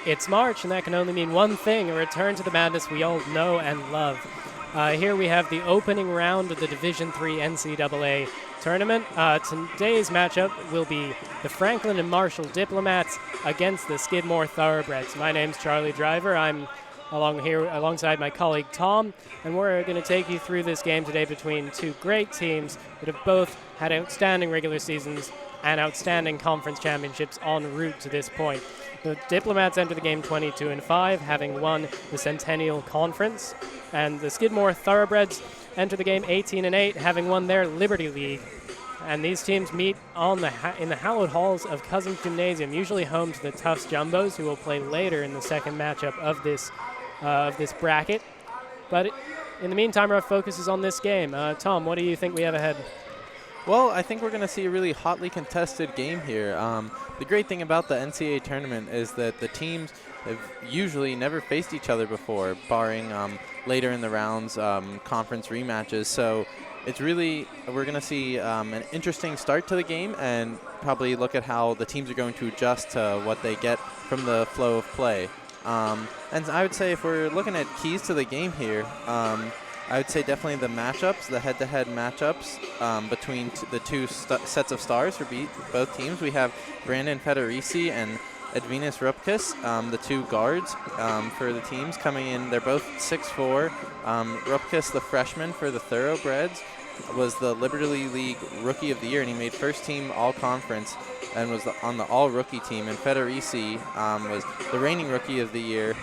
It's March, and that can only mean one thing, a return to the madness we all know and love. Here we have the opening round of the Division III NCAA tournament. Today's matchup will be the Franklin and Marshall Diplomats against the Skidmore Thoroughbreds. My name's Charlie Driver. I'm alongside my colleague Tom, and we're going to take you through this game today between two great teams that have both had outstanding regular seasons and outstanding conference championships en route to this point. The Diplomats enter the game 22-5, having won the Centennial Conference, and the Skidmore Thoroughbreds enter the game 18-8, having won their Liberty League. And these teams meet in the hallowed halls of Cousins Gymnasium, usually home to the Tufts Jumbos, who will play later in the second matchup of this bracket. But in the meantime, our focus is on this game. Tom, what do you think we have ahead? Well, I think we're going to see a really hotly contested game here. The great thing about the NCAA tournament is that the teams have usually never faced each other before, barring later in the rounds conference rematches. So we're going to see an interesting start to the game and probably look at how the teams are going to adjust to what they get from the flow of play. And I would say if we're looking at keys to the game here, I would say definitely the matchups, the head-to-head matchups between the two sets of stars for both teams. We have Brandon Federici and Edvinas Rupkis, the two guards for the teams coming in. They're both 6'4". Rupkis, the freshman for the Thoroughbreds, was the Liberty League Rookie of the Year, and he made first-team All-Conference and was on the All-Rookie team. And Federici was the reigning Rookie of the Year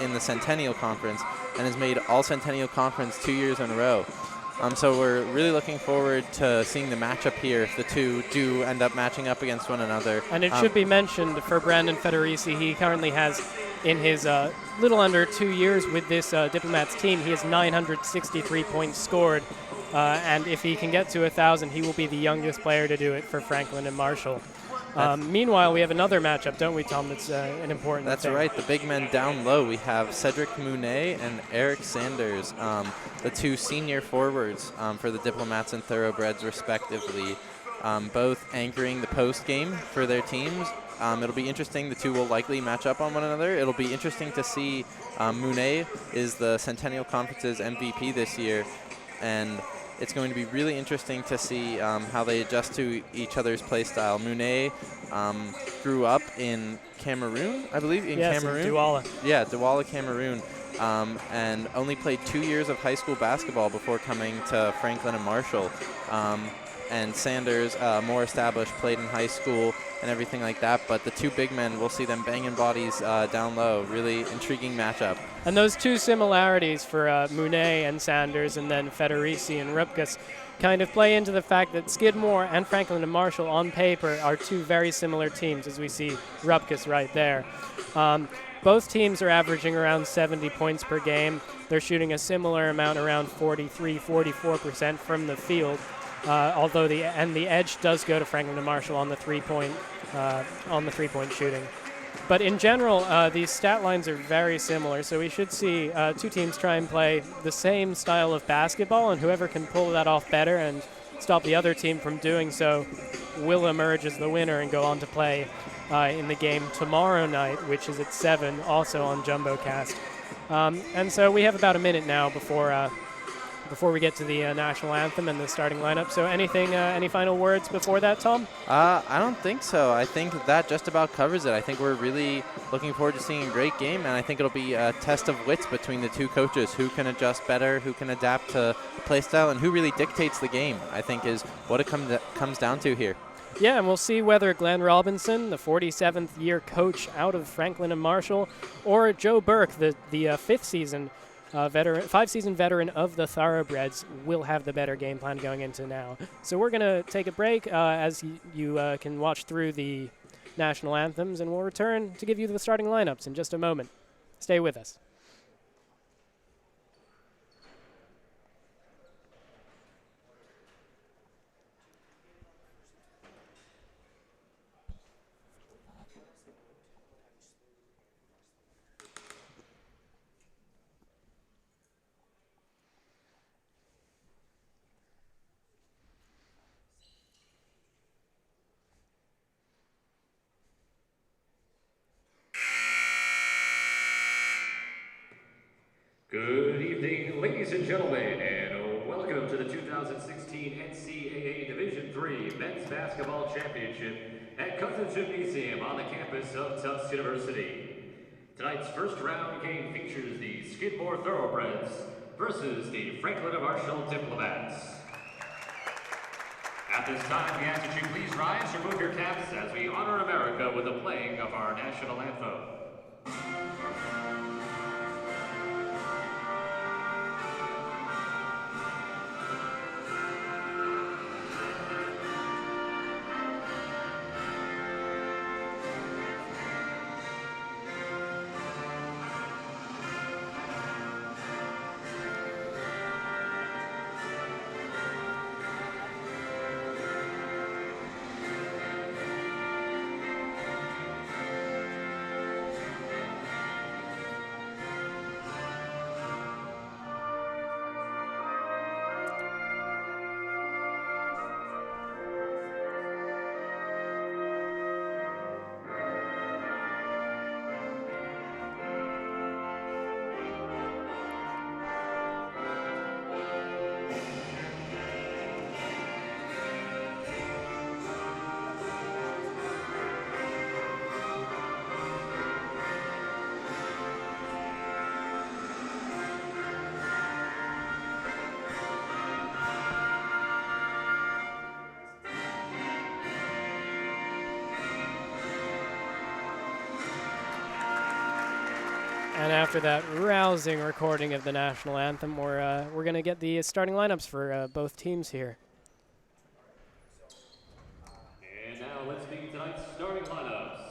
in the Centennial Conference and has made All-Centennial Conference 2 years in a row. So we're really looking forward to seeing the matchup here if the two do end up matching up against one another. And it should be mentioned for Brandon Federici, he currently has, in his little under 2 years with this Diplomats team, he has 963 points scored. And if he can get to 1,000, he will be the youngest player to do it for Franklin and Marshall. Meanwhile, we have another matchup, don't we, Tom, that's an important That's thing. right. The big men down low, we have Cedric Mounet and Eric Sanders, the two senior forwards for the Diplomats and Thoroughbreds, respectively, both anchoring the post game for their teams. It'll be interesting. The two will likely match up on one another. It'll be interesting to see. Mounet is the Centennial Conference's MVP this year, and it's going to be really interesting to see how they adjust to each other's play style. Mounet grew up in Cameroon, I believe, Cameroon. In Douala. Yeah, Douala, Cameroon, and only played 2 years of high school basketball before coming to Franklin and Marshall. And Sanders, more established, played in high school and everything like that. But the two big men, we'll see them banging bodies down low. Really intriguing matchup. And those two similarities for Mounet and Sanders and then Federici and Rupkis kind of play into the fact that Skidmore and Franklin and Marshall on paper are two very similar teams, as we see Rupkis right there. Both teams are averaging around 70 points per game. They're shooting a similar amount, around 44% from the field. Although the edge does go to Franklin and Marshall on the three-point shooting. But in general, these stat lines are very similar, so we should see two teams try and play the same style of basketball, and whoever can pull that off better and stop the other team from doing so will emerge as the winner and go on to play in the game tomorrow night, which is at 7, also on JumboCast. And so we have about a minute now before we get to the national anthem and the starting lineup. So any final words before that, Tom? I don't think so. I think that just about covers it. I think we're really looking forward to seeing a great game, and I think it'll be a test of wits between the two coaches, who can adjust better, who can adapt to the play style, and who really dictates the game, I think is what it comes down to here. Yeah, and we'll see whether Glenn Robinson, the 47th year coach out of Franklin and Marshall, or Joe Burke, the five-season veteran of the Thoroughbreds, will have the better game plan going into now. So we're going to take a break as you can watch through the national anthems, and we'll return to give you the starting lineups in just a moment. Stay with us. Good evening, ladies and gentlemen, and welcome to the 2016 NCAA Division III Men's Basketball Championship at Cousins Gymnasium on the campus of Tufts University. Tonight's first round game features the Skidmore Thoroughbreds versus the Franklin and Marshall Diplomats. At this time, we ask that you please rise, remove your caps as we honor America with the playing of our national anthem. And after that rousing recording of the national anthem, we're going to get the starting lineups for both teams here. And now let's begin tonight's starting lineups.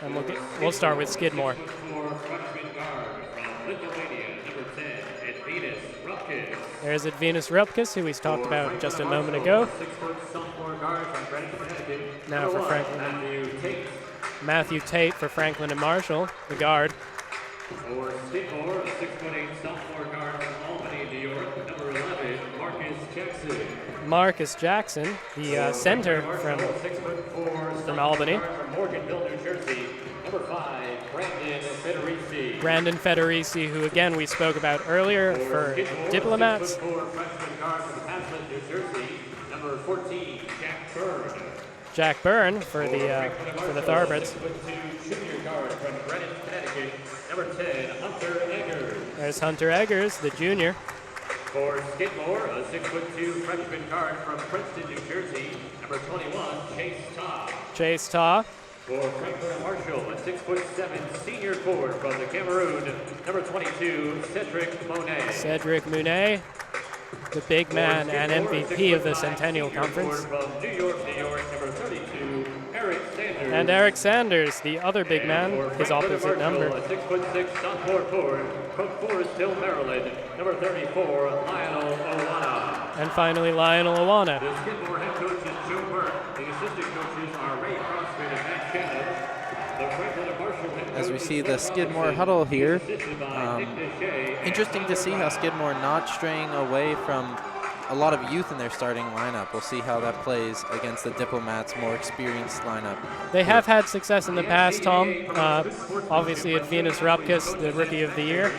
And we'll start with Skidmore. Freshman guard from Lithuania, number 10, Edvinas Rupkis. There's Edvinas Rupkis, who we talked about just a moment ago. 6-foot sophomore guard from Greenwich, Connecticut. Now for Franklin. Matthew Tate for Franklin and Marshall, the guard. For Skidmore, a 6'8" sophomore guard from Albany, New York, number 11, Marcus Jackson. Marcus Jackson, the center from Albany. From Morganville, New Jersey, number 5, Brandon Federici. Brandon Federici, who again we spoke about earlier for Diplomats. 6'4" freshman guard from Haslett, New Jersey, number 14, Jack Byrne. Jack Byrne for the Thoroughbreds. 6'2" junior guard from Greenwich, Connecticut, number 10, Hunter Eggers. There's Hunter Eggers, the junior. For Skidmore, a 6'2" freshman guard from Princeton, New Jersey, number 21, Chase Taw. Chase Taw. For Franklin and Marshall, a 6'7" senior forward from the Cameroon, number 22, Cedric Monet. Cedric Monet, the big man and MVP of the Centennial Conference. From New York, number 32, Eric Sanders. And Eric Sanders, the other big man, his opposite number. A 6'6" sophomore forward from Forest Hill, Maryland, number 34, Lionel Owana. And finally, Lionel Owana. The Skidmore head coach is Joe Burke. The assistant coaches are Ray Crossman and Matt Shannon. The Franklin and Marshall head coach As we see the Skidmore huddle here, interesting to see how Skidmore not straying away from a lot of youth in their starting lineup. We'll see how that plays against the Diplomats' more experienced lineup. They have had success in the past, Tom. Obviously, Edvinas Rupkis, the Rookie of the Year.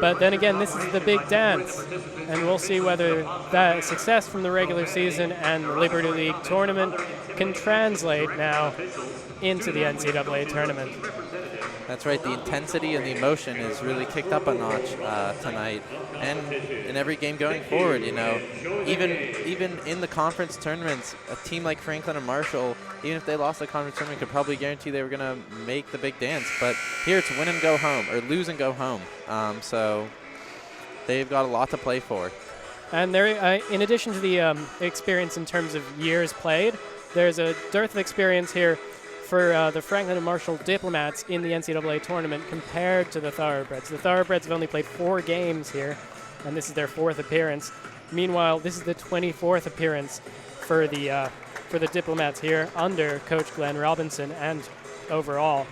But then again, this is the big dance, and we'll see whether that success from the regular season and the Liberty League tournament can translate now into the NCAA tournament. That's right, the intensity and the emotion is really kicked up a notch tonight, and in every game going forward. You know, even in the conference tournaments, a team like Franklin and Marshall, even if they lost the conference tournament, could probably guarantee they were going to make the big dance. But here it's win and go home, or lose and go home. So they've got a lot to play for. And there, in addition to the experience in terms of years played, there's a dearth of experience here for the Franklin and Marshall Diplomats in the NCAA tournament compared to the Thoroughbreds. The Thoroughbreds have only played 4 games here, and this is their 4th appearance. Meanwhile, this is the 24th appearance for the Diplomats here under Coach Glenn Robinson, and overall,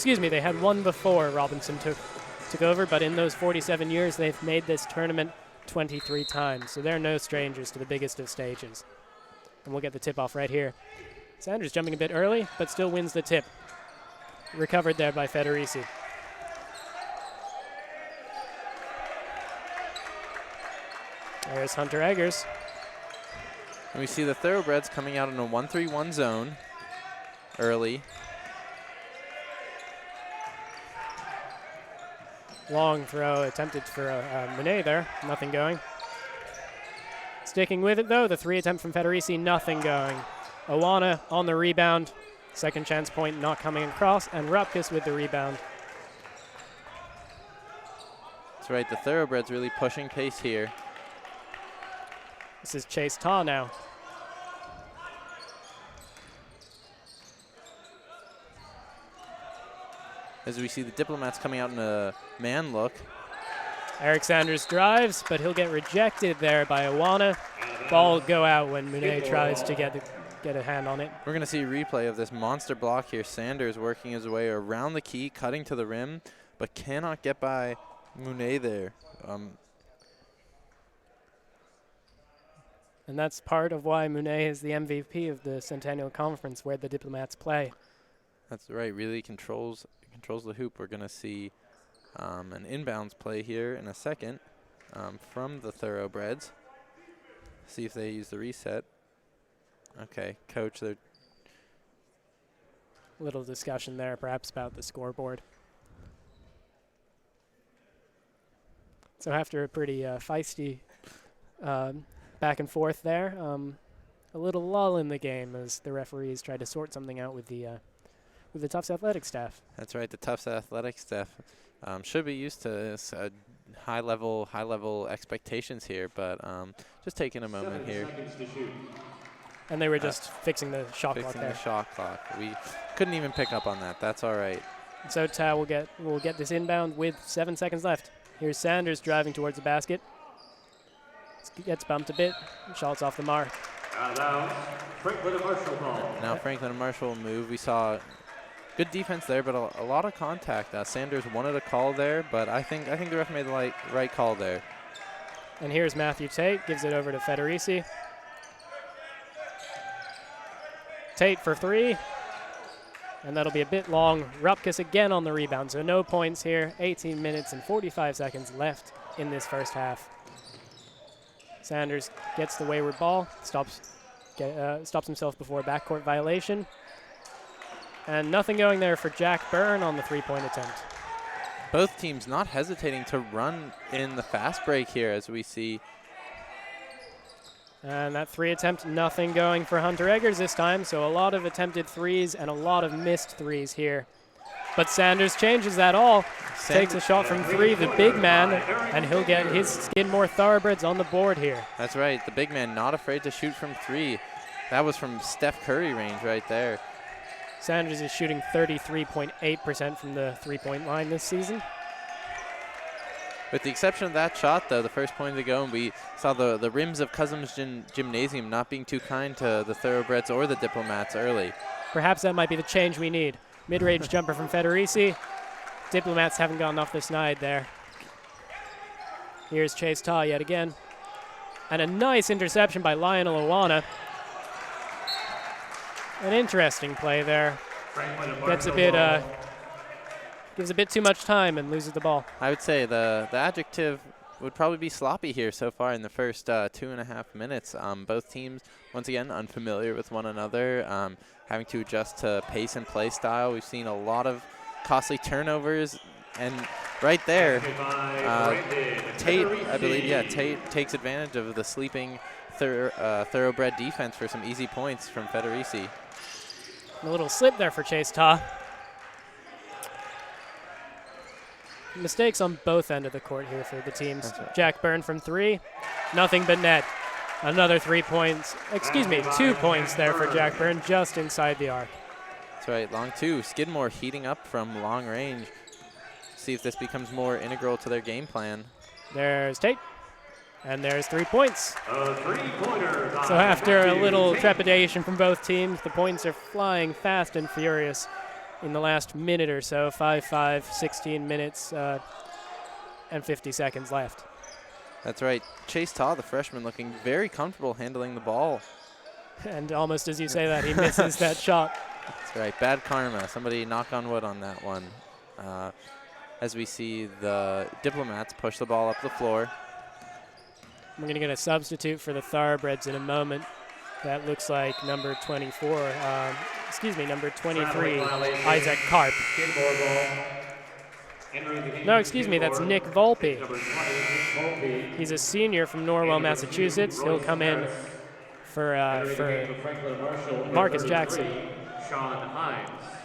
they had one before Robinson took over, but in those 47 years, they've made this tournament 23 times, so they're no strangers to the biggest of stages. And we'll get the tip-off right here. Sanders jumping a bit early, but still wins the tip. Recovered there by Federici. There's Hunter Eggers. And we see the Thoroughbreds coming out in a 1-3-1 zone early. Long throw attempted for Monet there. Nothing going. Sticking with it, though. The 3 attempt from Federici, nothing going. Owana on the rebound. Second chance point not coming across. And Rupkus with the rebound. That's right. The Thoroughbreds really pushing pace here. This is Chase Ta now. As we see the Diplomats coming out in a man look. Eric Sanders drives, but he'll get rejected there by Owana. Ball will go out when Monet tries to get a hand on it. We're going to see a replay of this monster block here. Sanders working his way around the key, cutting to the rim, but cannot get by Monet there. And that's part of why Monet is the MVP of the Centennial Conference, where the Diplomats play. That's right. Really controls the hoop. We're going to see an inbounds play here in a second from the Thoroughbreds. See if they use the reset. Okay, coach, they're... Little discussion there, perhaps, about the scoreboard. So after a pretty feisty back and forth there, a little lull in the game as the referees tried to sort something out with the Tufts athletic staff. That's right. The Tufts athletic staff should be used to high level expectations here, but just taking a moment here. And they were just fixing the shot clock Fixing there. the shot clock. We couldn't even pick up on that. That's all right. So Ta will get this inbound with 7 seconds left. Here's Sanders driving towards the basket. Gets bumped a bit. Shot's off the mark. Now Franklin and Marshall ball. Now Franklin and Marshall will move. We saw good defense there, but a lot of contact. Sanders wanted a call there, but I think the ref made the right call there. And here's Matthew Tate. Gives it over to Federici. Tate for 3. And that'll be a bit long. Rupkus again on the rebound, so no points here. 18 minutes and 45 seconds left in this first half. Sanders gets the wayward ball, stops himself before a backcourt violation. And nothing going there for Jack Byrne on the 3-point attempt. Both teams not hesitating to run in the fast break here, as we see. And that 3 attempt, nothing going for Hunter Eggers this time, so a lot of attempted 3s and a lot of missed 3s here. But Sanders changes that all. Takes a shot from 3, the big man, and he'll get his Skidmore Thoroughbreds on the board here. That's right, the big man not afraid to shoot from 3. That was from Steph Curry range right there. Sanders is shooting 33.8% from the 3-point line this season. With the exception of that shot, though, the first point of the go, and we saw the rims of Cousins Gymnasium not being too kind to the Thoroughbreds or the Diplomats early. Perhaps that might be the change we need. Mid-range jumper from Federici. Diplomats haven't gotten off the snide there. Here's Chase Ta yet again. And a nice interception by Lionel Owana. An interesting play there. Gives a bit too much time and loses the ball. I would say the adjective would probably be sloppy here so far in the first 2.5 minutes. Both teams, once again, unfamiliar with one another, having to adjust to pace and play style. We've seen a lot of costly turnovers, and right there, Tate, I believe, Tate takes advantage of the sleeping Thoroughbred defense for some easy points from Federici. A little slip there for Chase Ta. Mistakes on both ends of the court here for the teams. Right. Jack Byrne from 3, nothing but net. Another 3 points, 2 points there for Jack Byrne just inside the arc. That's right, long 2. Skidmore heating up from long range. See if this becomes more integral to their game plan. There's Tate, and there's 3 points. A 3-pointer. So after a little trepidation from both teams, the points are flying fast and furious in the last minute or so. 5-5, 16 minutes and 50 seconds left. That's right. Chase Ta, the freshman, looking very comfortable handling the ball. And almost as you say that, he misses that shot. That's right. Bad karma. Somebody knock on wood on that one. As we see the Diplomats push the ball up the floor. We're going to get a substitute for the Thoroughbreds in a moment. That looks like number 24, number 23, Isaac Karp. No, excuse me, that's Nick Volpe. He's a senior from Norwell, Massachusetts. He'll come in for Marcus Jackson.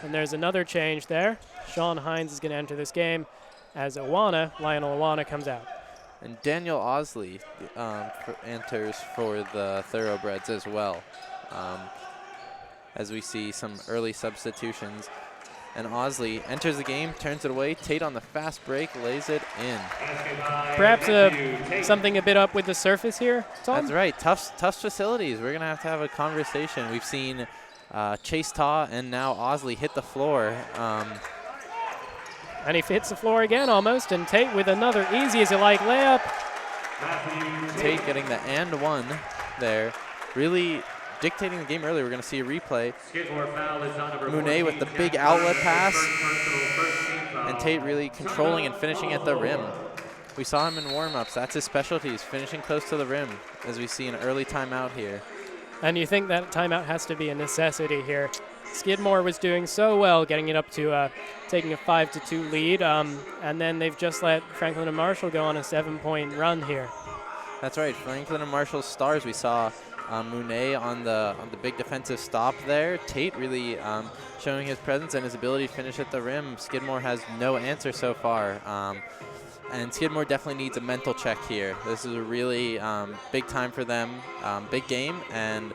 And there's another change there. Sean Hines is going to enter this game as Lionel Awana comes out. And Daniel Osley enters for the Thoroughbreds as well. As we see some early substitutions. And Osley enters the game, turns it away. Tate on the fast break, lays it in. Perhaps something a bit up with the surface here, Tom? That's right. Tough facilities. We're going to have a conversation. We've seen Chase Taw and now Osley hit the floor. And he hits the floor again almost, and Tate with another easy-as-you-like layup. Tate getting the and one there. Really dictating the game early. We're going to see a replay. Monet with the big outlet pass. And Tate really controlling and finishing at the rim. We saw him in warm-ups. That's his specialties, finishing close to the rim, as we see an early timeout here. And you think that timeout has to be a necessity here. Skidmore was doing so well, getting it up to taking a 5-2 lead, and then they've just let Franklin and Marshall go on a 7-point run here. That's right. Franklin and Marshall's stars. We saw Monet on the big defensive stop there. Tate really showing his presence and his ability to finish at the rim. Skidmore has no answer so far. And Skidmore definitely needs a mental check here. This is a really big time for them, big game, and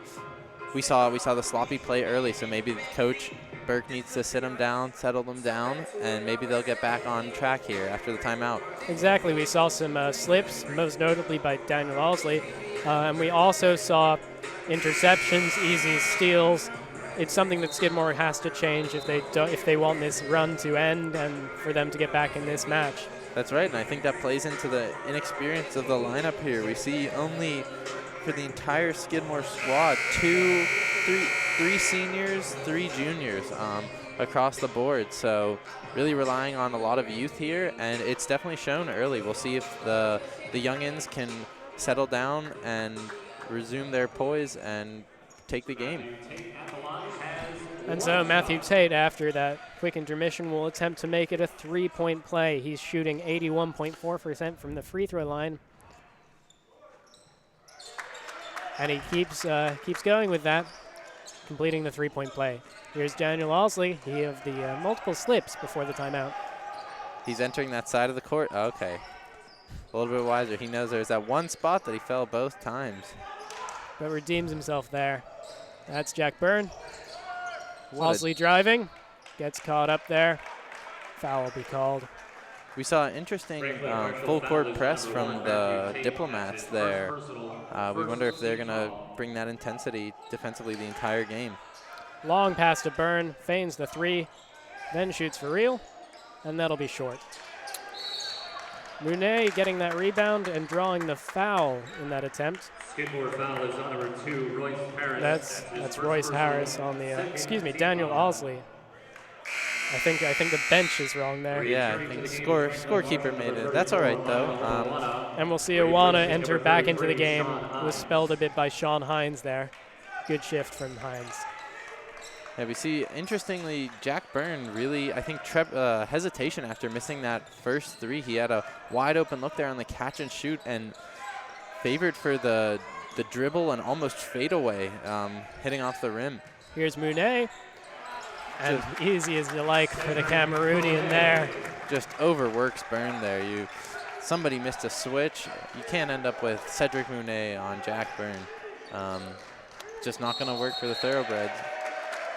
we saw the sloppy play early, so maybe Coach Burke needs to sit them down, settle them down, and maybe they'll get back on track here after the timeout. Exactly. We saw some slips, most notably by Daniel Osley, and we also saw interceptions, easy steals. It's something that Skidmore has to change if they want this run to end and for them to get back in this match. That's right, and I think that plays into the inexperience of the lineup here. We see only for the entire Skidmore squad, three seniors, 3 juniors across the board. So really relying on a lot of youth here, and it's definitely shown early. We'll see if the youngins can settle down and resume their poise and take the game. And so Matthew Tate, after that quick intermission, will attempt to make it a 3-point play. He's shooting 81.4% from the free throw line. And he keeps going with that, completing the 3-point play. Here's Daniel Osley. He of the multiple slips before the timeout. He's entering that side of the court. Okay. A little bit wiser. He knows there's that one spot that he fell both times. But redeems himself there. That's Jack Byrne. Osley driving. Gets caught up there. Foul will be called. We saw an interesting full court press from the Diplomats there. We wonder if they're going to bring that intensity defensively the entire game. Long pass to Byrne, feigns the 3, then shoots for real, and that'll be short. Monet getting that rebound and drawing the foul in that attempt. Skidmore foul is on number 2, Royce Harris. That's Royce Harris on the, Daniel Osley. I think the bench is wrong there. Yeah, I think scorekeeper made it. That's all right, though. And we'll see Awana enter back into the game. Was spelled a bit by Sean Hines there. Good shift from Hines. Yeah, we see, interestingly, Jack Byrne really, I think, hesitation after missing that first 3. He had a wide open look there on the catch and shoot and favored for the dribble and almost fadeaway, hitting off the rim. Here's Monet. And easy as you like for the Cameroonian there. Just overworks Byrne there. Somebody missed a switch. You can't end up with Cedric Monet on Jack Byrne. Just not going to work for the Thoroughbreds.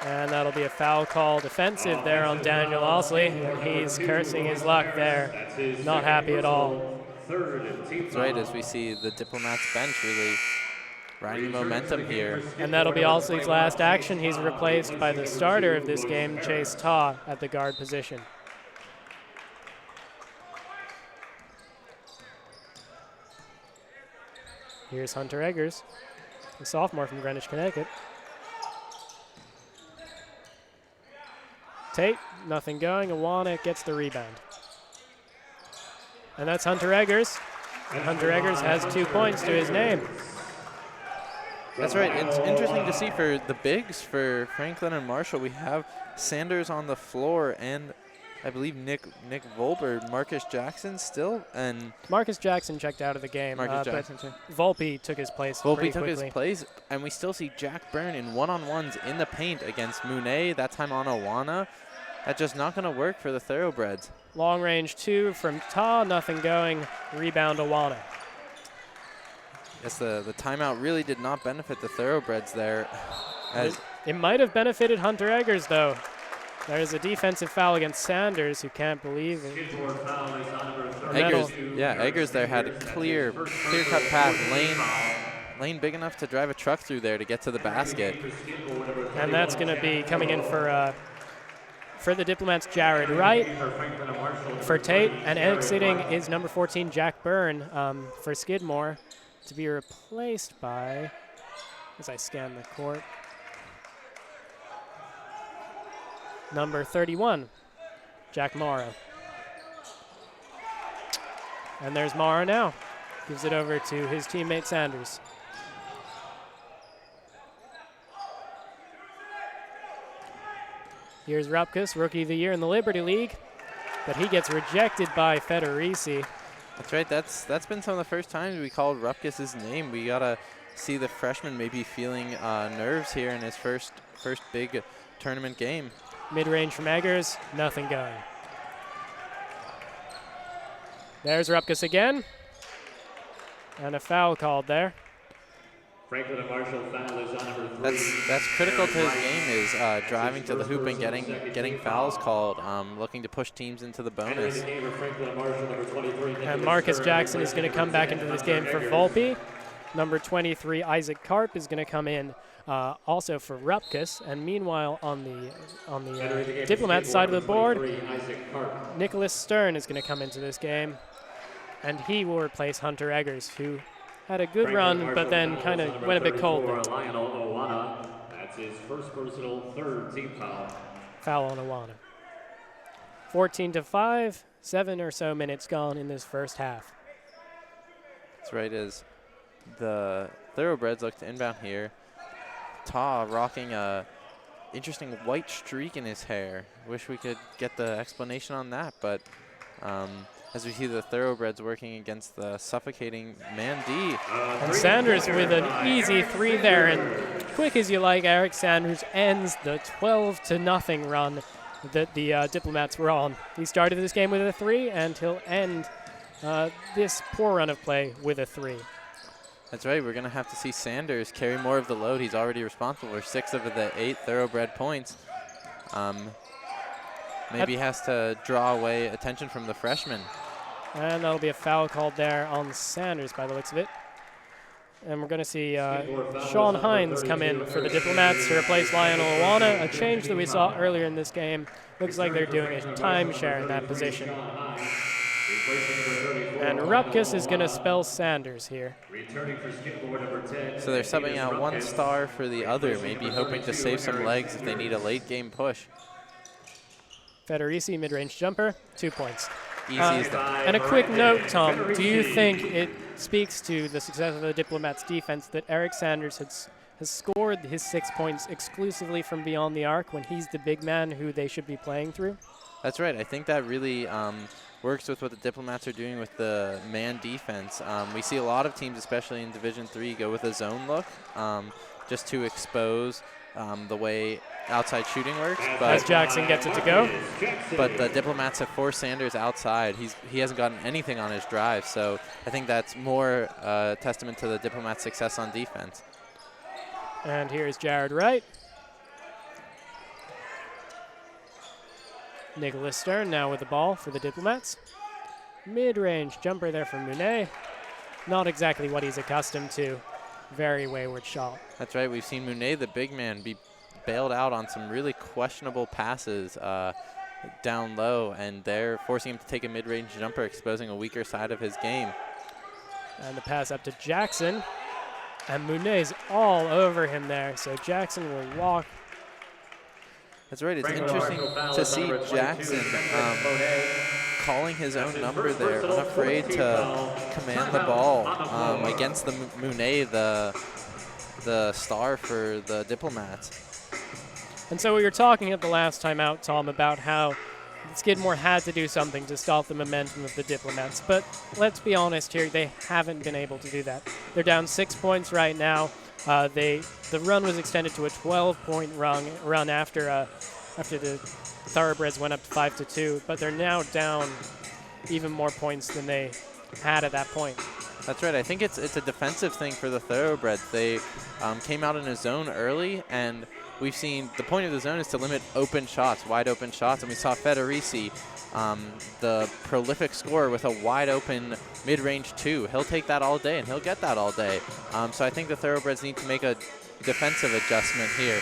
And that'll be a foul call defensive there on Daniel Osley. He's cursing his luck there. Not happy at all. That's right, as we see the Diplomats bench really riding momentum here. And that'll be Osley's last action. He's replaced by the starter of this game, Chase Taw, at the guard position. Here's Hunter Eggers, a sophomore from Greenwich, Connecticut. Tate, nothing going. Awana gets the rebound. And that's Hunter Eggers. And Hunter Eggers has 2 points to his name. That's right. It's interesting to see for the bigs for Franklin and Marshall. We have Sanders on the floor and I believe Nick Volber, Marcus Jackson still, and Marcus Jackson checked out of the game. Marcus Jackson. But Volpe took his place. Volpe took his place, and we still see Jack Byrne in one-on-ones in the paint against Monet. That time on Awana. That's just not going to work for the Thoroughbreds. Long range 2 from Ta, nothing going. Rebound Awana. Yes, the timeout really did not benefit the Thoroughbreds there. It might have benefited Hunter Eggers, though. There's a defensive foul against Sanders, who can't believe it. Eggers there had a clear-cut path, lane big enough to drive a truck through there to get to the basket. And that's going to be coming in for the Diplomats, Jared Wright for Tate, and exiting is number 14, Jack Byrne for Skidmore, to be replaced by, as I scan the court, number 31, Jack Morrow. And there's Morrow now. Gives it over to his teammate Sanders. Here's Rupkus, Rookie of the Year in the Liberty League, but he gets rejected by Federici. That's right. That's been some of the first times we called Rupkus' name. We got to see the freshman maybe feeling nerves here in his first big tournament game. Mid-range from Eggers, nothing going. There's Rupkus again. And a foul called there. Franklin and Marshall foul is on number 3. That's critical to his game, is driving to the hoop and getting fouls called, looking to push teams into the bonus. And Marcus Jackson is going to come back into this game for Volpe. Number 23, Isaac Karp, is going to come in also for Rupkus. And meanwhile, on the Diplomat side of the board, Nicholas Stern is going to come into this game. And he will replace Hunter Eggers, who had a good run, but then kind of went a bit cold there. That's his first personal, 3rd team foul. Foul on Awana. 14-5, 7 or so minutes gone in this first half. That's right, as the Thoroughbreds look to inbound here. Ta rocking a interesting white streak in his hair. Wish we could get the explanation on that, but as we see the Thoroughbreds working against the suffocating Man D. And Sanders with an easy 3 there, and quick as you like, Eric Sanders ends the 12-0 run that the Diplomats were on. He started this game with a 3, and he'll end this poor run of play with a 3. That's right. We're going to have to see Sanders carry more of the load. He's already responsible for 6 of the 8 Thoroughbred points. Maybe he has to draw away attention from the freshman. And that'll be a foul called there on Sanders by the looks of it. And we're going to see Sean Hines come in for the Diplomats to replace Lionel Awana, a change that we saw earlier in this game. Looks like they're doing a timeshare in that position. And Rupkus is going to spell Sanders here. So they're subbing out 1 star for the other, maybe hoping to save some legs if they need a late game push. Federici, mid-range jumper, 2 points. Easy as that. And a quick note, Tom, do you think it speaks to the success of the Diplomats' defense that Eric Sanders has scored his 6 points exclusively from beyond the arc when he's the big man who they should be playing through? That's right. I think that really works with what the Diplomats are doing with the man defense. We see a lot of teams, especially in Division III, go with a zone look just to expose the way outside shooting works. But as Jackson gets it to go. But the Diplomats have forced Sanders outside. He hasn't gotten anything on his drive, so I think that's more testament to the Diplomats' success on defense. And here's Jared Wright. Nicholas Stern now with the ball for the Diplomats. Mid-range jumper there from Monet. Not exactly what he's accustomed to. Very wayward shot. That's right. We've seen Monet, the big man, be bailed out on some really questionable passes down low, and they're forcing him to take a mid-range jumper, exposing a weaker side of his game. And the pass up to Jackson. And Monet's all over him there, so Jackson will walk That's right. It's interesting to see Jackson calling his own number there, unafraid to command the ball against the Monet, the star for the Diplomats. And so we were talking at the last time out, Tom, about how Skidmore had to do something to stop the momentum of the Diplomats. But let's be honest here, they haven't been able to do that. They're down 6 points right now. The run was extended to a 12-point run after the Thoroughbreds went up 5-2, but they're now down even more points than they had at that point. That's right. I think it's a defensive thing for the Thoroughbreds. They came out in a zone early, and we've seen the point of the zone is to limit open shots, wide open shots, and we saw Federici, the prolific scorer, with a wide open mid-range 2. He'll take that all day, and he'll get that all day. So I think the Thoroughbreds need to make a defensive adjustment here,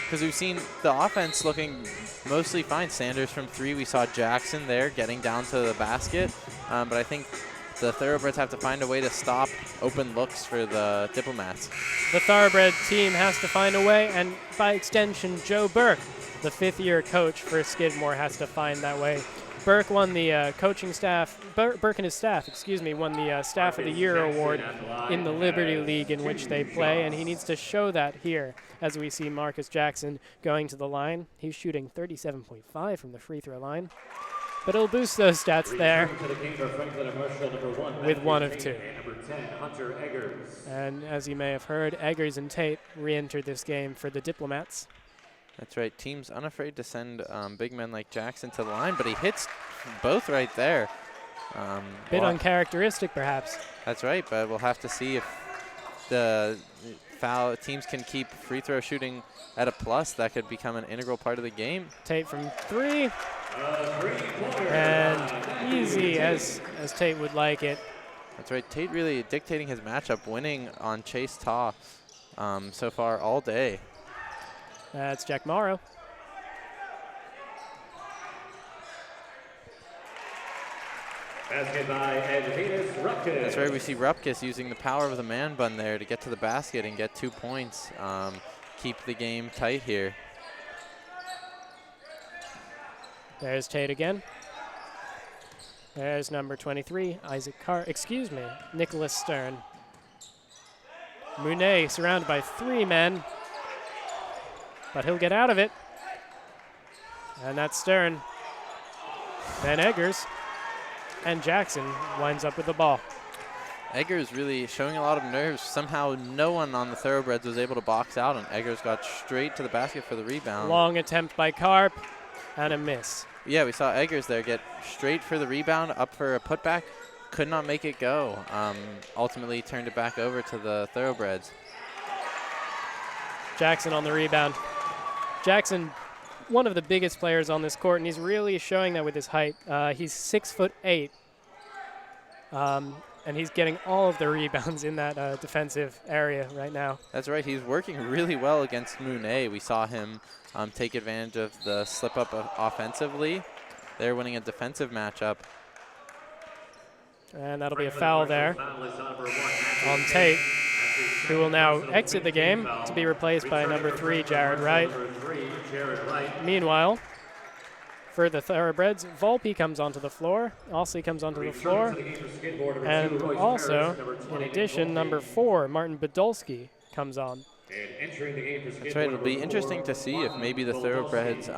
because we've seen the offense looking mostly fine. Sanders from 3. We saw Jackson there getting down to the basket, but I think the Thoroughbreds have to find a way to stop open looks for the Diplomats. The Thoroughbred team has to find a way, and by extension, Joe Burke, the 5th-year coach for Skidmore, has to find that way. Burke won the coaching staff, Burke and his staff, won the Staff of the Year award in the Liberty League in which they play, and he needs to show that here as we see Marcus Jackson going to the line. He's shooting 37.5 from the free throw line, but he'll boost those stats there with 1 of 2. And as you may have heard, Eggers and Tate re-entered this game for the Diplomats. That's right. Team's unafraid to send big men like Jackson to the line, but he hits both right there. Bit uncharacteristic, perhaps. That's right, but we'll have to see if the foul teams can keep free throw shooting at a plus. That could become an integral part of the game. Tate from 3. And easy as Tate would like it. That's right. Tate really dictating his matchup, winning on Chase Ta so far all day. That's Jack Morrow. Basket by Edwinus Rupkis. That's right. We see Rupkis using the power of the man bun there to get to the basket and get 2 points. Keep the game tight here. There's Tate again. There's number 23, Nicholas Stern. Monet surrounded by 3 men, but he'll get out of it. And that's Stern. Then Eggers. And Jackson winds up with the ball. Eggers really showing a lot of nerves. Somehow no one on the Thoroughbreds was able to box out, and Eggers got straight to the basket for the rebound. Long attempt by Karp, and a miss. Yeah, we saw Eggers there get straight for the rebound, up for a putback. Could not make it go. Ultimately turned it back over to the Thoroughbreds. Jackson on the rebound. Jackson, one of the biggest players on this court, and he's really showing that with his height. He's 6'8", and he's getting all of the rebounds in that defensive area right now. That's right. He's working really well against Monet. We saw him take advantage of the slip-up offensively. They're winning a defensive matchup. And that'll be a foul there on Tate, who will now exit the game to be replaced by number 3, Jared Wright. Meanwhile, for the Thoroughbreds, Volpe comes onto the floor. Aussie comes onto the floor. And also, in addition, number 4, Martin Podolski, comes on. That's right. It'll be interesting to see if maybe the Thoroughbreds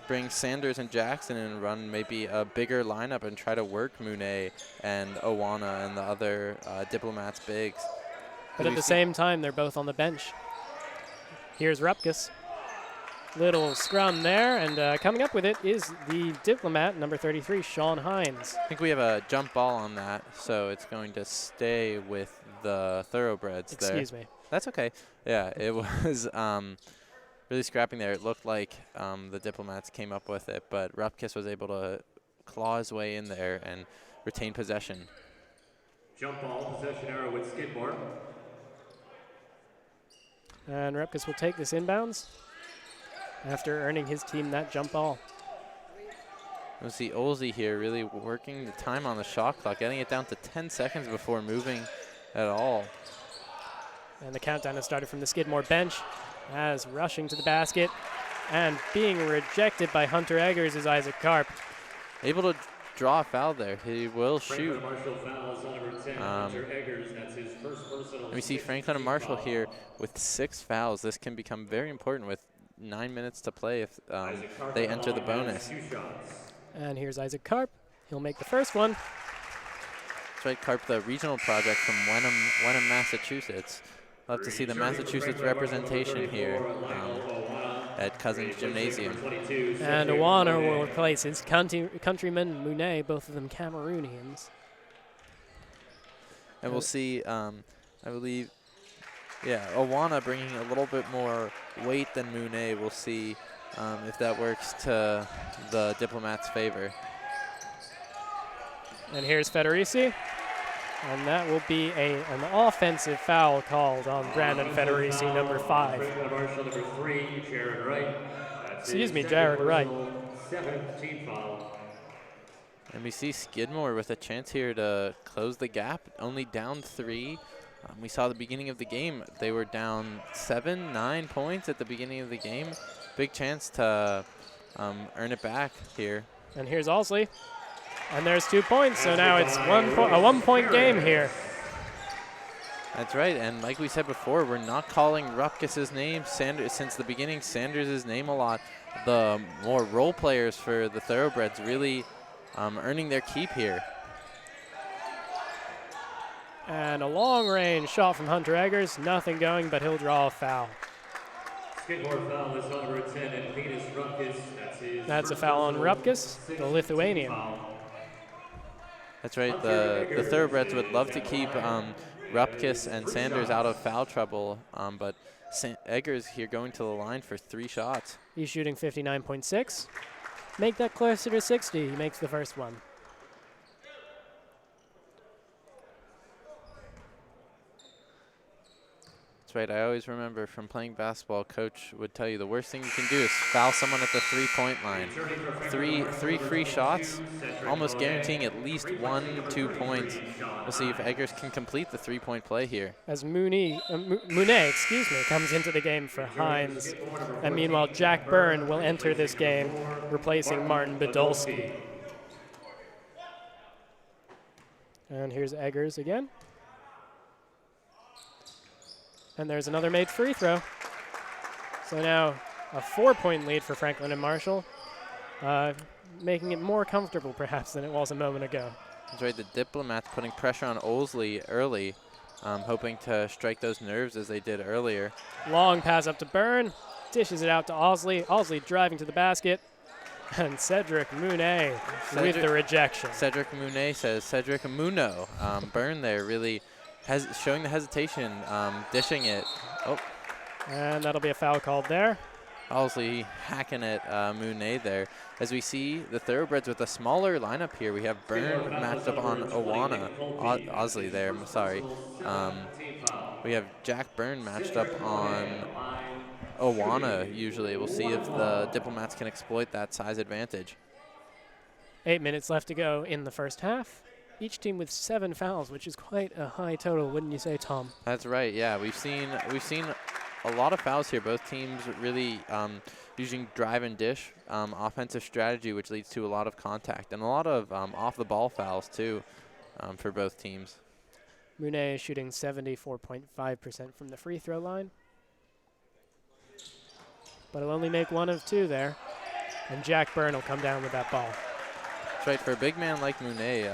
bring Sanders and Jackson and run maybe a bigger lineup and try to work Monet and Owana and the other Diplomats bigs. But at the same time, they're both on the bench. Here's Rupkis. Little scrum there, and coming up with it is the Diplomat, number 33, Sean Hines. I think we have a jump ball on that, so it's going to stay with the Thoroughbreds there. Excuse me. That's okay. Yeah, it was really scrapping there. It looked like the Diplomats came up with it, but Rupkis was able to claw his way in there and retain possession. Jump ball, possession arrow with Skidmore. And Rupkis will take this inbounds after earning his team that jump ball. We'll see Olsey here really working the time on the shot clock, getting it down to 10 seconds before moving at all. And the countdown has started from the Skidmore bench as rushing to the basket and being rejected by Hunter Eggers is Isaac Karp. Able to draw a foul there. He will shoot. And we see Franklin and Marshall here with 6 fouls. This can become very important with 9 minutes to play if they enter the bonus. And here's Isaac Karp. He'll make the first one. That's right, Karp, the regional project from Wenham, Massachusetts. Love to see the Massachusetts representation here at Cousins Gymnasium. And Awana will replace his countryman Monet, both of them Cameroonians. And we'll see, I believe, yeah, Awana bringing a little bit more weight than Monet. We'll see if that works to the Diplomats' favor. And here's Federici. And that will be an offensive foul called on Brandon Federici, number 5. Excuse me, Jared Wright. And we see Skidmore with a chance here to close the gap, only down 3. We saw the beginning of the game. They were down 7, 9 points at the beginning of the game. Big chance to earn it back here. And here's Alsley. And there's 2 points, so now it's a 1-point game here. That's right, and like we said before, we're not calling Rupkis's name since the beginning, Sanders' name a lot. The more role players for the Thoroughbreds really earning their keep here. And a long-range shot from Hunter Eggers. Nothing going, but he'll draw a foul. Skidmore foul is on number 10 and Penis Rupkis. That's a foul on Rupkis, the Lithuanian. That's right. The Thoroughbreds would love to keep Rupkis and Sanders out of foul trouble, but Eggers here going to the line for 3 shots. He's shooting 59.6. Make that closer to 60. He makes the first one. That's right. I always remember from playing basketball, coach would tell you the worst thing you can do is foul someone at the 3-point line. Three free shots, almost guaranteeing at least 1-2 points. We'll see if Eggers can complete the 3-point play here. As Monet, comes into the game for Hines. And meanwhile, Jack Byrne will enter this game, replacing Martin Badolski. And here's Eggers again. And there's another made free throw. So now a 4-point lead for Franklin and Marshall, making it more comfortable perhaps than it was a moment ago. That's right, the Diplomats putting pressure on Olsley early, hoping to strike those nerves as they did earlier. Long pass up to Byrne, dishes it out to Olsley. Olsley driving to the basket, and Cedric Monet with the rejection. Cedric Monet says Cedric Muno. Byrne there really showing the hesitation, dishing it. Oh. And that'll be a foul called there. Olsley hacking at Monet there. As we see the Thoroughbreds with a smaller lineup here, we have Byrne matched up on Olsley there, I'm sorry. We have Jack Byrne matched up on Awana usually. We'll see if the Diplomats can exploit that size advantage. 8 minutes left to go in the first half. Each team with 7 fouls, which is quite a high total, wouldn't you say, Tom? That's right. Yeah, we've seen a lot of fouls here. Both teams really using drive and dish offensive strategy, which leads to a lot of contact and a lot of off the ball fouls too for both teams. Monet is shooting 74.5% from the free throw line, but he'll only make 1 of 2 there, and Jack Byrne will come down with that ball. That's right. For a big man like Monet,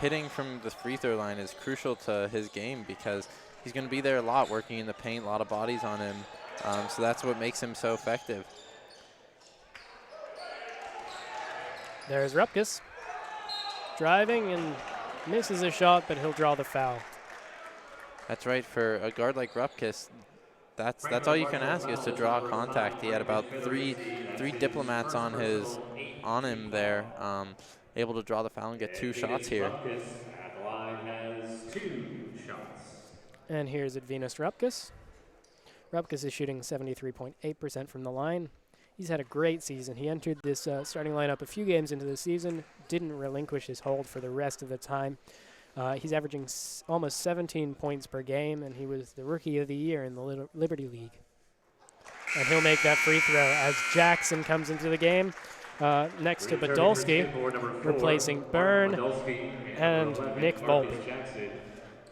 hitting from the free throw line is crucial to his game because he's going to be there a lot, working in the paint, a lot of bodies on him. So that's what makes him so effective. There's Rupkis driving and misses a shot, but he'll draw the foul. That's right. For a guard like Rupkis, that's all you can ask is to draw contact. He had about three Diplomats on him there, able to draw the foul and get 2 shots here. And here's Advinas Rupkis. Rupkis is shooting 73.8% from the line. He's had a great season. He entered this starting lineup a few games into the season, didn't relinquish his hold for the rest of the time. He's averaging almost 17 points per game, and he was the Rookie of the Year in the Liberty League. And he'll make that free throw as Jackson comes into the game next to Badolski, replacing Byrne and Nick Volpe.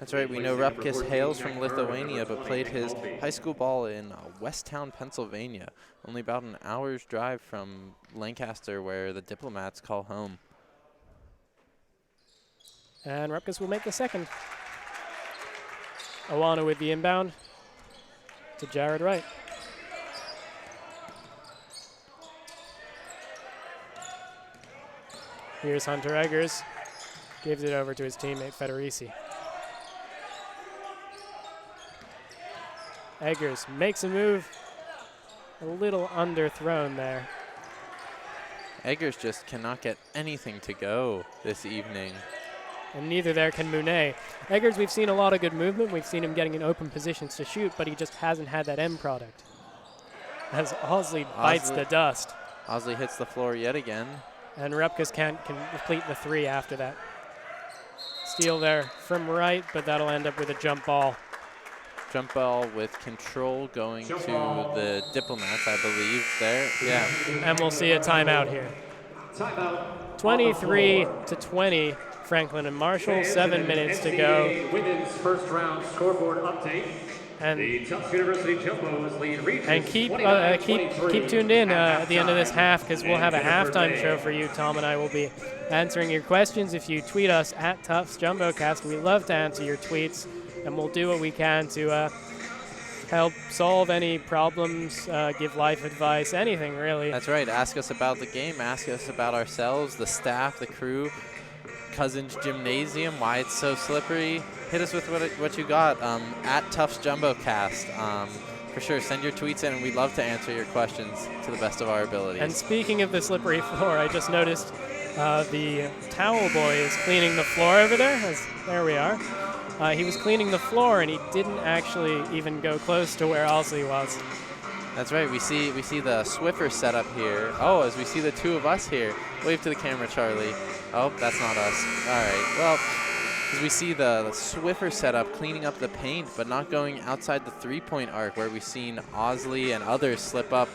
That's right. We know Rupkis hails from Lithuania, but played his high school ball in Westtown, Pennsylvania, only about an hour's drive from Lancaster, where the Diplomats call home. And Rupkis will make the second. Owana with the inbound to Jared Wright. Here's Hunter Eggers. Gives it over to his teammate Federici. Eggers makes a move. A little underthrown there. Eggers just cannot get anything to go this evening. And neither there can Monet. Eggers, we've seen a lot of good movement. We've seen him getting in open positions to shoot, but he just hasn't had that end product. As Osley bites the dust. Osley hits the floor yet again. And Rupkis can complete the three after that. Steal there from Wright, but that'll end up with a jump ball. Jump ball with control going to the Diplomats, I believe, there. Yeah. And we'll see a timeout here. 23-20, Franklin and Marshall, 7 minutes to go. Women's first round scoreboard update. And the Tufts University Jumbos lead reaches keep tuned in at the end of this half, because we'll have a halftime show for you. Tom and I will be answering your questions if you tweet us at Tufts JumboCast. We love to answer your tweets, and we'll do what we can to help solve any problems, give life advice, anything really. That's right. Ask us about the game. Ask us about ourselves, the staff, the crew, Cousins Gymnasium, why it's so slippery. Hit us with what you got at Tufts JumboCast. For sure, send your tweets in, and we'd love to answer your questions to the best of our abilities. And speaking of the slippery floor, I just noticed the towel boy is cleaning the floor over there. There we are. He was cleaning the floor, and he didn't actually even go close to where Osley was. That's right. We see the Swiffer setup here. Oh, as we see the two of us here. Wave to the camera, Charlie. Oh, that's not us. All right. Well, as we see the Swiffer setup cleaning up the paint, but not going outside the three-point arc where we've seen Osley and others slip up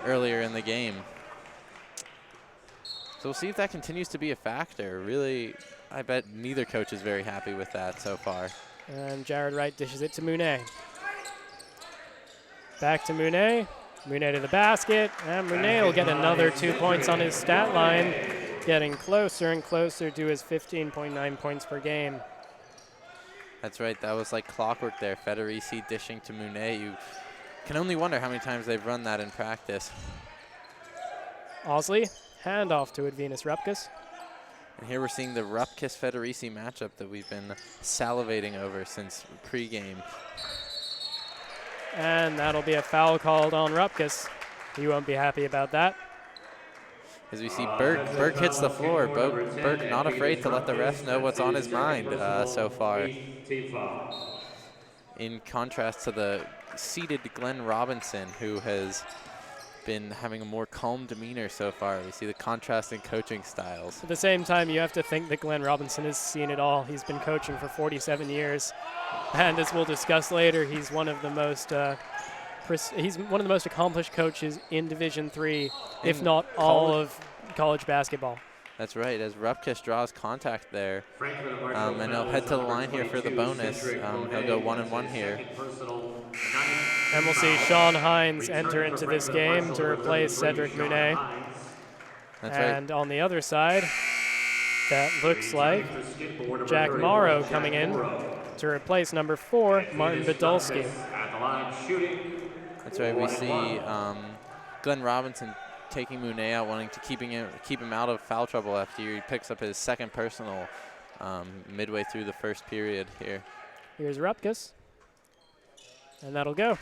earlier in the game. So we'll see if that continues to be a factor. Really, I bet neither coach is very happy with that so far. And Jared Wright dishes it to Monet. Back to Monet. Monet to the basket. And Monet will get another 2 points on his stat line, getting closer and closer to his 15.9 points per game. That's right. That was like clockwork there. Federici dishing to Monet. You can only wonder how many times they've run that in practice. Osley, handoff to Edvinas Rupkis. And here we're seeing the Rupkis-Federici matchup that we've been salivating over since pregame. And that'll be a foul called on Rupkis. He won't be happy about that. As we see Burke hits the floor. Burke not afraid to let the refs know what's on his mind so far. In contrast to the seated Glenn Robinson, who has been having a more calm demeanor so far. We see the contrast in coaching styles. At the same time, you have to think that Glenn Robinson has seen it all. He's been coaching for 47 years. And as we'll discuss later, he's one of the most accomplished coaches in Division III, if not all of college basketball. That's right, as Rupkis draws contact there. And he'll head to the line here for the bonus. He'll go 1-1 here. And we'll see Sean Hines enter into this game to replace Cedric Monet. That's and right. On the other side, that looks like Jack Morrow coming in to replace number 4, Martin Badolski. That's right, we see Glenn Robinson taking Monet out, wanting to keep him out of foul trouble after he picks up his second personal midway through the first period here. Here's Rupkis. And that'll go.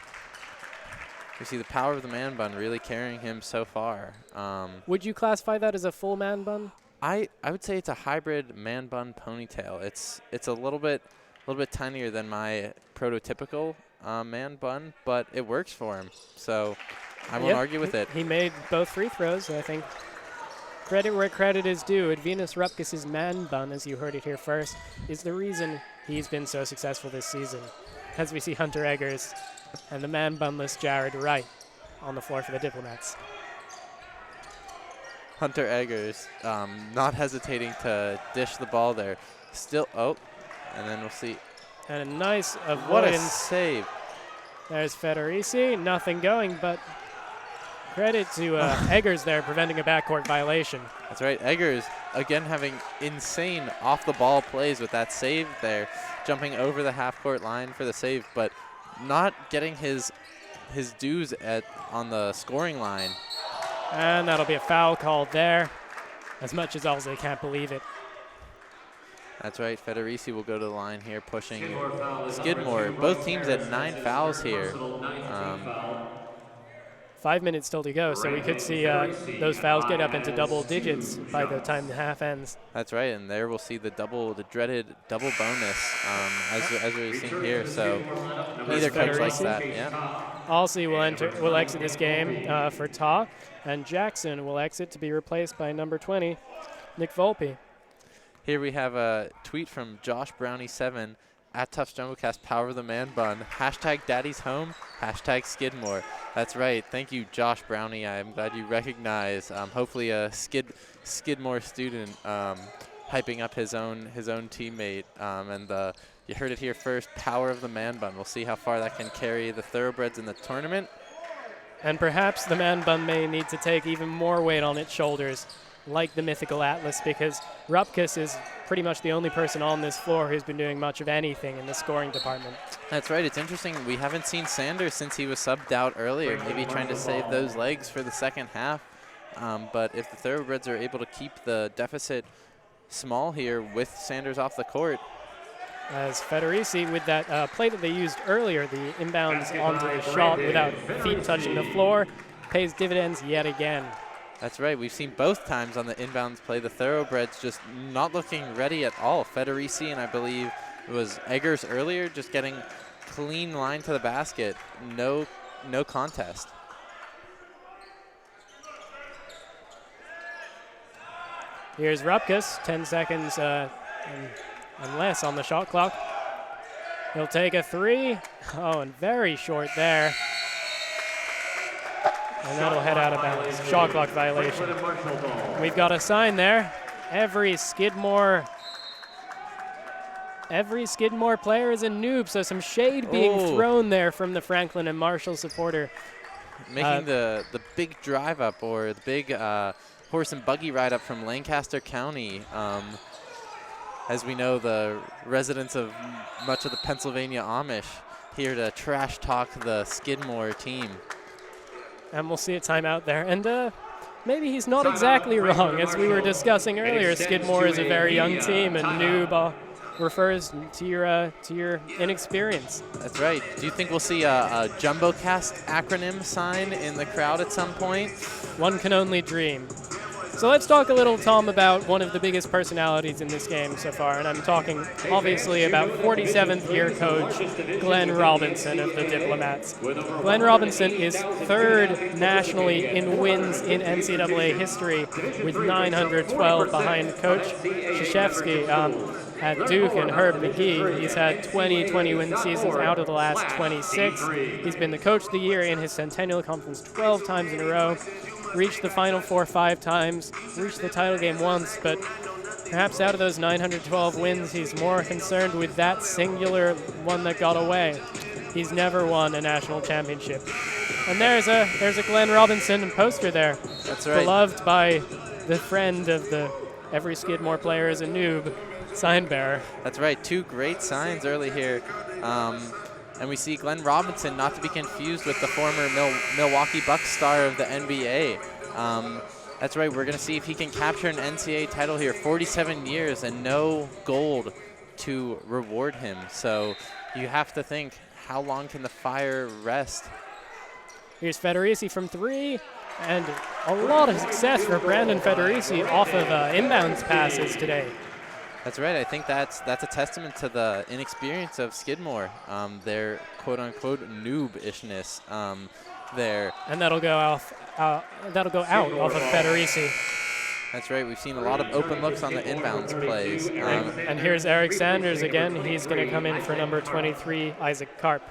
We see the power of the man bun really carrying him so far. Would you classify that as a full man bun? I would say it's a hybrid man bun ponytail. It's a little bit tinier than my prototypical man bun, but it works for him. So I won't argue with it. He made both free throws, I think. Credit where credit is due. Edvinas Rupkis' man bun, as you heard it here first, is the reason he's been so successful this season. As we see Hunter Eggers And the man bunless Jared Wright on the floor for the Diplomats. Hunter Eggers not hesitating to dish the ball there. Still, and then we'll see. And a nice avoidance. What a save. There's Federici, nothing going, but credit to Eggers there preventing a backcourt violation. That's right, Eggers again having insane off-the-ball plays with that save there, jumping over the half-court line for the save, but not getting his dues on the scoring line. And that'll be a foul called there, as much as Alzey can't believe it. That's right, Federici will go to the line here, pushing Skidmore. Both teams at 9 fouls here. 5 minutes still to go, so we could see those fouls get up into double digits by the time the half ends. That's right, and there we'll see the dreaded double bonus as we've seen here. So neither coach likes that. Yeah. Alzey will exit this game for Ta, and Jackson will exit to be replaced by number 20, Nick Volpe. Here we have a tweet from Josh Brownie7 at Tufts JumboCast, power of the man bun, hashtag daddy's home, hashtag Skidmore. That's right. Thank you, Josh Brownie. I'm glad you recognize hopefully a Skidmore student hyping up his own teammate. And you heard it here first, power of the man bun. We'll see how far that can carry the Thoroughbreds in the tournament. And perhaps the man bun may need to take even more weight on its shoulders, like the mythical Atlas, because Rupkus is pretty much the only person on this floor who's been doing much of anything in the scoring department. That's right. It's interesting. We haven't seen Sanders since he was subbed out earlier, maybe trying to save those legs for the second half. But if the Thoroughbreds are able to keep the deficit small here with Sanders off the court. As Federici, with that play that they used earlier, the inbounds onto the shot without feet touching the floor, pays dividends yet again. That's right. We've seen both times on the inbounds play, the Thoroughbreds just not looking ready at all. Federici and I believe it was Eggers earlier just getting clean line to the basket. No contest. Here's Rupkus, 10 seconds and less on the shot clock. He'll take a three. Oh, and very short there. And that'll head out of bounds. Shot clock violation. We've got a sign there. Every Skidmore player is a noob, so some shade being thrown there from the Franklin and Marshall supporter. Making the big drive up, or the big horse and buggy ride up from Lancaster County. As we know, the residents of much of the Pennsylvania Amish here to trash talk the Skidmore team. And we'll see a timeout there. And maybe he's not exactly wrong. As we were discussing earlier, Skidmore is a very young team, and noob refers to your inexperience. That's right. Do you think we'll see a JumboCast acronym sign in the crowd at some point? One can only dream. So let's talk a little, Tom, about one of the biggest personalities in this game so far, and I'm talking obviously about 47th year coach Glenn Robinson of the Diplomats. Glenn Robinson is third nationally in wins in NCAA history with 912 behind Coach Krzyzewski at Duke and Herb McGee. He's had 20 win seasons out of the last 26. He's been the coach of the year in his Centennial Conference 12 times in a row. Reached the Final Four 5 times, reached the title game once, but perhaps out of those 912 wins, he's more concerned with that singular one that got away. He's never won a national championship. And there's a Glenn Robinson poster there. That's right. Beloved by the friend of the every Skidmore player is a noob sign bearer. That's right. 2 great signs early here. And we see Glenn Robinson, not to be confused with the former Milwaukee Bucks star of the NBA. That's right, we're going to see if he can capture an NCAA title here. 47 years and no gold to reward him. So you have to think, how long can the fire rest? Here's Federici from 3, and a lot of success for Brandon Federici off of inbounds passes today. That's right. I think that's a testament to the inexperience of Skidmore, their quote-unquote noob-ishness there. And that'll go out off of Federici. That's right. We've seen a lot of open looks on the inbounds plays. And here's Eric Sanders again. He's going to come in for number 23, Isaac Karp.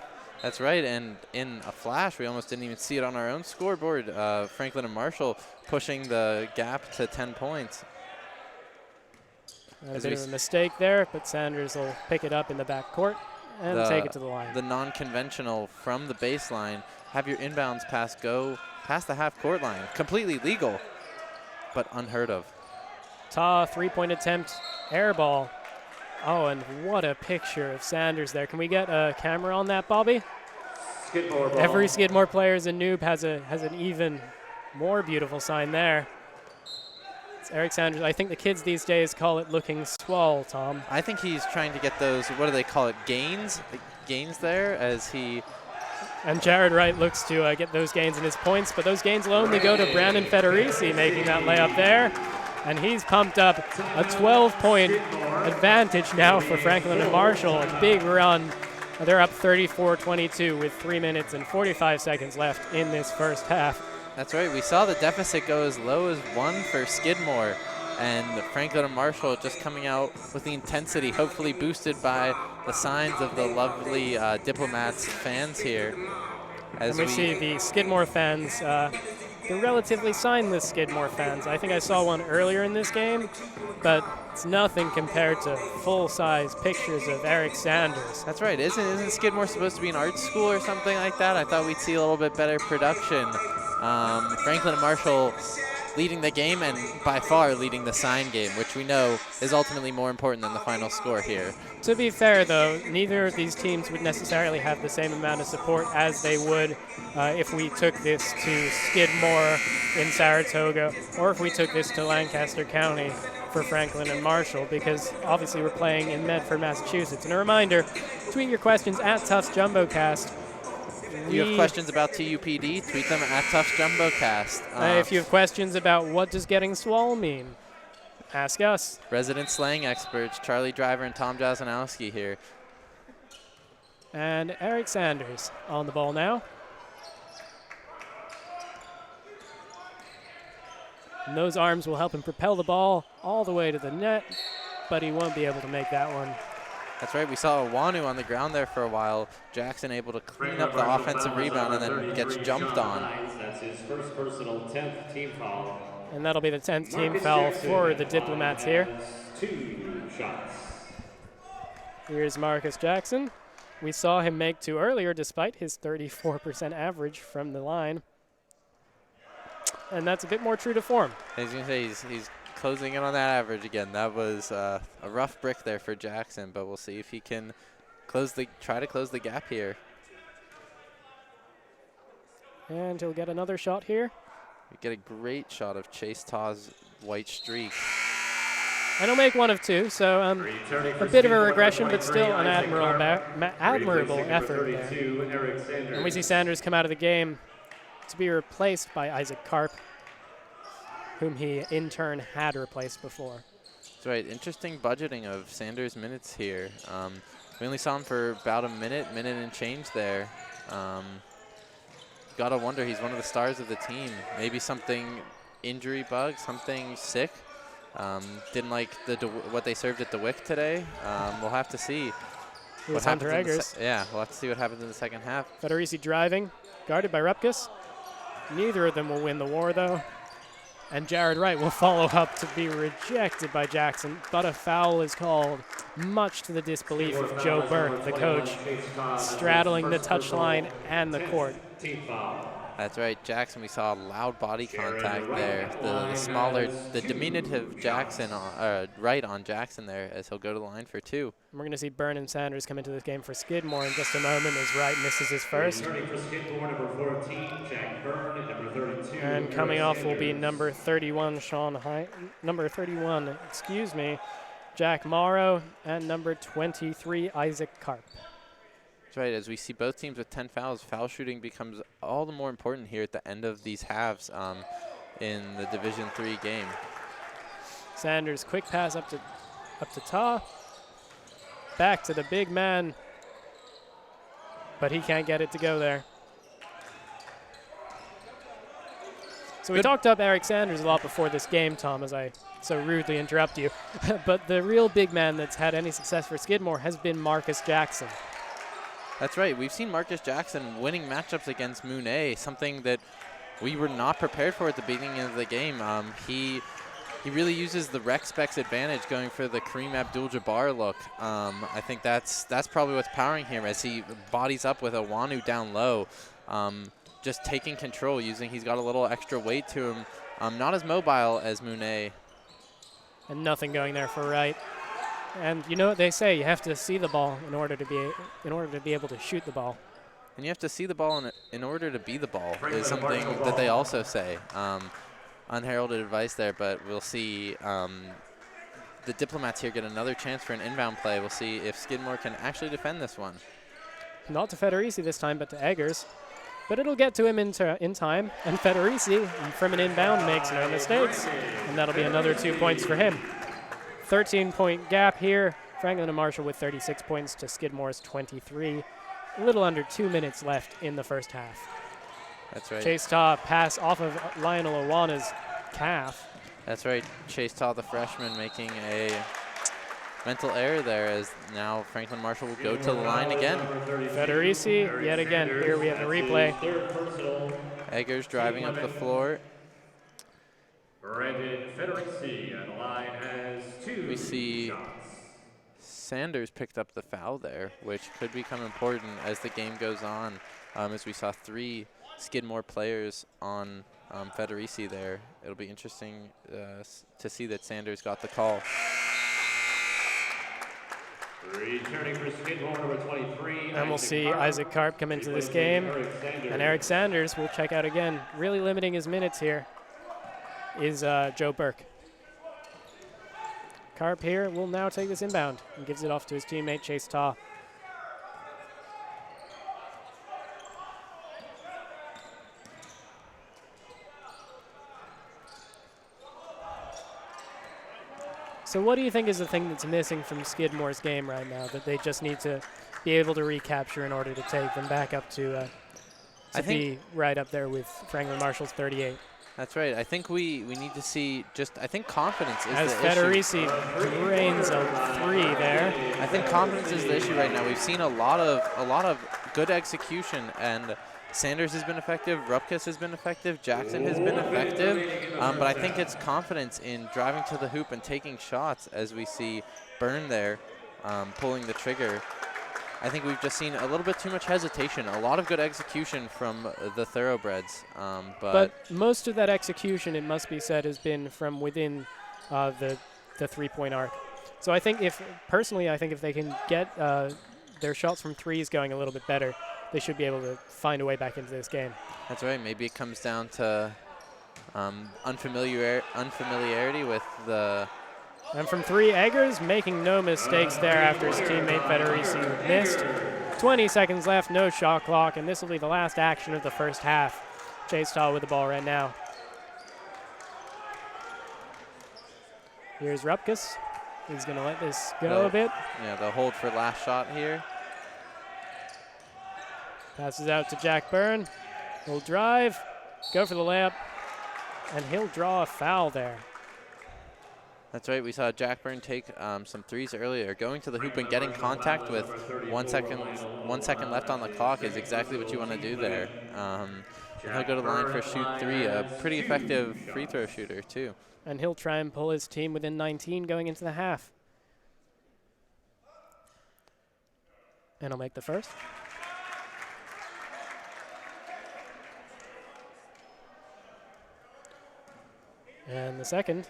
That's right, and in a flash, we almost didn't even see it on our own scoreboard. Franklin and Marshall pushing the gap to 10 points. A bit of a mistake there, but Sanders will pick it up in the back court and take it to the line. The non-conventional from the baseline, have your inbounds pass go past the half-court line. Completely legal, but unheard of. Ta, three-point attempt, air ball. Oh, and what a picture of Sanders there. Can we get a camera on that, Bobby? Skidmore ball. Every Skidmore player is a noob, has an even more beautiful sign there. It's Eric Sanders. I think the kids these days call it looking swole, Tom. I think he's trying to get those, what do they call it, gains? Gains there as he... And Jared Wright looks to get those gains in his points, but those gains will only go to Brandon Federici making that layup there. And he's pumped up a 12-point advantage now for Franklin and Marshall. A big run. They're up 34-22 with 3 minutes and 45 seconds left in this first half. That's right. We saw the deficit go as low as 1 for Skidmore. And Franklin and Marshall just coming out with the intensity, hopefully boosted by the signs of the lovely Diplomats fans here. As we see the Skidmore fans, the relatively signless Skidmore fans. I think I saw one earlier in this game, but it's nothing compared to full-size pictures of Eric Sanders. That's right. Isn't Skidmore supposed to be an art school or something like that? I thought we'd see a little bit better production. Franklin and Marshall leading the game and by far leading the sign game, which we know is ultimately more important than the final score here. To be fair, though, neither of these teams would necessarily have the same amount of support as they would if we took this to Skidmore in Saratoga or if we took this to Lancaster County for Franklin and Marshall, because obviously we're playing in Medford, Massachusetts. And a reminder, tweet your questions at Tufts JumboCast. If you have questions about TUPD, tweet them at Tufts JumboCast. If you have questions about what does getting swole mean, ask us. Resident slang experts, Charlie Driver and Tom Jasanowski here. And Eric Sanders on the ball now. And those arms will help him propel the ball all the way to the net, but he won't be able to make that one. That's right. We saw Wanu on the ground there for a while. Jackson able to clean up the offensive rebound and then gets jumped on. That's his first personal 10th team foul. And that'll be the 10th team foul for the Diplomats here. 2 shots. Here's Marcus Jackson. We saw him make 2 earlier despite his 34% average from the line. And that's a bit more true to form. I was going to say he's closing in on that average again. That was a rough brick there for Jackson, but we'll see if he can try to close the gap here. And he'll get another shot here. We get a great shot of Chase Taw's white streak. And he'll make 1 of 2, so a bit of a regression, but still an admirable effort there. And we see Sanders come out of the game to be replaced by Isaac Karp, whom he in turn had replaced before. That's right. Interesting budgeting of Sanders' minutes here. We only saw him for about a minute and change there. Gotta wonder, he's one of the stars of the team. Maybe something injury bug, something sick. Didn't like what they served at the WIC today. We'll have to see. What happens we'll have to see what happens in the second half. Federici driving, guarded by Rupkus. Neither of them will win the war, though. And Jared Wright will follow up to be rejected by Jackson, but a foul is called, much to the disbelief of Joe Burke, the coach, straddling the touchline and the court. That's right, Jackson. We saw loud body contact there. The diminutive Jackson, Wright on Jackson there as he'll go to the line for 2. We're going to see Byrne and Sanders come into this game for Skidmore in just a moment as Wright misses his first. And coming off will be number 31, Jack Morrow, and number 23, Isaac Karp. That's right. As we see both teams with 10 fouls, foul shooting becomes all the more important here at the end of these halves in the Division III game. Sanders, quick pass up to Ta. Back to the big man, but he can't get it to go there. So we talked up Eric Sanders a lot before this game, Tom, as I so rudely interrupt you. But the real big man that's had any success for Skidmore has been Marcus Jackson. That's right. We've seen Marcus Jackson winning matchups against Monet, something that we were not prepared for at the beginning of the game. He really uses the rec specs advantage going for the Kareem Abdul-Jabbar look. I think that's probably what's powering him as he bodies up with Awanu down low, just taking control, he's got a little extra weight to him. Not as mobile as Monet. And nothing going there for right. And you know what they say, you have to see the ball in order to be able to shoot the ball. And you have to see the ball in order to be the ball is something that they also say. Unheralded advice there, but we'll see the Diplomats here get another chance for an inbound play. We'll see if Skidmore can actually defend this one. Not to Federici this time, but to Eggers. But it'll get to him in time, and Federici from an inbound makes no mistakes, and that'll be another 2 points for him. 13-point gap here. Franklin and Marshall with 36 points to Skidmore's 23. A little under 2 minutes left in the first half. That's right. Chase Taw pass off of Lionel Awana's calf. That's right. Chase Taw, the freshman, making a mental error there as now Franklin Marshall will go to the line again. Federici, yet again, here we have a replay. Eggers driving up the floor. Brandon Federici on the line has 2 We see shots. Sanders picked up the foul there, which could become important as the game goes on, as we saw 3 Skidmore players on Federici there. It'll be interesting to see that Sanders got the call. Returning for Skidmore, number 23. And we'll see Isaac Karp come into this game. And Eric Sanders will check out again. Really limiting his minutes here is Joe Burke. Karp here will now take this inbound and gives it off to his teammate Chase Taw. So what do you think is the thing that's missing from Skidmore's game right now that they just need to be able to recapture in order to take them back up to be right up there with Franklin Marshall's 38? That's right. I think we need to see I think confidence is as the issue. Federici drains a 3 there. I think confidence is the issue right now. We've seen a lot of good execution, and Sanders has been effective, Rupkus has been effective, Jackson has been effective, but I think it's confidence in driving to the hoop and taking shots as we see Byrne there pulling the trigger. I think we've just seen a little bit too much hesitation, a lot of good execution from the thoroughbreds. But most of that execution, it must be said, has been from within the 3-point arc. So I think if they can get their shots from threes going a little bit better, they should be able to find a way back into this game. That's right. Maybe it comes down to unfamiliarity with the... And from 3, Eggers making no mistakes there after his teammate Federici missed. 20 seconds left, no shot clock, and this will be the last action of the first half. Chase Taw with the ball right now. Here's Rupkus. He's going to let this go a bit. Yeah, the hold for last shot here. Passes out to Jack Byrne. He'll drive, go for the layup, and he'll draw a foul there. That's right. We saw Jack Byrne take some threes earlier. Going to the hoop and getting contact with 1 second left on the clock is exactly what you want to do there. And he'll go to the line for shoot 3, a pretty effective free throw shooter too. And he'll try and pull his team within 19 going into the half. And he'll make the first. And the second.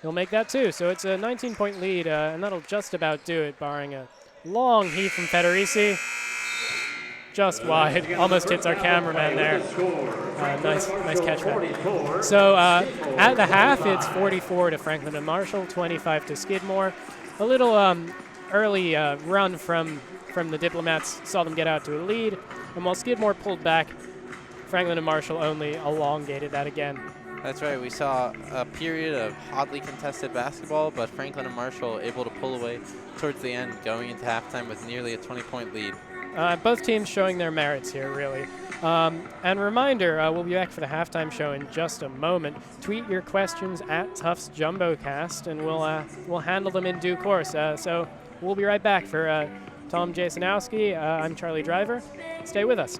He'll make that too. So it's a 19-point lead, and that'll just about do it, barring a long heave from Federici. Just wide. Almost hits our cameraman there. Nice catch back. So at the half, it's 44 to Franklin and Marshall, 25 to Skidmore. A little early run from the Diplomats saw them get out to a lead. And while Skidmore pulled back, Franklin and Marshall only elongated that again. That's right. We saw a period of hotly contested basketball, but Franklin and Marshall able to pull away towards the end, going into halftime with nearly a 20-point lead. Both teams showing their merits here, really. And reminder, we'll be back for the halftime show in just a moment. Tweet your questions at Tufts JumboCast, and we'll handle them in due course. So we'll be right back. For Tom Jasonowski, I'm Charlie Driver. Stay with us.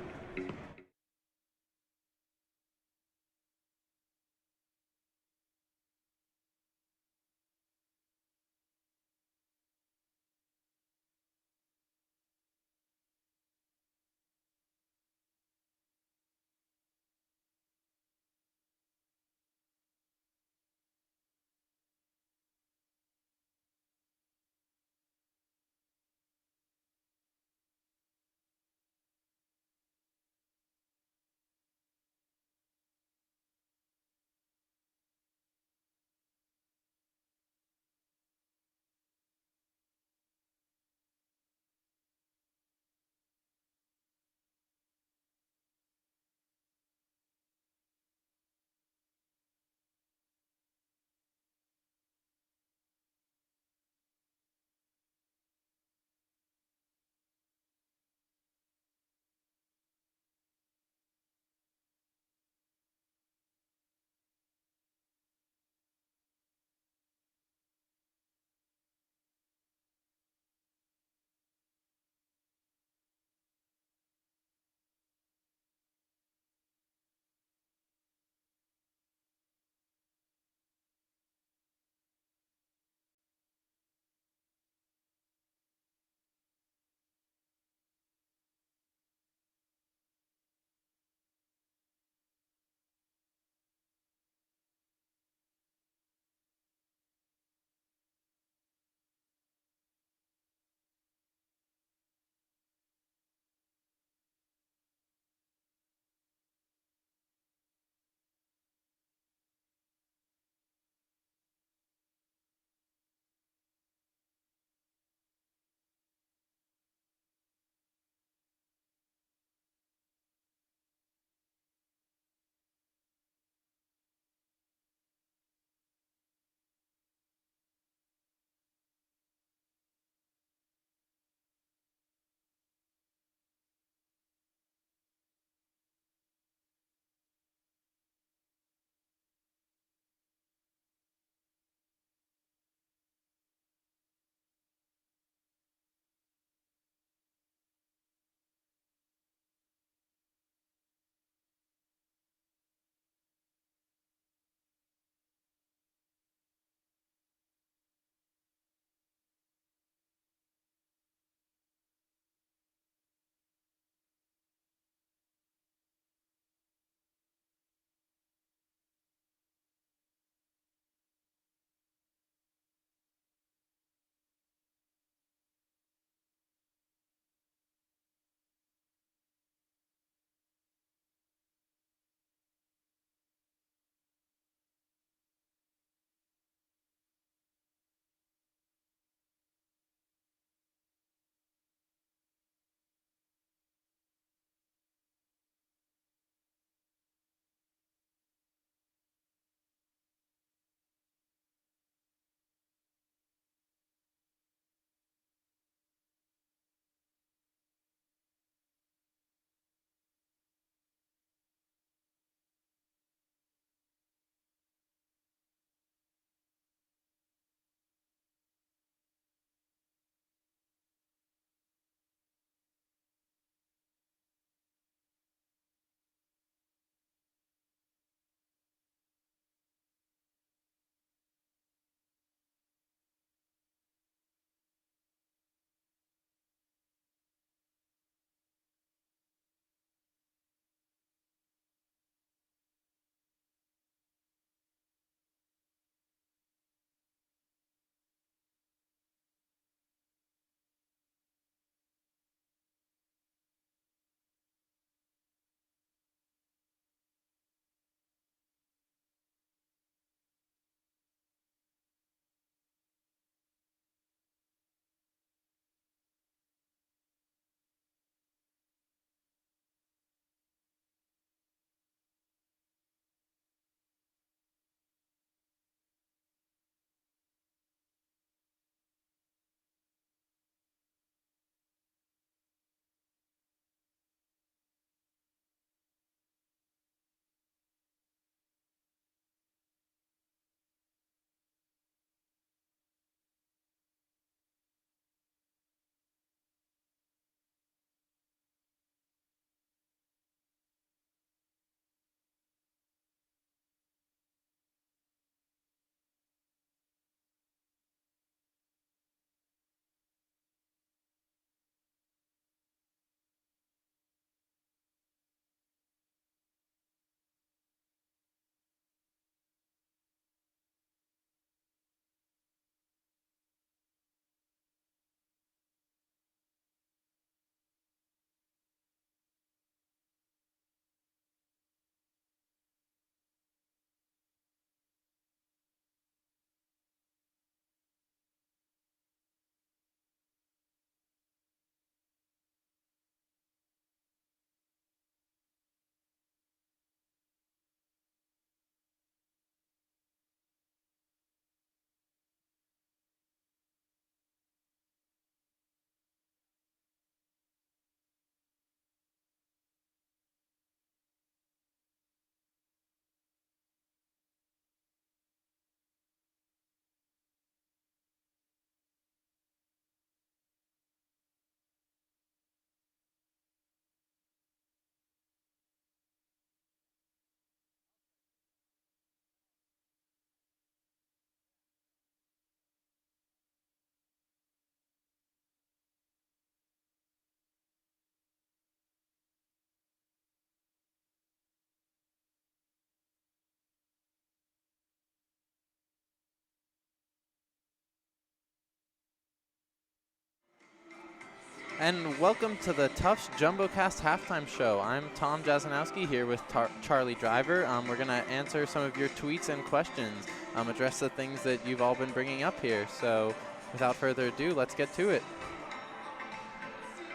And welcome to the Tufts JumboCast halftime show. I'm Tom Jazanowski here with Charlie Driver. We're going to answer some of your tweets and questions, address the things that you've all been bringing up here. So without further ado, let's get to it.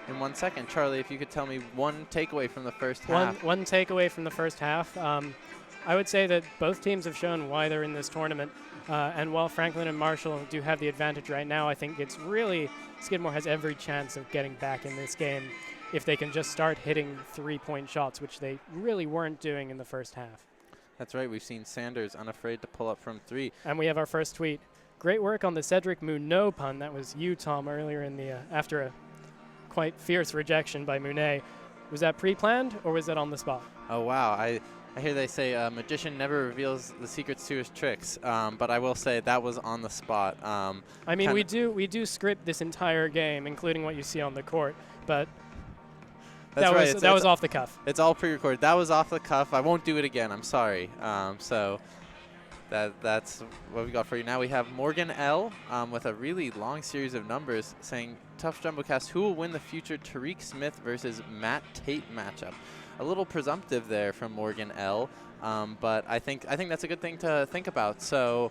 In 1 second, Charlie, if you could tell me one takeaway from the first half. One takeaway from the first half. I would say that both teams have shown why they're in this tournament. And while Franklin and Marshall do have the advantage right now, I think it's really Skidmore has every chance of getting back in this game if they can just start hitting three-point shots, which they really weren't doing in the first half. That's right. We've seen Sanders unafraid to pull up from three. And we have our first tweet. Great work on the Cedric Munoz pun. That was you, Tom, earlier in the after a quite fierce rejection by Munoz. Was that pre-planned or was that on the spot? Oh, wow. I hear they say a magician never reveals the secrets to his tricks, but I will say that was on the spot. I mean, we do script this entire game, including what you see on the court, but that was off the cuff. It's all pre-recorded. That was off the cuff. I won't do it again. I'm sorry. So that's what we got for you. Now we have Morgan L. With a really long series of numbers saying, Tufts JumboCast, who will win the future Tariq Smith versus Matt Tate matchup? A little presumptive there from Morgan L., but I think that's a good thing to think about. So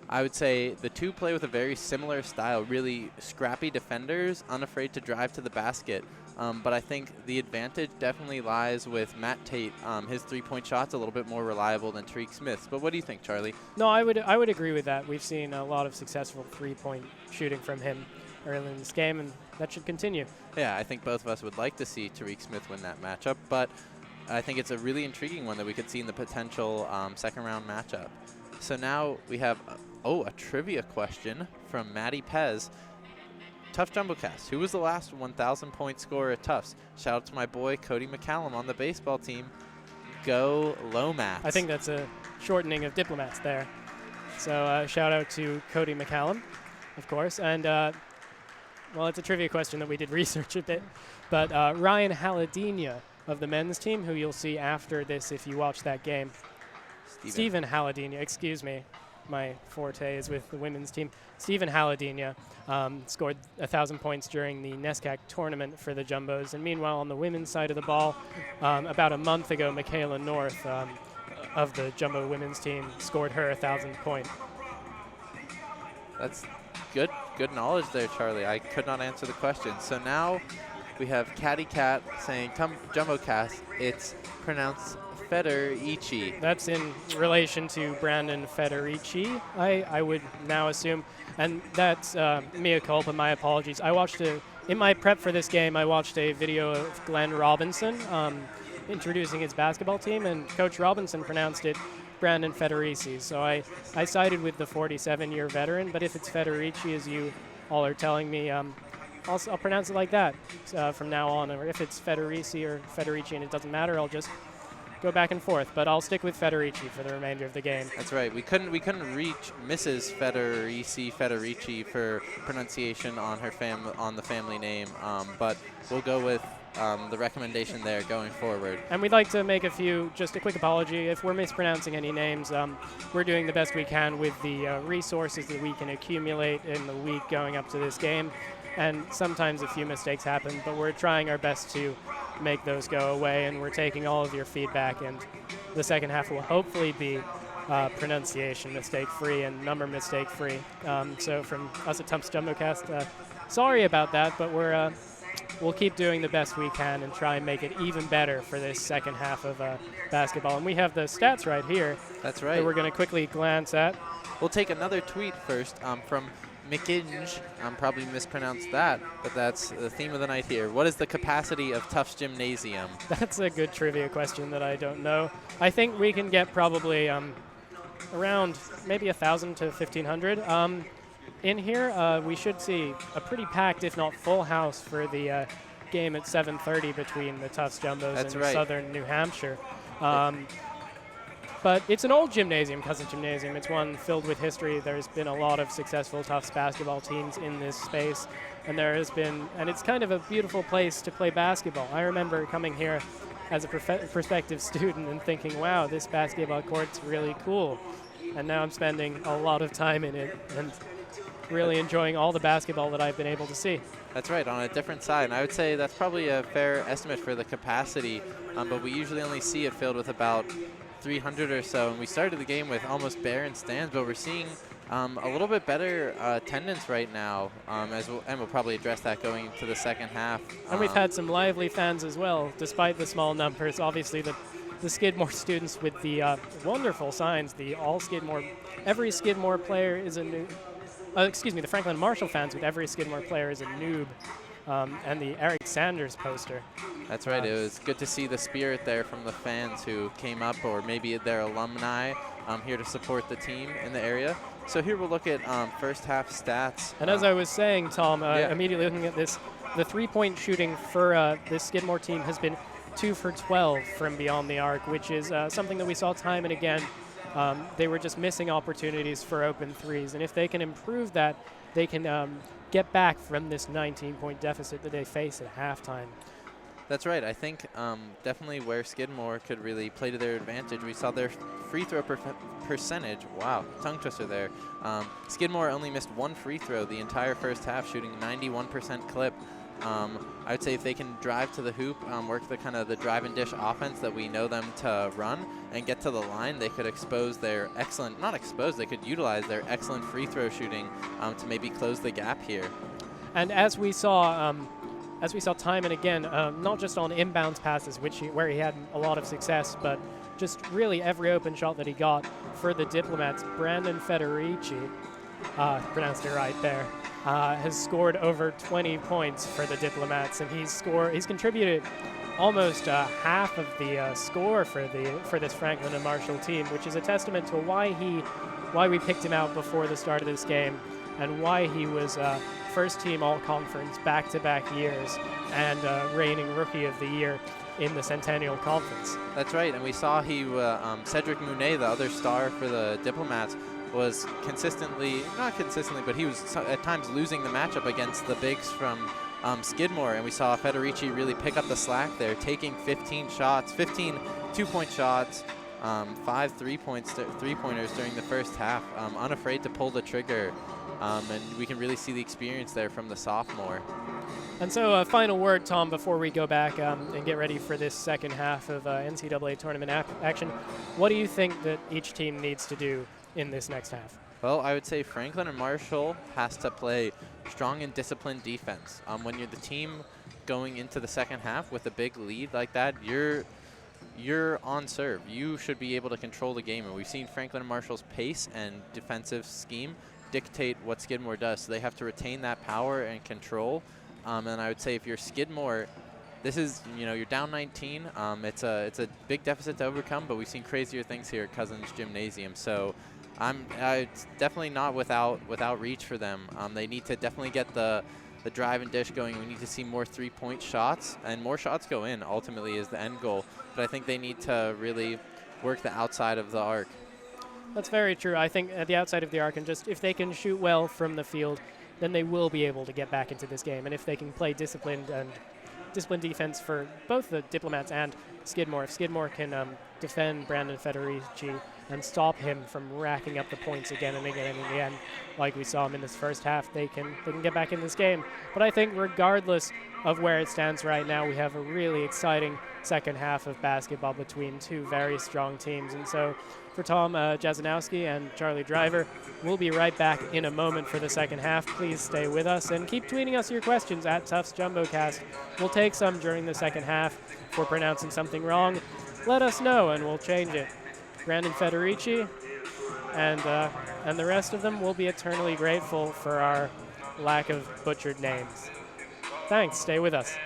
I would say the two play with a very similar style, really scrappy defenders, unafraid to drive to the basket. But I think the advantage definitely lies with Matt Tate. His three-point shot's a little bit more reliable than Tariq Smith's. But what do you think, Charlie? No, I would agree with that. We've seen a lot of successful three-point shooting from him early in this game, and that should continue. Yeah, I think both of us would like to see Tariq Smith win that matchup, but I think it's a really intriguing one that we could see in the potential second-round matchup. So now we have, a trivia question from Maddie Pez. Tufts JumboCast, who was the last 1,000-point scorer at Tufts? Shout out to my boy Cody McCallum on the baseball team. Go Lomats. I think that's a shortening of diplomats there. So shout out to Cody McCallum, of course. And well, it's a trivia question that we did research a bit. But Ryan Haladina of the men's team, who you'll see after this if you watch that game. Stephen Haladina, excuse me. My forte is with the women's team. Stephen Haladina scored 1,000 points during the NESCAC tournament for the Jumbos. And meanwhile, on the women's side of the ball, about a month ago, Michaela North of the Jumbo women's team scored her 1,000th point. That's good knowledge there, Charlie. I could not answer the question. So now we have Catty Cat saying, JumboCast, it's pronounced Federici. That's in relation to Brandon Federici, I would now assume. And that's mea culpa, my apologies. In my prep for this game, I watched a video of Glenn Robinson introducing his basketball team, and Coach Robinson pronounced it Brandon Federici. So I sided with the 47-year veteran, but if it's Federici, as you all are telling me, I'll pronounce it like that from now on. Or if it's Federici or Federici and it doesn't matter, I'll just go back and forth. But I'll stick with Federici for the remainder of the game. That's right. We couldn't reach Mrs. Federici for pronunciation on her on the family name, but we'll go with the recommendation there going forward. And we'd like to make just a quick apology. If we're mispronouncing any names, we're doing the best we can with the resources that we can accumulate in the week going up to this game. And sometimes a few mistakes happen, but we're trying our best to make those go away, and we're taking all of your feedback, and the second half will hopefully be pronunciation mistake-free and number mistake-free. So from us at Tufts JumboCast, sorry about that, but we'll keep doing the best we can and try and make it even better for this second half of basketball. And we have the stats right here. That's right. That we're going to quickly glance at. We'll take another tweet first from McInge. Probably mispronounced that, but that's the theme of the night here. What is the capacity of Tufts Gymnasium? That's a good trivia question that I don't know. I think we can get probably around maybe 1,000 to 1,500. In here, we should see a pretty packed, if not full house for the game at 7:30 between the Tufts Jumbos and Southern New Hampshire. But it's an old gymnasium, Cousin Gymnasium. It's one filled with history. There's been a lot of successful Tufts basketball teams in this space, and it's kind of a beautiful place to play basketball. I remember coming here as a prospective student and thinking, wow, this basketball court's really cool. And now I'm spending a lot of time in it and really enjoying all the basketball that I've been able to see. That's right, on a different side. And I would say that's probably a fair estimate for the capacity, but we usually only see it filled with about 300 or so. And we started the game with almost barren stands, but we're seeing a little bit better attendance right now, and we'll probably address that going into the second half. And we've had some lively fans as well, despite the small numbers. Obviously, the Skidmore students with the wonderful signs, the all Skidmore, every Skidmore player is a noob. The Franklin Marshall fans with every Skidmore player is a noob, and the Eric Sanders poster. That's right. It was good to see the spirit there from the fans who came up, or maybe their alumni here to support the team in the area. So here we'll look at first half stats. And as I was saying, Tom, yeah. immediately looking at this, the three-point shooting for this Skidmore team has been 2 for 12 from beyond the arc, which is something that we saw time and again. They were just missing opportunities for open threes. And if they can improve that, they can get back from this 19-point deficit that they face at halftime. That's right. I think definitely where Skidmore could really play to their advantage. We saw their free throw percentage. Wow, tongue twister there. Skidmore only missed one free throw the entire first half, shooting 91% clip. I would say if they can drive to the hoop, work the kind of the drive and dish offense that we know them to run, and get to the line, they could expose their excellent, not expose, they could utilize their excellent free throw shooting to maybe close the gap here. And as we saw time and again, not just on inbounds passes, where he had a lot of success, but just really every open shot that he got for the Diplomats. Brandon Federici, pronounced it right there, has scored over 20 points for the Diplomats, and he's contributed almost half of the score for this Franklin and Marshall team, which is a testament to why we picked him out before the start of this game, and why he was first team all-conference back-to-back years and reigning rookie of the year in the Centennial Conference. That's right, and we saw Cedric Mounet, the other star for the Diplomats, was not consistently, but he was at times losing the matchup against the bigs from Skidmore, and we saw Federici really pick up the slack there, taking 15 two-point shots, 5 three-pointers during the first half, unafraid to pull the trigger, and we can really see the experience there from the sophomore. And so a final word, Tom, before we go back and get ready for this second half of NCAA tournament action. What do you think that each team needs to do in this next half? Well, I would say Franklin and Marshall has to play strong and disciplined defense. When you're the team going into the second half with a big lead like that, you're on serve. You should be able to control the game, and we've seen Franklin and Marshall's pace and defensive scheme dictate what Skidmore does. So they have to retain that power and control. And I would say if you're Skidmore, this is, you're down 19. It's a big deficit to overcome, but we've seen crazier things here at Cousins Gymnasium. So it's definitely not without reach for them. They need to definitely get the drive and dish going. We need to see more three-point shots, and more shots go in ultimately is the end goal. But I think they need to really work the outside of the arc. That's very true. I think at the outside of the arc, and just if they can shoot well from the field, then they will be able to get back into this game. And if they can play disciplined defense for both the Diplomats and Skidmore, if Skidmore can defend Brandon Federici and stop him from racking up the points again and again and again, like we saw him in this first half, they can get back in this game. But I think regardless of where it stands right now, we have a really exciting second half of basketball between two very strong teams. And so for Tom Jazanowski and Charlie Driver, we'll be right back in a moment for the second half. Please stay with us and keep tweeting us your questions at Tufts JumboCast. We'll take some during the second half. If we're pronouncing something wrong, let us know and we'll change it. Brandon Federici and the rest of them will be eternally grateful for our lack of butchered names. Thanks. Stay with us.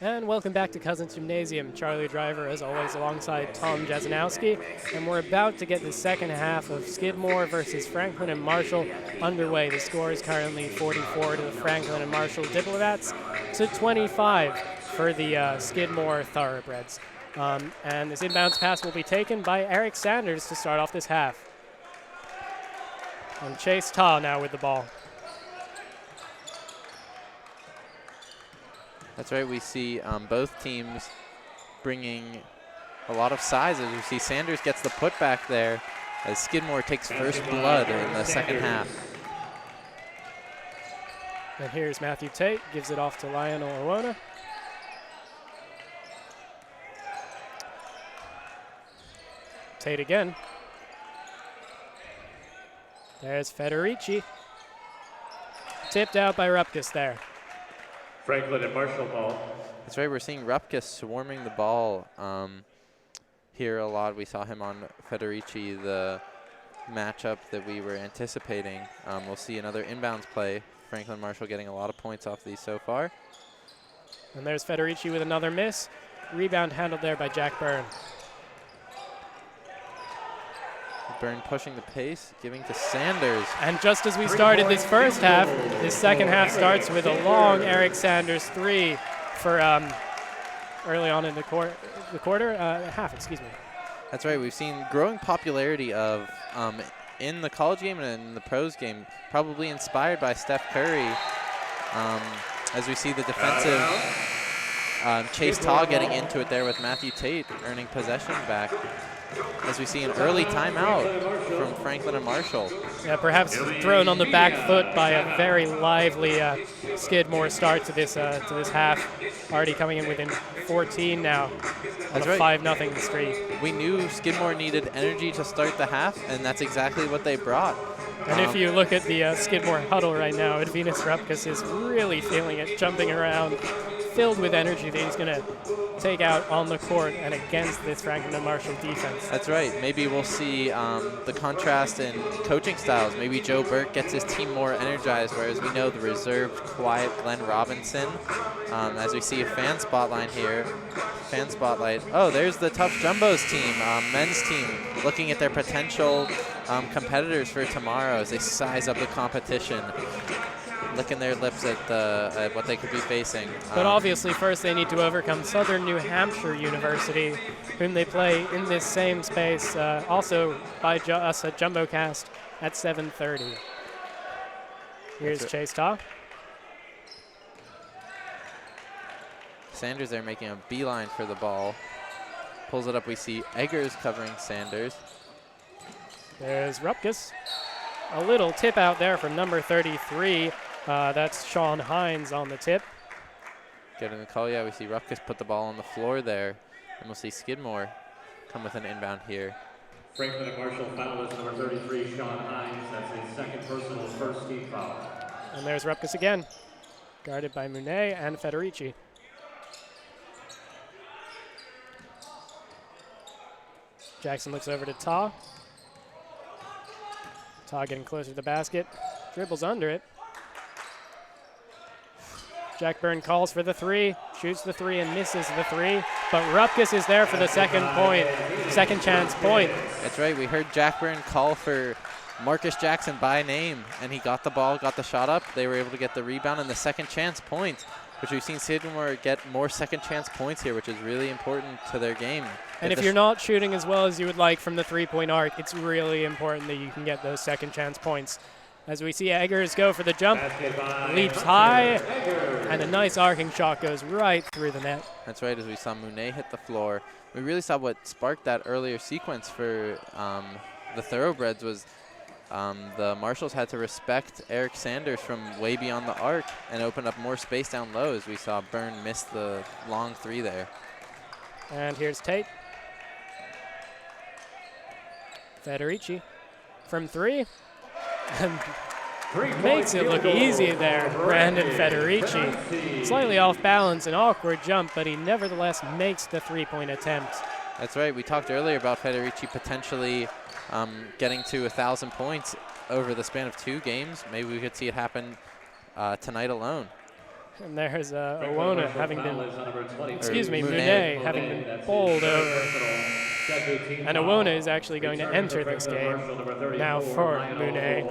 And welcome back to Cousins Gymnasium. Charlie Driver, as always, alongside Tom Jazanowski. And we're about to get the second half of Skidmore versus Franklin and Marshall underway. The score is currently 44 to the Franklin and Marshall Diplomats to 25 for the Skidmore Thoroughbreds. And this inbounds pass will be taken by Eric Sanders to start off this half. And Chase Ta now with the ball. That's right. We see both teams bringing a lot of size. As we see Sanders gets the putback there as Skidmore takes first blood in the second half. And here's Matthew Tate, gives it off to Lionel Owona. Tate again. There's Federici. Tipped out by Rupkus there. Franklin and Marshall ball. That's right. We're seeing Rupkus swarming the ball here a lot. We saw him on Federici, the matchup that we were anticipating. We'll see another inbounds play. Franklin Marshall getting a lot of points off these so far. And there's Federici with another miss. Rebound handled there by Jack Byrne. Byrne pushing the pace, giving to Sanders. And just as we started this first half, this second half starts with a long Eric Sanders three for early on in the half, excuse me. That's right. We've seen growing popularity of in the college game and in the pros game, probably inspired by Steph Curry. As we see the defensive Chase Ta getting into it there with Matthew Tate earning possession back. As we see an early timeout from Franklin and Marshall. Yeah, perhaps thrown on the back foot by a very lively Skidmore start to this half. Already coming in within 14 now on a 5-0 streak. We knew Skidmore needed energy to start the half, and that's exactly what they brought. And if you look at the Skidmore huddle right now, Edvinas Rupkus is really feeling it, jumping around, filled with energy that he's going to take out on the court and against this Franklin and Marshall defense. That's right. Maybe we'll see the contrast in coaching styles. Maybe Joe Burke gets his team more energized, whereas we know the reserved, quiet Glenn Robinson. As we see a fan spotlight here. Fan spotlight. Oh, there's the Tough Jumbos team, men's team, looking at their potential competitors for tomorrow as they size up the competition, licking their lips at what they could be facing. But obviously first they need to overcome Southern New Hampshire University, whom they play in this same space, also by us at JumboCast at 7:30. Here's Chase Ta. Sanders there making a beeline for the ball. Pulls it up. We see Eggers covering Sanders. There's Rupkus. A little tip out there from number 33. That's Sean Hines on the tip. Getting the call, yeah, we see Rupkus put the ball on the floor there. And we'll see Skidmore come with an inbound here. Franklin and Marshall foulist number 33, Sean Hines. That's his second personal first team foul. And there's Rupkus again, guarded by Munet and Federici. Jackson looks over to Ta. Ta getting closer to the basket, dribbles under it. Jack Byrne calls for the three, shoots the three and misses the three, but Rupkus is there for the second chance point. That's right, we heard Jack Byrne call for Marcus Jackson by name, and he got the ball, got the shot up. They were able to get the rebound and the second chance point, which we've seen Skidmore get more second chance points here, which is really important to their game. And if you're not shooting as well as you would like from the three-point arc, it's really important that you can get those second chance points. As we see Eggers go for the jump, leaps high, and a nice arcing shot goes right through the net. That's right, as we saw Munet hit the floor. We really saw what sparked that earlier sequence for the Thoroughbreds was the Marshalls had to respect Eric Sanders from way beyond the arc and open up more space down low, as we saw Byrne miss the long three there. And here's Tate. Federici from three. And makes it look easy there, Brandon Federici. Slightly off balance, an awkward jump, but he nevertheless makes the three-point attempt. That's right. We talked earlier about Federici potentially getting to 1,000 points over the span of 2 games. Maybe we could see it happen tonight alone. And there's Owona having been, excuse me, Monet Monet having been bowled over. And Owona is actually going to enter this game now for Monet.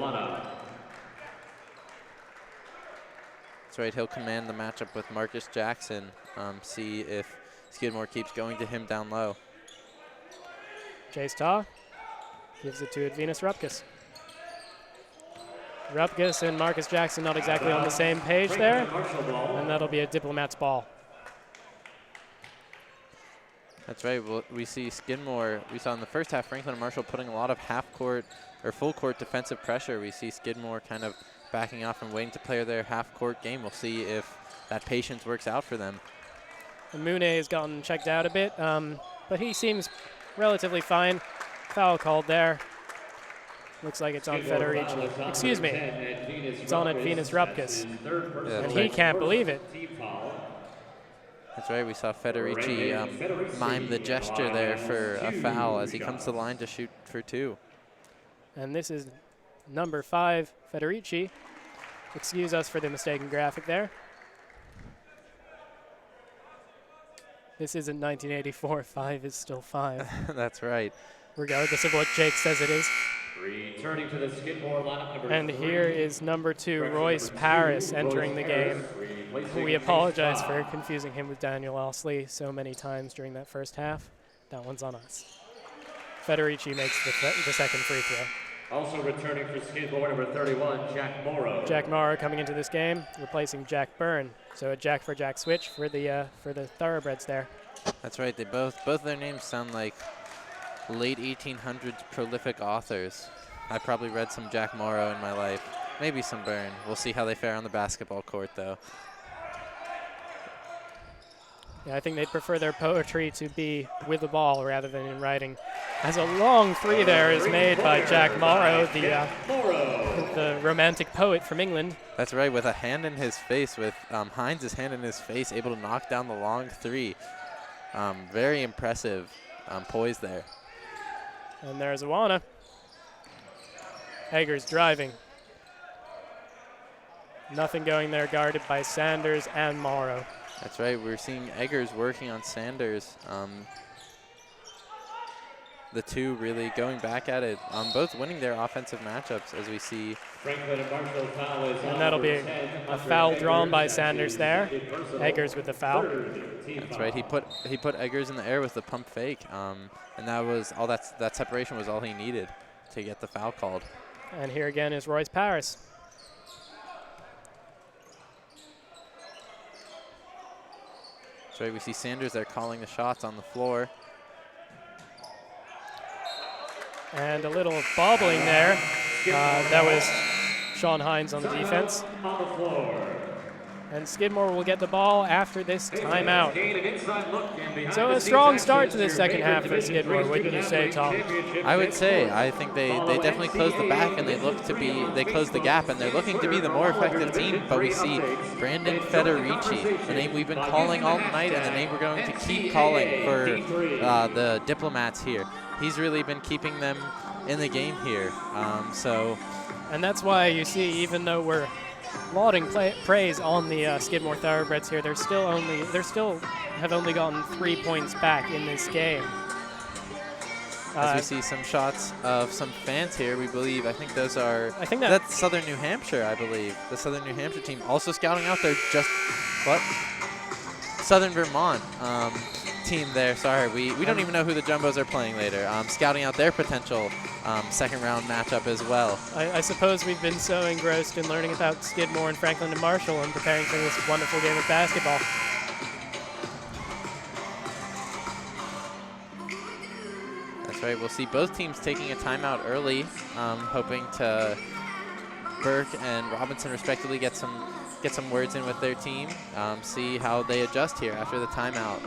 That's right, he'll command the matchup with Marcus Jackson. See if Skidmore keeps going to him down low. Chase Taw gives it to Venus Rupkus. Rupkus and Marcus Jackson not exactly on the same page there, and that'll be a Diplomat's ball. That's right. Well, we see Skidmore. We saw in the first half Franklin and Marshall putting a lot of half-court or full-court defensive pressure. We see Skidmore kind of backing off and waiting to play their half-court game. We'll see if that patience works out for them. And Monet has gotten checked out a bit, but he seems relatively fine. Foul called there. Looks like it's on Federici. Excuse me. It's on at Venus Rupkus. Yeah, And he can't believe it. That's right. We saw Federici mime the gesture there for a foul as he comes to the line to shoot for 2. And this is number 5, Federici. Excuse us for the mistaken graphic there. This isn't 1984. 5 is still 5. That's right. Regardless of what Jake says it is. Returning to the Skidmore lineup, number And 3. here is number 2, Royce Paris, entering the game. We apologize for confusing him with Daniel Osley so many times during that first half. That one's on us. Federici makes the second free throw. Also returning for Skidmore, number 31, Jack Morrow. Jack Morrow coming into this game, replacing Jack Byrne. So a Jack for Jack switch for the Thoroughbreds there. That's right. They both their names sound like late 1800s prolific authors. I probably read some Jack Morrow in my life, maybe some Byrne. We'll see how they fare on the basketball court, though. Yeah, I think they'd prefer their poetry to be with the ball rather than in writing. As a long three there is made by Jack Morrow, the romantic poet from England. That's right, with a hand in his face, with Hines' hand in his face, able to knock down the long 3. Very impressive poise there. And there's Owona. Eggers driving. Nothing going there, guarded by Sanders and Morrow. That's right, we're seeing Eggers working on Sanders. The two really going back at it, both winning their offensive matchups as we see. And that'll be a foul drawn by Sanders there. Eggers with the foul. That's right, he put Eggers in the air with the pump fake, and that was all. That separation was all he needed to get the foul called. And here again is Royce Paris. That's right, we see Sanders there calling the shots on the floor. And a little bobbling there. That was Sean Hines on the defense. And Skidmore will get the ball after this timeout. So a strong start to the second half for Skidmore, wouldn't you say, Tom? I would say. I think they definitely closed the back and they closed the gap and they're looking to be the more effective team. But we see Brandon Federici, the name we've been calling all night and the name we're going to keep calling for the Diplomats here. He's really been keeping them in the game here. And that's why you see, even though we're lauding praise on the Skidmore Thoroughbreds here, they still have only gotten 3 points back in this game. As we see some shots of some fans here, we believe, I think that's Southern New Hampshire, I believe. The Southern New Hampshire team also scouting out their Southern Vermont team there. Sorry, we don't even know who the Jumbos are playing later. Scouting out their potential second round matchup as well. I suppose we've been so engrossed in learning about Skidmore and Franklin and Marshall and preparing for this wonderful game of basketball. That's right. We'll see both teams taking a timeout early, hoping to Burke and Robinson respectively get some words in with their team, see how they adjust here after the timeout.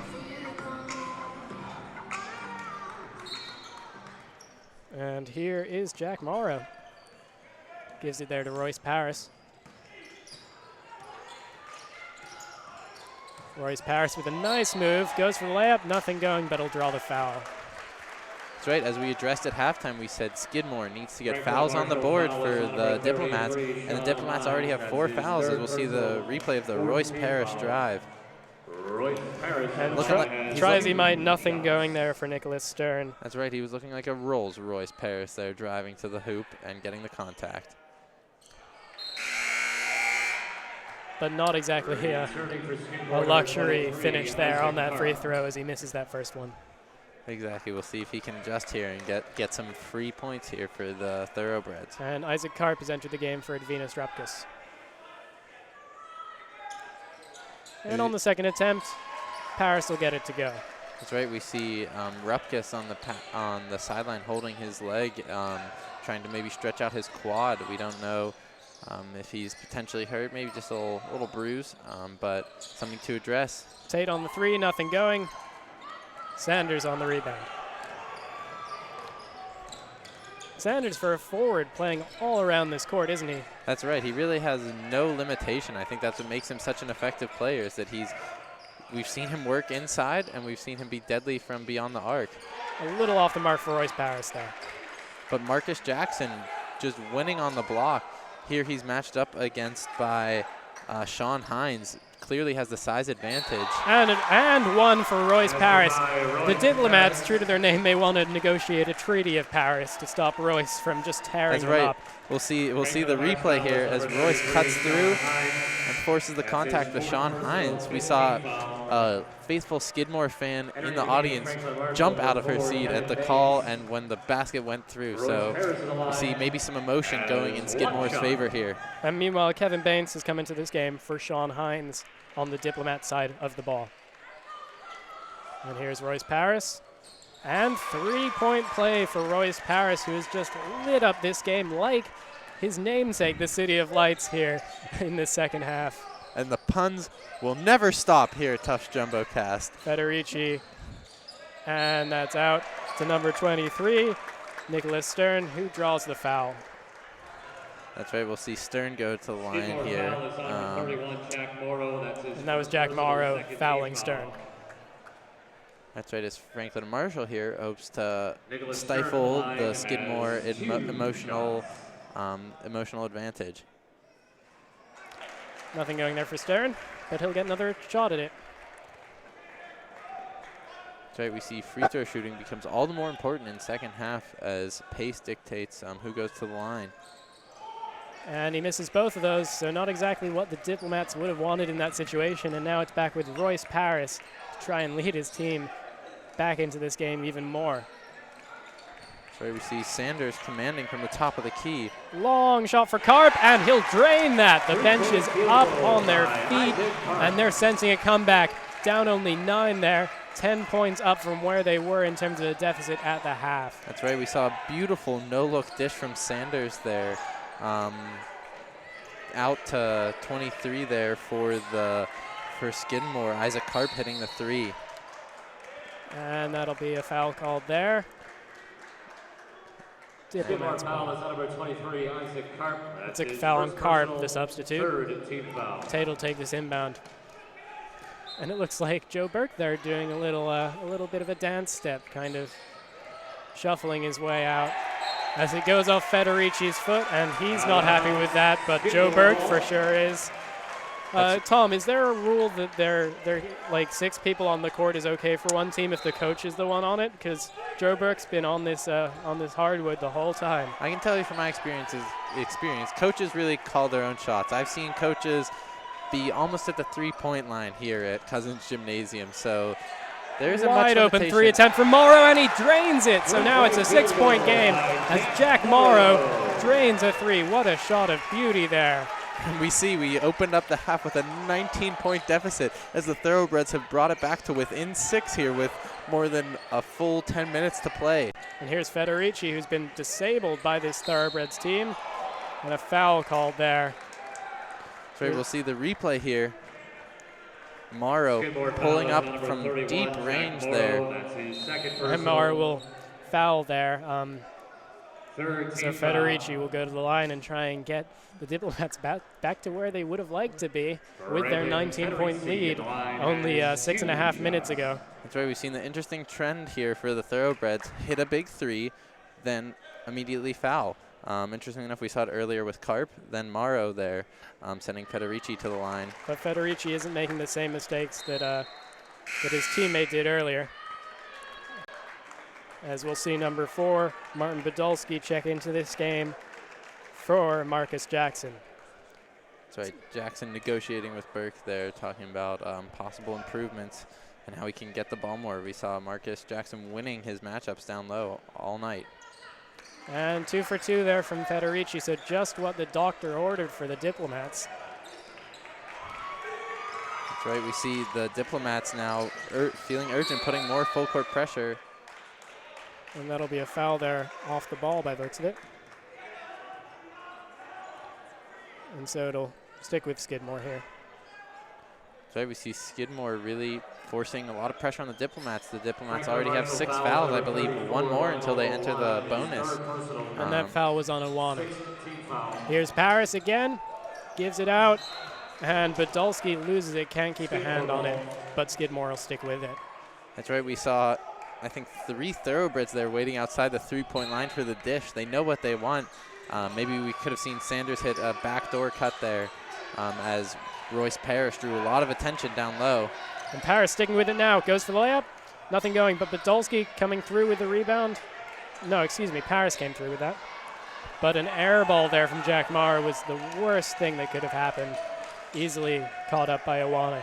And here is Jack Morrow. Gives it there to Royce Paris. Royce Paris with a nice move. Goes for the layup. Nothing going, but he'll draw the foul. That's right. As we addressed at halftime, we said Skidmore needs to get fouls on the board for the Diplomats, and the Diplomats already have 4 fouls, as we'll see the replay of the Royce Parrish drive. And try as he might, nothing going there for Nicholas Stern. That's right. He was looking like a Rolls-Royce Parrish there, driving to the hoop and getting the contact. But not exactly a luxury finish there on that free throw as he misses that first one. Exactly. We'll see if he can adjust here and get some free points here for the Thoroughbreds. And Isaac Karp has entered the game for Edvinas Rupkus. And on the second attempt, Paris will get it to go. That's right. We see Rupkus on the sideline holding his leg, trying to maybe stretch out his quad. We don't know if he's potentially hurt, maybe just a little bruise, but something to address. Tate on the 3, nothing going. Sanders on the rebound. Sanders for a forward playing all around this court, isn't he? That's right. He really has no limitation. I think that's what makes him such an effective player, is that we've seen him work inside and we've seen him be deadly from beyond the arc. A little off the mark for Royce Paris there. But Marcus Jackson just winning on the block. Here he's matched up against by Sean Hines. Clearly has the size advantage. And one for Royce Paris. The Diplomats, true to their name, may want to negotiate a treaty of Paris to stop Royce from just tearing them up. We'll see the replay here as Royce cuts through and forces the contact with Sean Hines. We saw a faithful Skidmore fan in the audience jump out of her seat at the call and when the basket went through. So we'll see maybe some emotion going in Skidmore's favor here. And meanwhile, Kevin Baines has come into this game for Sean Hines on the Diplomat side of the ball. And here's Royce Paris. And 3-point play for Royce Paris, who has just lit up this game like his namesake, the City of Lights, here in the second half. And the puns will never stop here at Tufts JumboCast. Federici, and that's out to number 23, Nicholas Stern, who draws the foul. That's right. We'll see Stern go to the line here. And that was Jack Morrow fouling Stern. That's right. As Franklin Marshall here hopes to stifle the Skidmore emotional advantage. Nothing going there for Stern, but he'll get another shot at it. That's right. We see free throw shooting becomes all the more important in second half as pace dictates who goes to the line. And he misses both of those, so not exactly what the Diplomats would have wanted in that situation. And now it's back with Royce Paris to try and lead his team back into this game even more. So we see Sanders commanding from the top of the key. Long shot for Karp, and he'll drain that. The bench is up on their feet, and they're sensing a comeback. Down only 9 there. 10 points up from where they were in terms of the deficit at the half. That's right. We saw a beautiful no-look dish from Sanders there. Out to 23 there for Skidmore. Isaac Karp hitting the 3. And that'll be a foul called there. Diplomats foul is number 23, Isaac Karp. It's a foul on Karp, the substitute. Third team foul. Tate will take this inbound. And it looks like Joe Burke there doing a little bit of a dance step, kind of shuffling his way out as it goes off Federici's foot, and he's not happy with that, but Joe Burke for sure is. Tom, is there a rule that there like 6 people on the court is okay for one team if the coach is the one on it? Because Joe Burke's been on this hardwood the whole time. I can tell you from my experience, coaches really call their own shots. I've seen coaches be almost at the 3-point line here at Cousins Gymnasium, so there's a wide open 3 attempt from Morrow, and he drains it. So now it's a 6-point game as Jack Morrow drains a 3. What a shot of beauty there. We opened up the half with a 19-point deficit as the Thoroughbreds have brought it back to within 6 here with more than a full 10 minutes to play. And here's Federici, who's been disabled by this Thoroughbreds team, and a foul called there. So we'll see the replay here. Morrow pulling up from deep range there. And Morrow will foul there. So Federici will go to the line and try and get the Diplomats back to where they would have liked to be with their 19-point lead only 6.5 minutes ago. That's right. We've seen the interesting trend here for the Thoroughbreds. Hit a big three, then immediately foul. Interesting enough, we saw it earlier with Karp, then Morrow there, sending Federici to the line. But Federici isn't making the same mistakes that his teammate did earlier. As we'll see number 4, Martin Podolski, check into this game for Marcus Jackson. That's right. Jackson negotiating with Burke there, talking about possible improvements and how he can get the ball more. We saw Marcus Jackson winning his matchups down low all night. And 2 for 2 there from Federici, so just what the doctor ordered for the Diplomats. That's right. We see the Diplomats now feeling urgent, putting more full court pressure. And that'll be a foul there off the ball by the looks of it. And so it'll stick with Skidmore here. That's right. We see Skidmore really forcing a lot of pressure on the Diplomats. The Diplomats already have 6 fouls, I believe, 1 more until they enter the bonus. And that foul was on Iwana. Here's Paris again, gives it out, and Podolski loses it, can't keep a hand on it, but Skidmore will stick with it. That's right. We saw, I think, 3 Thoroughbreds there waiting outside the 3-point line for the dish. They know what they want. Maybe we could have seen Sanders hit a backdoor cut there as Royce Parrish drew a lot of attention down low. And Paris sticking with it now, goes for the layup. Nothing going, but Podolski coming through with the rebound. No, excuse me, Paris came through with that. But an air ball there from Jack Maher was the worst thing that could have happened. Easily caught up by Iwana.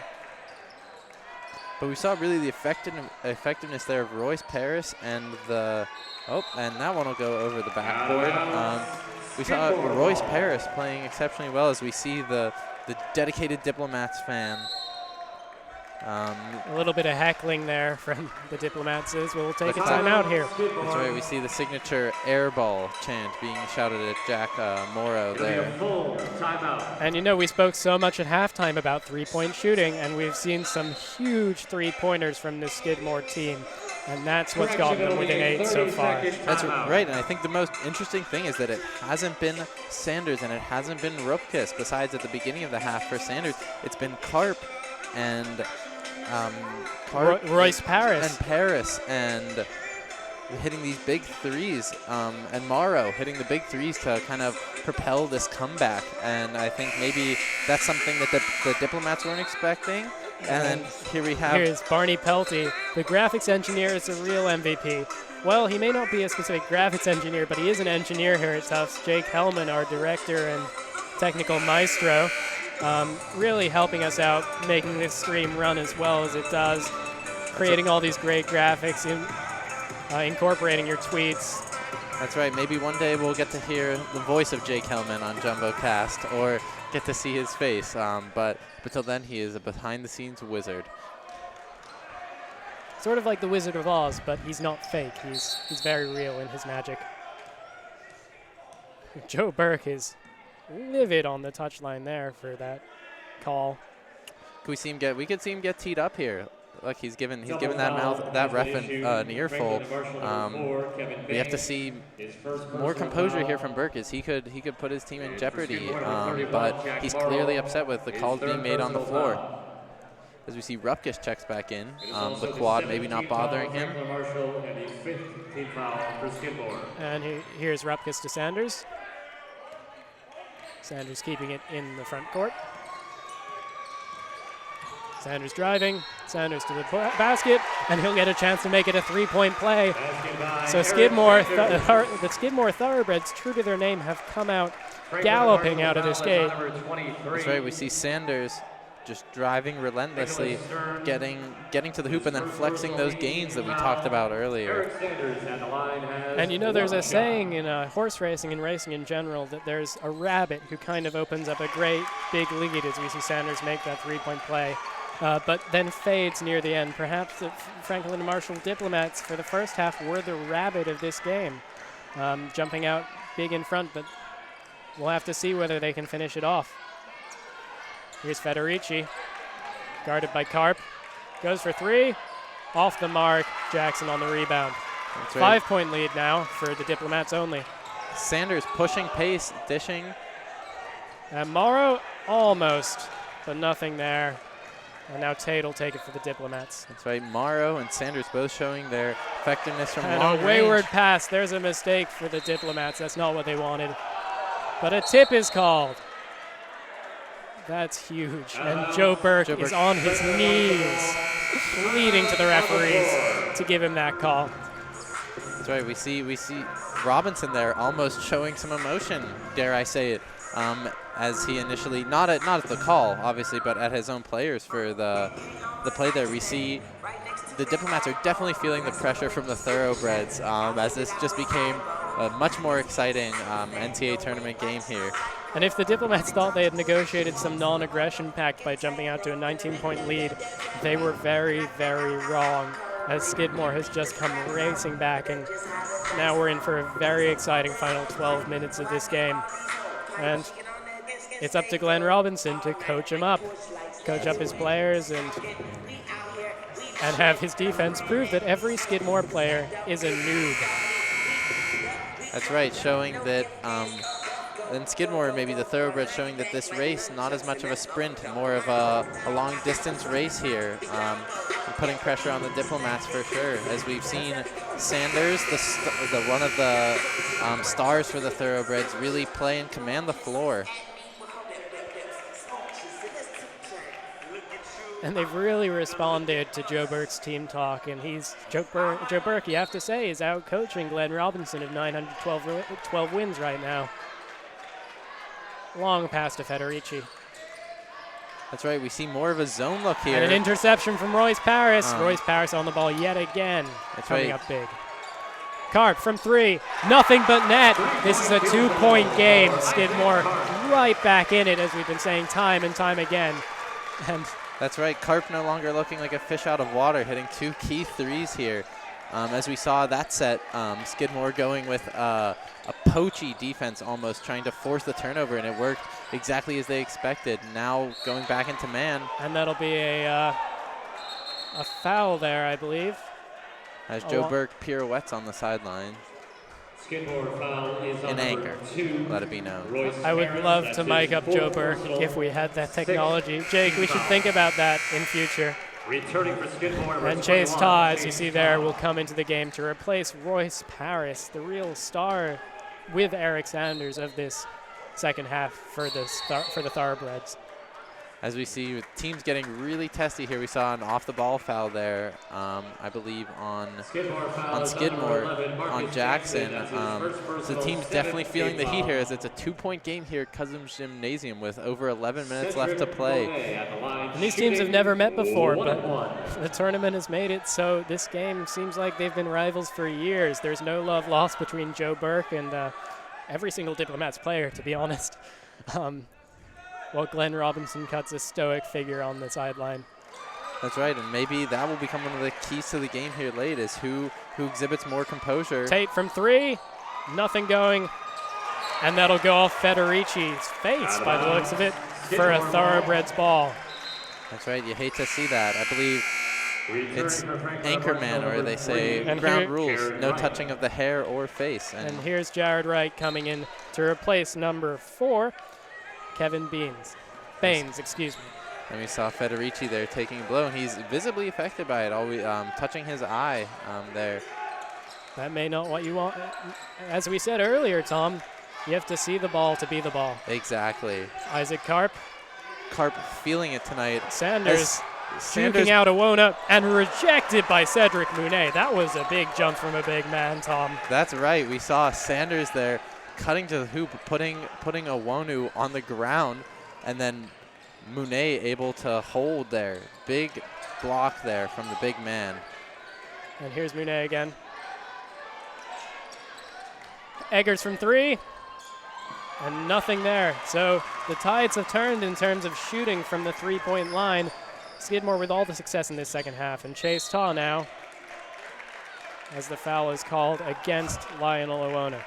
But we saw really the effectiveness there of Royce Parris and and that one will go over the backboard. We saw Royce Parris playing exceptionally well as we see the dedicated Diplomats fan. A little bit of heckling there from the Diplomats as we'll take a timeout here. That's right, we see the signature air ball chant being shouted at Jack Morrow there. And you know, we spoke so much at halftime about three-point shooting, and we've seen some huge three-pointers from the Skidmore team, and that's what's gotten them within 8 so far. That's right, and I think the most interesting thing is that it hasn't been Sanders and it hasn't been Rupkis. Besides at the beginning of the half for Sanders, it's been Karp and Royce Parris. And Paris and hitting these big threes, and Morrow hitting the big threes to kind of propel this comeback. And I think maybe that's something that the Diplomats weren't expecting. And then here's Barney Pelty. The graphics engineer is a real MVP. Well, he may not be a specific graphics engineer, but he is an engineer here at Tufts. Jake Hellman, our director and technical maestro, really helping us out, making this stream run as well as it does, creating all these great graphics, incorporating your tweets. That's right. Maybe one day we'll get to hear the voice of Jake Hellman on JumboCast or get to see his face. But till then, he is a behind-the-scenes wizard. Sort of like the Wizard of Oz, but he's not fake. He's very real in his magic. Joe Burke is livid on the touchline there for that call. Could we see him we could see him get teed up here. Like he's given that ref an earful. We have to see more composure here from Burke, as he could put his team in jeopardy. But he's clearly upset with the calls being made on the floor. As we see Rupkis checks back in, the quad maybe not bothering him. And here's Rupkis to Sanders. Sanders keeping it in the front court. Sanders driving, Sanders to the basket, and he'll get a chance to make it a three-point play. So Skidmore, the Skidmore Thoroughbreds, true to their name, have come out galloping out of this gate. That's right, we see Sanders just driving relentlessly, getting to the hoop and then flexing those gains that we talked about earlier. And you know, there's a saying in horse racing and racing in general that there's a rabbit who kind of opens up a great big lead as we see Sanders make that three-point play, but then fades near the end. Perhaps the Franklin and Marshall Diplomats for the first half were the rabbit of this game, jumping out big in front, but we'll have to see whether they can finish it off. Here's Federici, guarded by Karp. Goes for three, off the mark. Jackson on the rebound. 5-point lead now for the Diplomats only. Sanders pushing pace, dishing. And Morrow almost, but nothing there. And now Tate will take it for the Diplomats. That's right, Morrow and Sanders both showing their effectiveness from And long a wayward range. pass. There's a mistake for the Diplomats. That's not what they wanted. But a tip is called. That's huge. And Joe Burke is on his knees, pleading to the referees to give him that call. That's right, we see Robinson there almost showing some emotion, dare I say it, as he initially, not at the call, obviously, but at his own players for the play there. We see the Diplomats are definitely feeling the pressure from the Thoroughbreds as this just became a much more exciting NCAA tournament game here. And if the Diplomats thought they had negotiated some non-aggression pact by jumping out to a 19-point lead, they were very, very wrong, as Skidmore has just come racing back, and now we're in for a very exciting final 12 minutes of this game. And it's up to Glenn Robinson to coach him up, coach up his players, and have his defense prove that every Skidmore player is a noob. That's right, showing that and Skidmore, maybe the Thoroughbred, showing that this race, not as much of a sprint, more of a long distance race here, and putting pressure on the Diplomats for sure. As we've seen Sanders, one of the stars for the Thoroughbreds, really play and command the floor. And they've really responded to Joe Burke's team talk, and Joe Burke, you have to say, is out coaching Glenn Robinson of 912 wins right now. Long pass to Federici. That's right, we see more of a zone look here. And an interception from Royce Paris. Royce Paris on the ball yet again. That's coming right. up big. Karp from three, nothing but net. This is a 2-point game. Skidmore right back in it, as we've been saying time and time again. And that's right, Karp no longer looking like a fish out of water, hitting 2 key threes here. As we saw that set, Skidmore going with a poachy defense almost, trying to force the turnover, and it worked exactly as they expected. Now going back into man. And that'll be a foul there, I believe. As Joe Burke pirouettes on the sideline. Skidmore foul is In on anger, number 2. let it be known. I would love to mic up Joe Burke if we had that technology. Jake, we should think about that in future. Returning for Skidmore. And Chase Taw, as you see there, will come into the game to replace Royce Paris, the real star with Eric Sanders of this second half for the Thoroughbreds. As we see teams getting really testy here, we saw an off-the-ball foul there, I believe, on Skidmore, on Jackson. So the team's definitely feeling the heat here, as it's a 2-point game here at Cousins Gymnasium with over 11 minutes left to play. And these teams have never met before, but the tournament has made it so this game seems like they've been rivals for years. There's no love lost between Joe Burke and every single Diplomats player, to be honest. While Glenn Robinson cuts a stoic figure on the sideline. That's right, and maybe that will become one of the keys to the game here late, is who exhibits more composure. Tate from three, nothing going, and that'll go off Federici's face by the looks of it for a Thoroughbreds ball. That's right, you hate to see that. I believe it's Anchorman, or they say And ground rules, no touching of the hair or face. And here's Jared Wright coming in to replace number 4, Kevin Baines, excuse me. And we saw Federici there taking a blow, and he's visibly affected by it, always touching his eye there. That may not what you want. As we said earlier, Tom, you have to see the ball to be the ball. Exactly. Isaac Karp feeling it tonight. Sanders juking out Awona and rejected by Cedric Mounet. That was a big jump from a big man, Tom. That's right. We saw Sanders there cutting to the hoop, putting Awonu on the ground, and then Mounet able to hold there. Big block there from the big man. And here's Mounet again. Eggers from three, and nothing there. So the tides have turned in terms of shooting from the three-point line. Skidmore with all the success in this second half, and Chase Taw now, as the foul is called against Lionel Awona.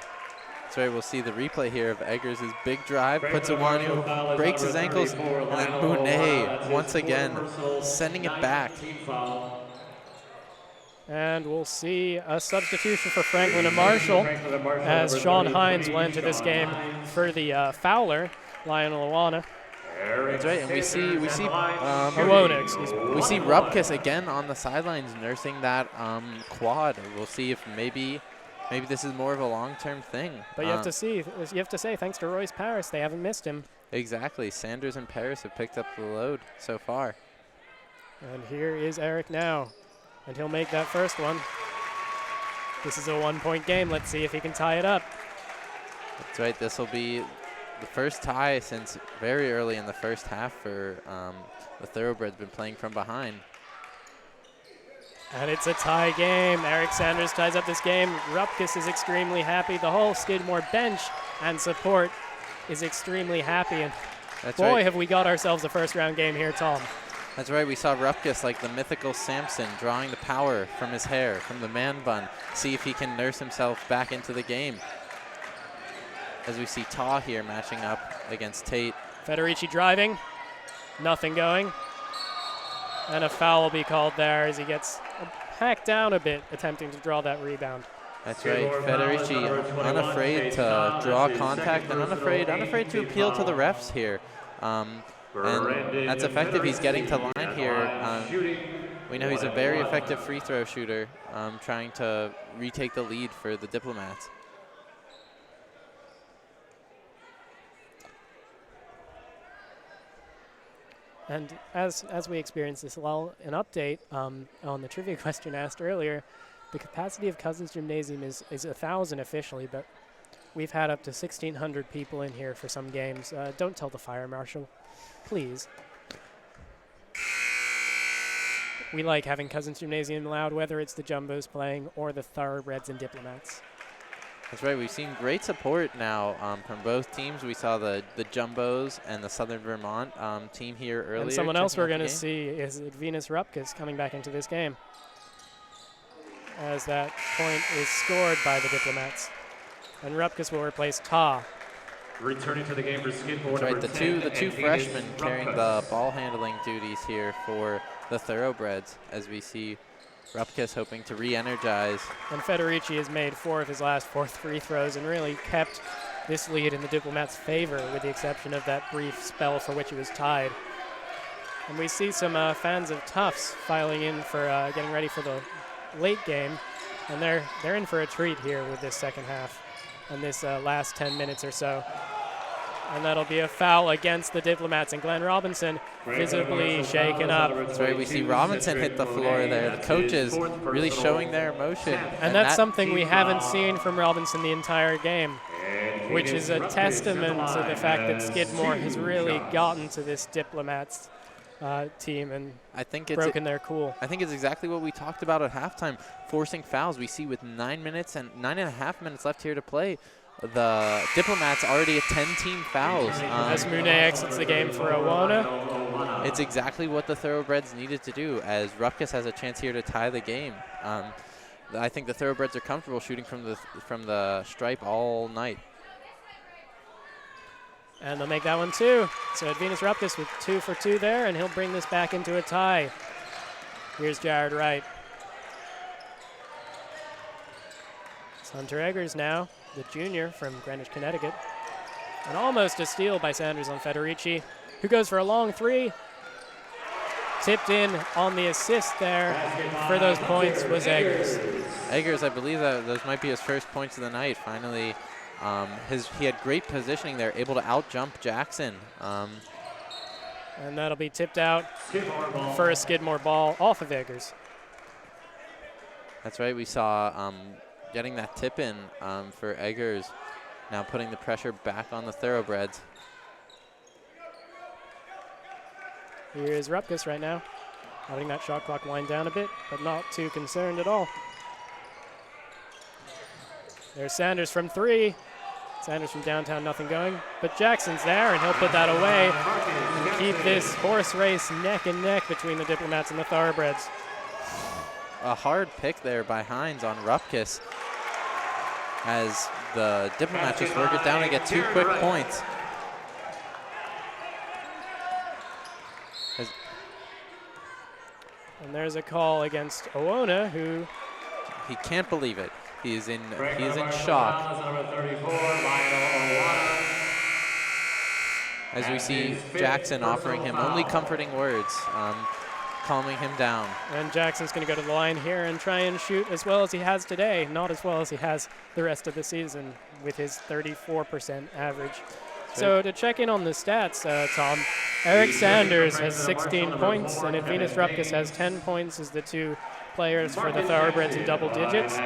That's right, we'll see the replay here of Eggers' big drive, puts Awonu, breaks his ankles, and then Mounet once again sending it back. And we'll see a substitution for Franklin and Marshall as Sean Hines will enter this game for the fouler, Lionel Awana. That's right, and we see Awona, excuse me. We see Rupkus again on the sidelines nursing that quad. We'll see if maybe this is more of a long-term thing. But you have to say, thanks to Royce Paris, they haven't missed him. Exactly. Sanders and Paris have picked up the load so far. And here is Eric now, and he'll make that first one. This is a one-point game. Let's see if he can tie it up. That's right. This will be the first tie since very early in the first half for the Thoroughbreds been playing from behind. And it's a tie game. Eric Sanders ties up this game. Rupkus is extremely happy. The whole Skidmore bench and support is extremely happy. And That's boy, right. have we got ourselves a first-round game here, Tom. That's right. We saw Rupkus like the mythical Samson drawing the power from his hair, from the man bun. See if he can nurse himself back into the game. As we see Taw here matching up against Tate. Federici driving. Nothing going. And a foul will be called there as he gets hacked down a bit, attempting to draw that rebound. That's right. Federici unafraid to draw contact and unafraid to appeal to the refs here. And that's effective. He's getting to line here. We know he's a very effective free throw shooter, trying to retake the lead for the Diplomats. And as we experience this lull, an update on the trivia question asked earlier, the capacity of Cousins Gymnasium is 1,000 officially, but we've had up to 1,600 people in here for some games. Don't tell the fire marshal, please. We like having Cousins Gymnasium loud, whether it's the Jumbos playing or the Thoroughbreds and Diplomats. That's right. We've seen great support now from both teams. We saw the Jumbos and the Southern Vermont team here earlier. And someone else we're going to see is Venus Rupkus coming back into this game, as that point is scored by the Diplomats. And Rupkus will replace Ta. Returning to the game for Skidmore. That's right. The two freshmen carrying the ball handling duties here for the Thoroughbreds, as we see Rupkus hoping to re-energize. And Federici has made 4 of his last 4 free throws and really kept this lead in the Diplomats' favor, with the exception of that brief spell for which it was tied. And we see some fans of Tufts filing in for getting ready for the late game, and they're in for a treat here with this second half and this last 10 minutes or so. And that'll be a foul against the Diplomats, and Glenn Robinson visibly shaken up. That's right. We see Robinson hit the floor there. The coaches really showing their emotion. And that's something we haven't seen from Robinson the entire game, which is a testament to the fact that Skidmore has really gotten to this Diplomats team and broken their cool. I think it's exactly what we talked about at halftime, forcing fouls. We see with 9 minutes and 9.5 minutes left here to play, the Diplomats already at 10 team fouls. As Monet exits the game for Awona. It's exactly what the Thoroughbreds needed to do, as Rupkus has a chance here to tie the game. I think the Thoroughbreds are comfortable shooting from the stripe all night. And they'll make that one too. So Venus Rupkus with 2 for 2 there, and he'll bring this back into a tie. Here's Jared Wright. It's Hunter Eggers now, the junior from Greenwich, Connecticut. And almost a steal by Sanders on Federici, who goes for a long 3. Tipped in on the assist there for those points was Eggers. Eggers, I believe that those might be his first points of the night. Finally, he had great positioning there, able to out-jump Jackson. And that'll be tipped out for a Skidmore ball off of Eggers. That's right. We saw getting that tip in for Eggers, now putting the pressure back on the Thoroughbreds. Here's Rupkus right now, letting that shot clock wind down a bit, but not too concerned at all. There's Sanders from 3. Sanders from downtown, nothing going. But Jackson's there, and he'll put that away and keep this horse race neck and neck between the Diplomats and the Thoroughbreds. A hard pick there by Hines on Rupkus, as the Diplomats just work it down and get 2 quick points. And there's a call against Owona, who He can't believe it. He is in shock. As we see Jackson offering him only comforting words, calming him down. And Jackson's going to go to the line here and try and shoot as well as he has today, not as well as he has the rest of the season with his 34% average. So to check in on the stats, Tom, Eric Sanders has 16 points and Venus Rupkus has 10 points as the two players for the Thoroughbreds in double digits.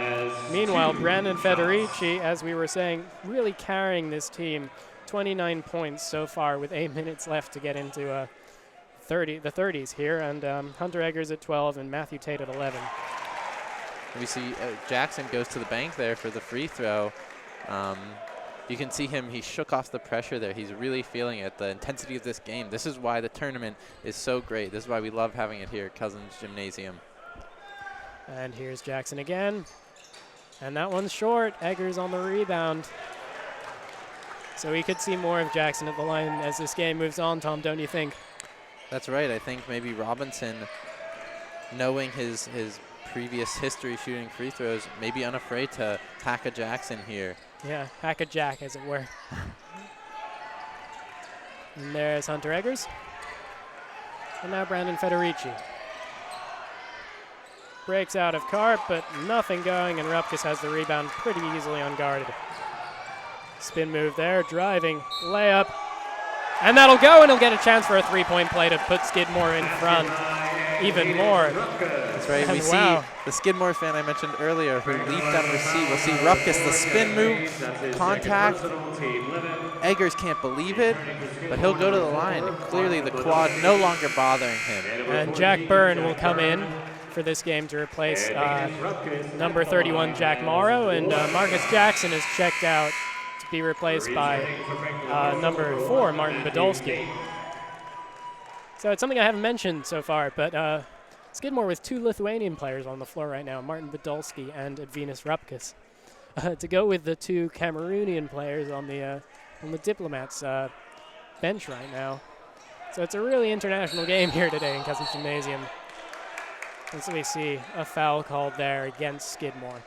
Meanwhile, Brandon Federici, as we were saying, really carrying this team, 29 points so far with 8 minutes left to get into the 30s here, and Hunter Eggers at 12 and Matthew Tate at 11. We see Jackson goes to the bank there for the free throw. You can see him, he shook off the pressure there. He's really feeling it, the intensity of this game. This is why the tournament is so great. This is why we love having it here at Cousins Gymnasium. And here's Jackson again. And that one's short. Eggers on the rebound. So we could see more of Jackson at the line as this game moves on, Tom, don't you think? That's right. I think maybe Robinson, knowing his previous history shooting free throws, may be unafraid to hack a Jackson here. Yeah, hack a jack, as it were. And there's Hunter Eggers. And now Brandon Federici. Breaks out of Karp, but nothing going, and Rupkus has the rebound pretty easily unguarded. Spin move there, driving, layup. And that'll go, and he'll get a chance for a three-point play to put Skidmore in front even more. That's right. And we wow. see the Skidmore fan I mentioned earlier who leaped out of his seat. We'll see Rupkus, the spin move, contact. Eggers can't believe it, but he'll go to the line. Clearly the quad no longer bothering him. And Jack Byrne will come in for this game to replace number 31, Jack Morrow, and Marcus Jackson is checked out to be replaced by number 4, Martin Podolski. So it's something I haven't mentioned so far, but Skidmore with 2 Lithuanian players on the floor right now, Martin Podolski and Venus Rupkus, to go with the 2 Cameroonian players on the Diplomats bench right now. So it's a really international game here today in Cousins Gymnasium. And so we see a foul called there against Skidmore.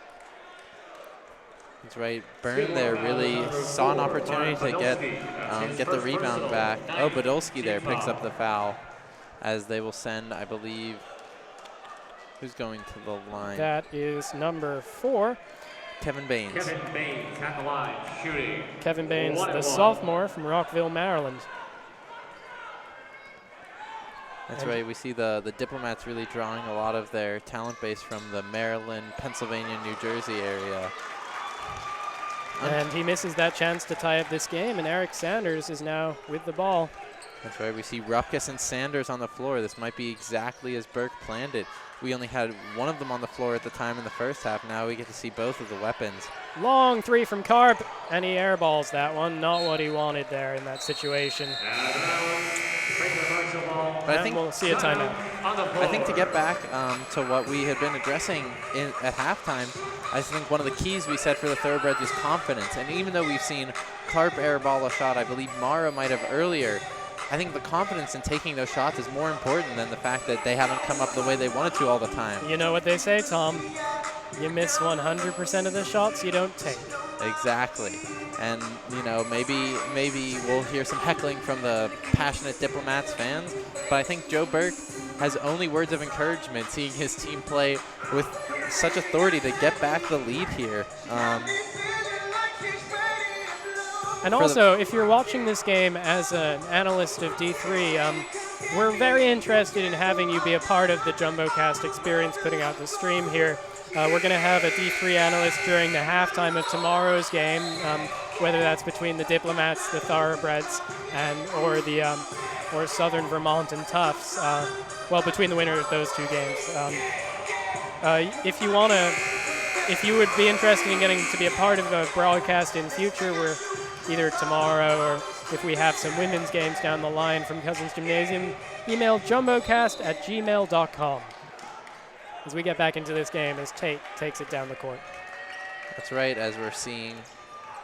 That's right. Byrne there really saw an opportunity to get the rebound back. Oh, Podolski there picks up the foul as they will send, I believe, who's going to the line? That is number 4. Kevin Baines. Kevin Baines at the line, shooting. Kevin Baines, the sophomore from Rockville, Maryland. That's right. We see the Diplomats really drawing a lot of their talent base from the Maryland, Pennsylvania, New Jersey area. And he misses that chance to tie up this game, and Eric Sanders is now with the ball. That's right. We see Rupkus and Sanders on the floor. This might be exactly as Burke planned it. We only had one of them on the floor at the time in the first half. Now we get to see both of the weapons. Long 3 from Karp, and he airballs that one. Not what he wanted there in that situation. But I think we'll see a timeout. I think to get back to what we had been addressing at halftime, I think one of the keys we said for the Thoroughbreds is confidence. And even though we've seen Karp airball a shot, I believe Mara might have earlier, I think the confidence in taking those shots is more important than the fact that they haven't come up the way they wanted to all the time. You know what they say, Tom. You miss 100% of the shots you don't take. Exactly. And, you know, maybe we'll hear some heckling from the passionate Diplomats fans, but I think Joe Burke has only words of encouragement seeing his team play with such authority to get back the lead here. And also, if you're watching this game as an analyst of D3, we're very interested in having you be a part of the JumboCast experience, putting out the stream here. We're going to have a D3 analyst during the halftime of tomorrow's game, whether that's between the Diplomats, the Thoroughbreds, or Southern Vermont and Tufts. Well, between the winner of those 2 games. If you would be interested in getting to be a part of a broadcast in future, we're either tomorrow or if we have some women's games down the line from Cousins Gymnasium, email jumbocast@gmail.com. As we get back into this game as Tate takes it down the court. That's right, as we're seeing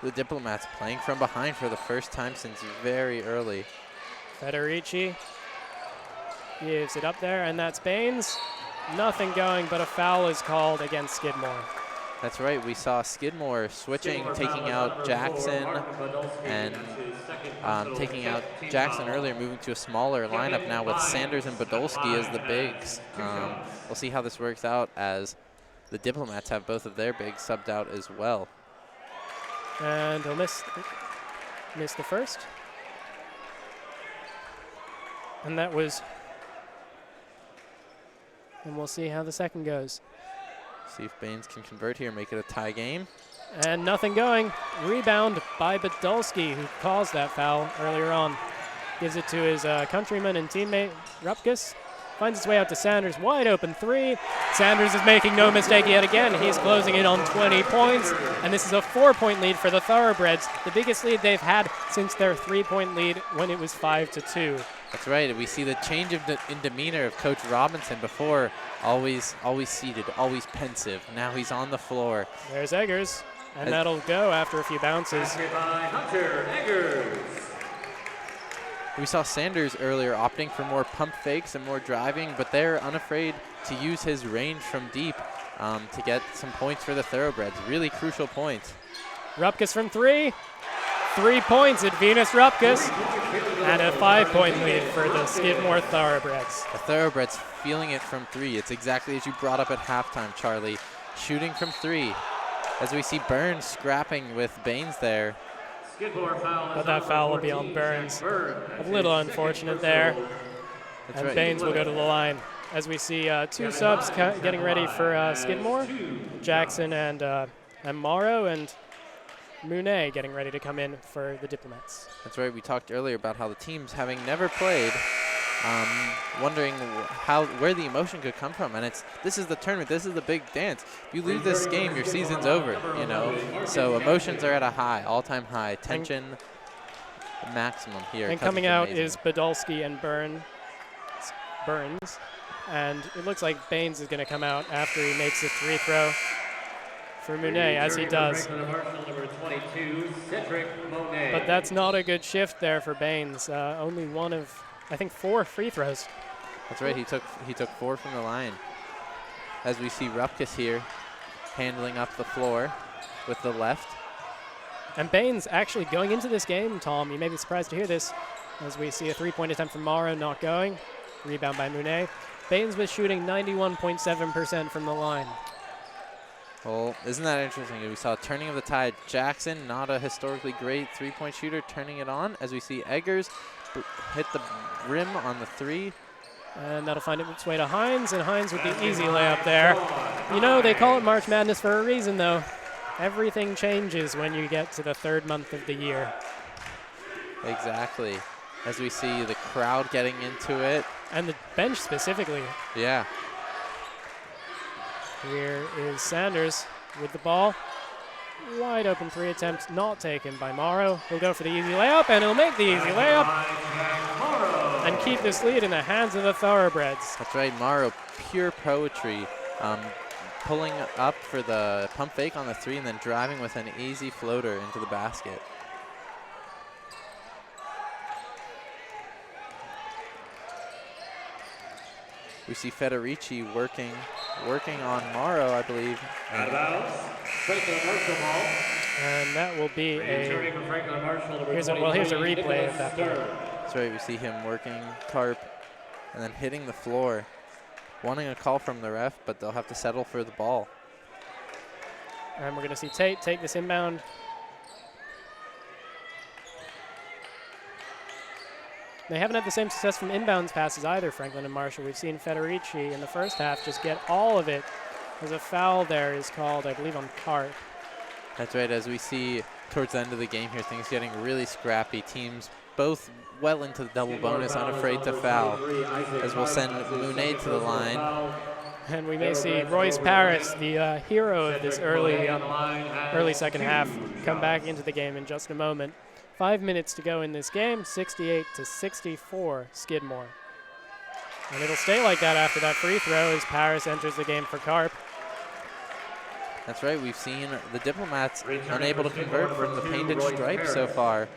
the Diplomats playing from behind for the first time since very early. Federici gives it up there, and that's Baines. nothing going, but a foul is called against Skidmore. That's right. We saw Skidmore switching, taking out Jackson, and taking out Jackson earlier, moving to a smaller lineup now with Sanders and Podolski as the bigs. We'll see how this works out as the Diplomats have both of their bigs subbed out as well. And he'll miss the first. And that was, and we'll see how the second goes. See if Baines can convert here, make it a tie game. And nothing going. Rebound by Podolski, who caused that foul earlier on. Gives it to his countryman and teammate, Rupkus. Finds his way out to Sanders, wide open three. Sanders is making no mistake yet again. He's closing in on 20 points, and this is a 4-point lead for the Thoroughbreds, the biggest lead they've had since their 3-point lead when it was 5-2. That's right. We see the change in demeanor of Coach Robinson. Before, always seated, always pensive. Now he's on the floor. There's Eggers, and that'll go after a few bounces. By Hunter Eggers. We saw Sanders earlier opting for more pump fakes and more driving, but they're unafraid to use his range from deep to get some points for the Thoroughbreds. Really crucial points. Rupkus from 3. 3 points at Venus Rupkus, and a 5-point lead for the Skidmore Thoroughbreds. The Thoroughbreds feeling it from 3. It's exactly as you brought up at halftime, Charlie. Shooting from 3. As we see Burns scrapping with Baines there. But that foul will be on Burns. A little unfortunate there. That's and right. Baines will go to the line. As we see 2 subs getting ready for Skidmore. Jackson and Morrow, and Monet getting ready to come in for the Diplomats. That's right. We talked earlier about how the teams, having never played, wondering where the emotion could come from. And this is the tournament. This is the big dance. If you lose this game, your season's over, you know. So emotions are at a high, all-time high. Tension maximum here. And coming out is Podolski and Burns. And it looks like Baines is going to come out after he makes a free throw for Monet, as he does. But that's not a good shift there for Baines. Only one of, I think, 4 free throws. That's right. He took 4 from the line. As we see Rupkus here handling up the floor with the left. And Baines actually going into this game, Tom, you may be surprised to hear this, as we see a 3-point attempt from Morrow not going. Rebound by Monet. Baines was shooting 91.7% from the line. Well, isn't that interesting? We saw a turning of the tide. Jackson, not a historically great 3-point shooter, turning it on as we see Eggers hit the rim on the 3. And that'll find its way to Hines, and Hines with the easy layup there. You know, they call it March Madness for a reason, though. Everything changes when you get to the 3rd month of the year. Exactly. As we see the crowd getting into it. And the bench specifically. Yeah. Here is Sanders with the ball. Wide open 3 attempt, not taken by Morrow. He'll go for the easy layup, and he'll make the easy layup and keep this lead in the hands of the Thoroughbreds. That's right, Morrow, pure poetry. Pulling up for the pump fake on the 3 and then driving with an easy floater into the basket. We see Federici working on Morrow, I believe. Out of bounds. Franklin Marshall ball. And that will be Returning from Franklin Marshall, number here's a 23, replay of that play. That's right, we see him working Carp and then hitting the floor. Wanting a call from the ref, but they'll have to settle for the ball. And we're going to see Tate take this inbound. They haven't had the same success from inbounds passes either, Franklin and Marshall. We've seen Federici in the first half just get all of it. There's a foul there is called, I believe, on Carp. That's right, as we see towards the end of the game here, things getting really scrappy. Teams both well into the double bonus, unafraid to foul, as we'll send Monet to the line. And we may see Royce Paris, the hero of this early second half, come back into the game in just a moment. 5 minutes to go in this game, 68-64 Skidmore. And it'll stay like that after that free throw as Paris enters the game for Carp. That's right, we've seen the Diplomats unable to convert from the painted stripe so far.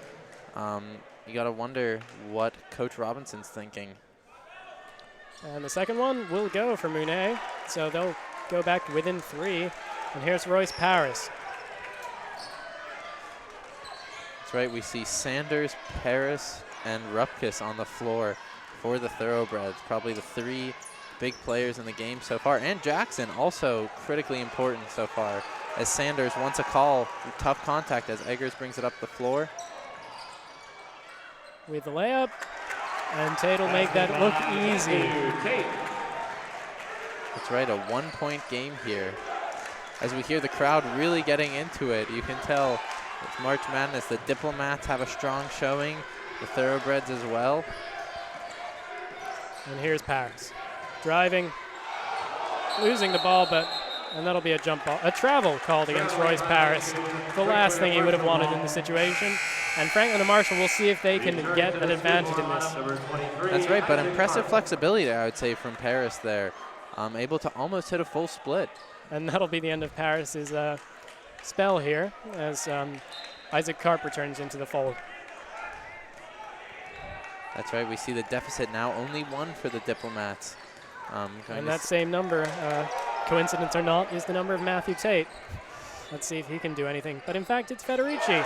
You gotta wonder what Coach Robinson's thinking. And the second one will go for Monet, so they'll go back within 3. And here's Royce Paris. That's right, we see Sanders, Paris, and Rupkus on the floor for the Thoroughbreds. Probably the 3 big players in the game so far. And Jackson also critically important so far, as Sanders wants a call, tough contact as Eggers brings it up the floor. With the layup, and Tate will make that look easy. That's right, a 1-point game here. As we hear the crowd really getting into it, you can tell it's March Madness. The Diplomats have a strong showing, the Thoroughbreds as well. And here's Paris. Driving, losing the ball, and that'll be a jump ball. A travel called against Royce Paris. The last thing he would have wanted in the situation. And Franklin and Marshall will see if they can get an advantage in this. That's right, but impressive flexibility there, I would say, from Paris there. Able to almost hit a full split. And that'll be the end of Paris's spell here as Isaac Karp returns into the fold. That's right, we see the deficit now only 1 for the Diplomats. And that same number, coincidence or not, is the number of Matthew Tate. Let's see if he can do anything. But in fact, it's Federici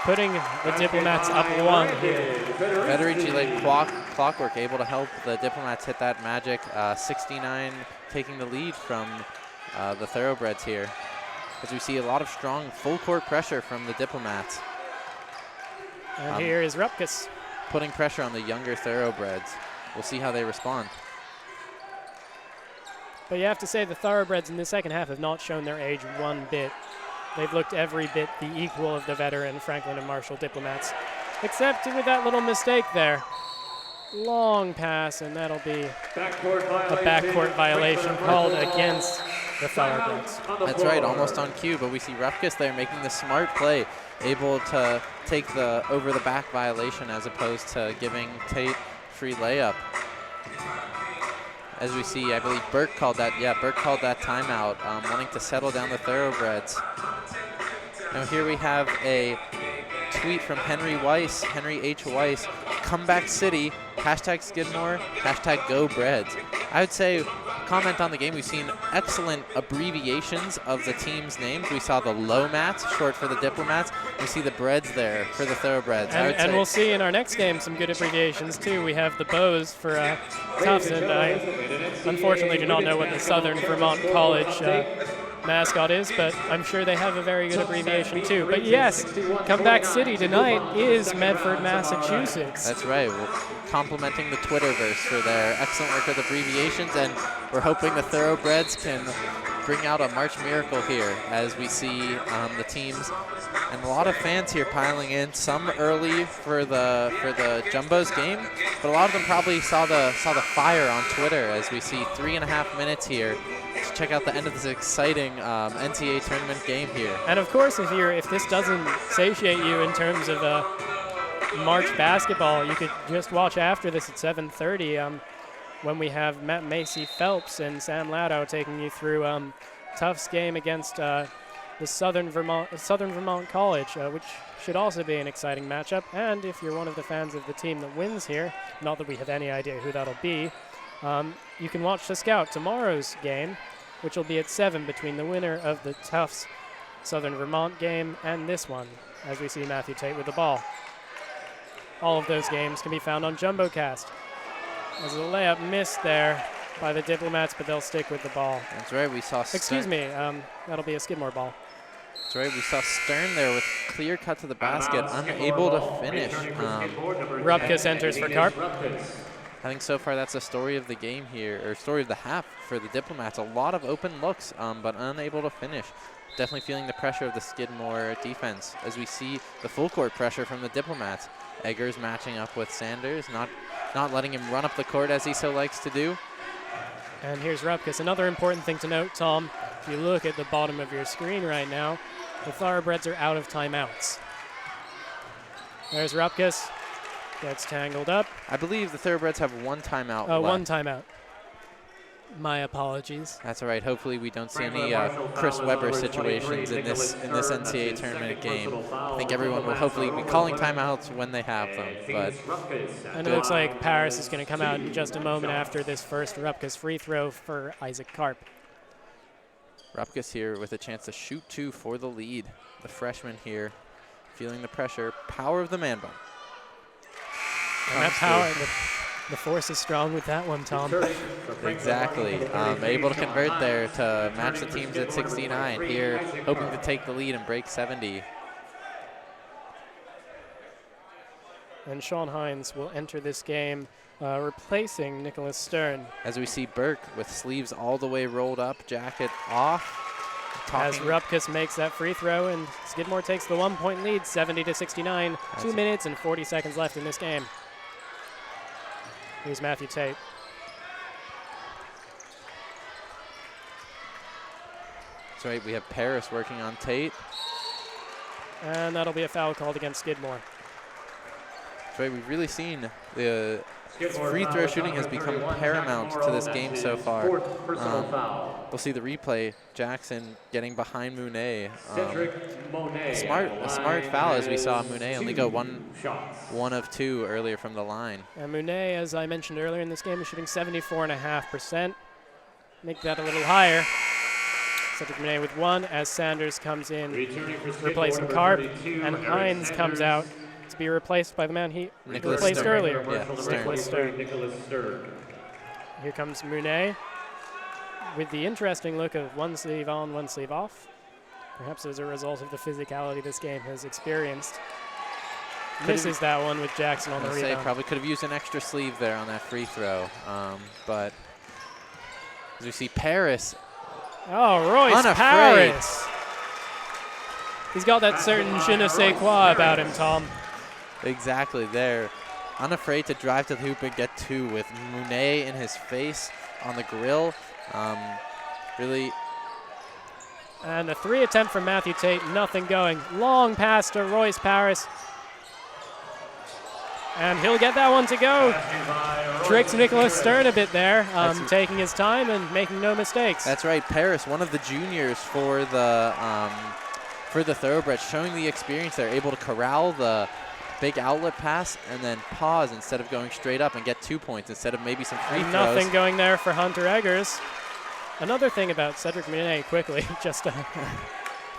putting the Diplomats up 1 here. Federici like clockwork, able to help the Diplomats hit that magic 69, taking the lead from the Thoroughbreds here. As we see a lot of strong full court pressure from the Diplomats. And here is Rupkus. Putting pressure on the younger Thoroughbreds. We'll see how they respond. But you have to say the Thoroughbreds in the second half have not shown their age one bit. They've looked every bit the equal of the veteran Franklin and Marshall Diplomats, except with that little mistake there. Long pass, and that'll be a backcourt violation called against the Thoroughbreds. That's right, almost on cue, but we see Rupkus there making the smart play, able to take the over-the-back violation as opposed to giving Tate free layup. As we see, I believe Burke called that timeout, wanting to settle down the Thoroughbreds. Now here we have a tweet from Henry H. Weiss, comeback city, hashtag Skidmore, hashtag go Breds. I would say, comment on the game, we've seen excellent abbreviations of the team's names. We saw the Lomats, short for the Diplomats. We see the Breds there for the Thoroughbreds. And we'll see in our next game some good abbreviations too. We have the Bows for Tufts, and I unfortunately do not know what the Southern Vermont College mascot is, but I'm sure they have a very good abbreviation too. But yes, comeback city tonight is Medford, Massachusetts. That's right. We're complimenting the Twitterverse for their excellent work with abbreviations, and we're hoping the Thoroughbreds can bring out a March miracle here as we see the teams and a lot of fans here piling in. Some early for the Jumbo's game, but a lot of them probably saw the fire on Twitter as we see 3.5 minutes here. Let's check out the end of this exciting NCAA tournament game here. And of course, if this doesn't satiate you in terms of March basketball, you could just watch after this at 7:30 when we have Matt Macy Phelps and Sam Ladow taking you through Tufts game against the Southern Vermont College, which should also be an exciting matchup. And if you're one of the fans of the team that wins here, not that we have any idea who that'll be, you can watch to scout tomorrow's game, which will be at 7 between the winner of the Tufts Southern Vermont game and this one, as we see Matthew Tate with the ball. All of those games can be found on JumboCast. There's a layup missed there by the Diplomats, but they'll stick with the ball. That's right, we saw Excuse me, that'll be a Skidmore ball. That's right, we saw Stern there with clear cut to the basket, unable to finish. Rupkus enters for Karp. I think so far that's the story of the game here, or story of the half for the Diplomats. A lot of open looks, but unable to finish. Definitely feeling the pressure of the Skidmore defense as we see the full court pressure from the Diplomats. Eggers matching up with Sanders, not letting him run up the court as he so likes to do. And here's Rupkus. Another important thing to note, Tom, if you look at the bottom of your screen right now, the Thoroughbreds are out of timeouts. There's Rupkus. Gets tangled up. I believe the Thoroughbreds have one timeout left. One timeout. My apologies. That's all right. Hopefully we don't see any Chris Webber situations in this NCAA tournament game. I think everyone will hopefully be calling timeouts when they have them. But and it looks like Paris is going to come out in just a moment after this first Rupkus free throw for Isaac Karp. Rupkus here with a chance to shoot 2 for the lead. The freshman here feeling the pressure. Power of the man bun. And that power, the force is strong with that one, Tom. Exactly. Able to convert there to match the teams at 69. Here, hoping to take the lead and break 70. And Sean Hines will enter this game, replacing Nicholas Stern. As we see Burke with sleeves all the way rolled up, jacket off. As Rupkus makes that free throw, and Skidmore takes the 1-point lead, 70-69. 2 minutes and 40 seconds left in this game. Here's Matthew Tate. That's right, we have Paris working on Tate. And that'll be a foul called against Skidmore. That's right, we've really seen the free throw shooting has become paramount to this game so far. We'll see the replay. Jackson getting behind Monet. A smart foul, as we saw Monet only go one of 2 earlier from the line. And Monet, as I mentioned earlier in this game, is shooting 74.5%. Make that a little higher. Cedric Monet with 1 as Sanders comes in, replacing Karp, and Hines comes out to be replaced by the man he replaced Stern. earlier. Yeah, Nicholas Stern. Here comes Monet with the interesting look of one sleeve on, one sleeve off. Perhaps as a result of the physicality this game has experienced. Misses that one with Jackson on the rebound. Probably could have used an extra sleeve there on that free throw. But as we see Paris. Oh, Royce unafraid. Paris. He's got that certain je ne sais quoi about him, Tom. Exactly there. Unafraid to drive to the hoop and get 2 with Monet in his face on the grill. Really. And a 3 attempt from Matthew Tate, nothing going. Long pass to Royce Paris. And he'll get that one to go. Tricks Nicholas Stern a bit there, taking his time and making no mistakes. That's right, Paris, one of the juniors for the thoroughbred, showing the experience there, able to corral the big outlet pass and then pause instead of going straight up and get 2 points instead of maybe some free throws. Nothing going there for Hunter Eggers. Another thing about Cedric Monet, quickly, just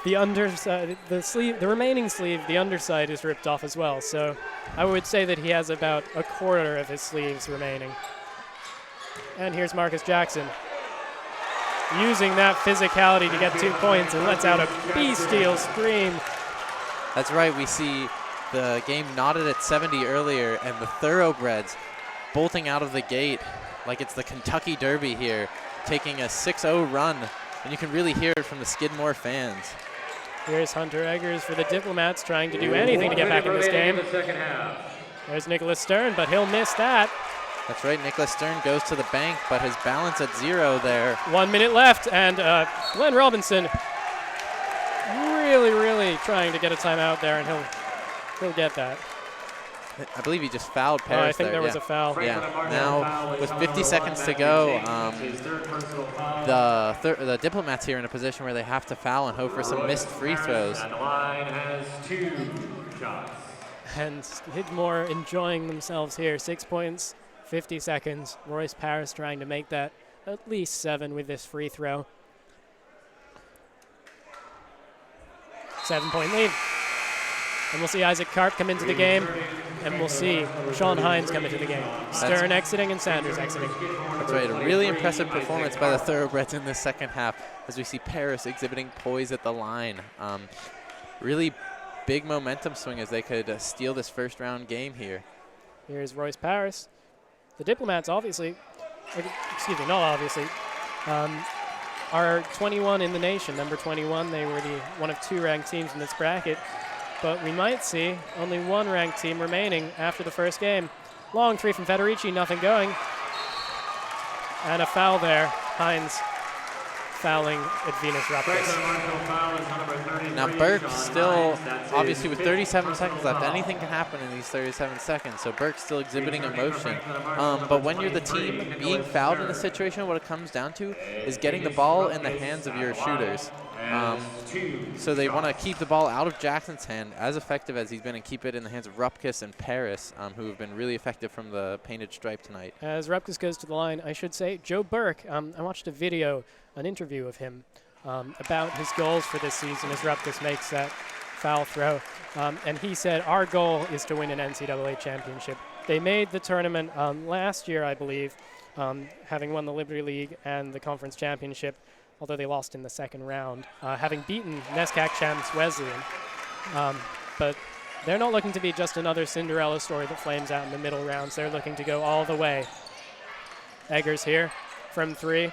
the underside, the remaining sleeve, the underside is ripped off as well. So I would say that he has about a quarter of his sleeves remaining. And here's Marcus Jackson, using that physicality to get 2 points and lets out a bestial scream. That's right, we see the game knotted at 70 earlier, and the thoroughbreds bolting out of the gate like it's the Kentucky Derby here, taking a 6-0 run, and you can really hear it from the Skidmore fans. Here's Hunter Eggers for the Diplomats, trying to do anything to get back in this game. There's Nicholas Stern, but he'll miss that. That's right, Nicholas Stern goes to the bank, but his balance at 0 there. 1 minute left, and Glenn Robinson really trying to get a timeout there, and he'll get that. I believe he just fouled Paris. I think there was a foul. Yeah. Now, with 50 seconds to go, the Diplomats here in a position where they have to foul and hope for some missed free throws. And the line has 2 shots. And Skidmore enjoying themselves here. 6 points, 50 seconds. Royce Paris trying to make that at least 7 with this free throw. 7-point lead. And we'll see Isaac Karp come into the game, and we'll see Sean Hines come into the game. Stern exiting and Sanders exiting. That's right, a really impressive performance by the Thoroughbreds in the second half as we see Paris exhibiting poise at the line. Really big momentum swing as they could steal this first round game here. Here's Royce Paris. The Diplomats obviously, excuse me, not obviously, are 21 in the nation, number 21. They were one of 2 ranked teams in this bracket. But we might see only 1 ranked team remaining after the first game. Long 3 from Federici, nothing going. And a foul there. Hines fouling at Venus Rupkus. Now Burke still, obviously with 37 seconds left, anything can happen in these 37 seconds, so Burke's still exhibiting emotion. But when you're the team being fouled in this situation, what it comes down to is getting the ball in the hands of your shooters. So they want to keep the ball out of Jackson's hand, as effective as he's been, and keep it in the hands of Rupkus and Paris, who have been really effective from the painted stripe tonight. As Rupkus goes to the line, I should say, Joe Burke, I watched a video, an interview of him about his goals for this season as Rupkus makes that foul throw. And he said, our goal is to win an NCAA championship. They made the tournament last year, I believe, having won the Liberty League and the conference championship, although they lost in the second round, having beaten NESCAC champs Wesleyan. But they're not looking to be just another Cinderella story that flames out in the middle rounds. They're looking to go all the way. Eggers here from 3.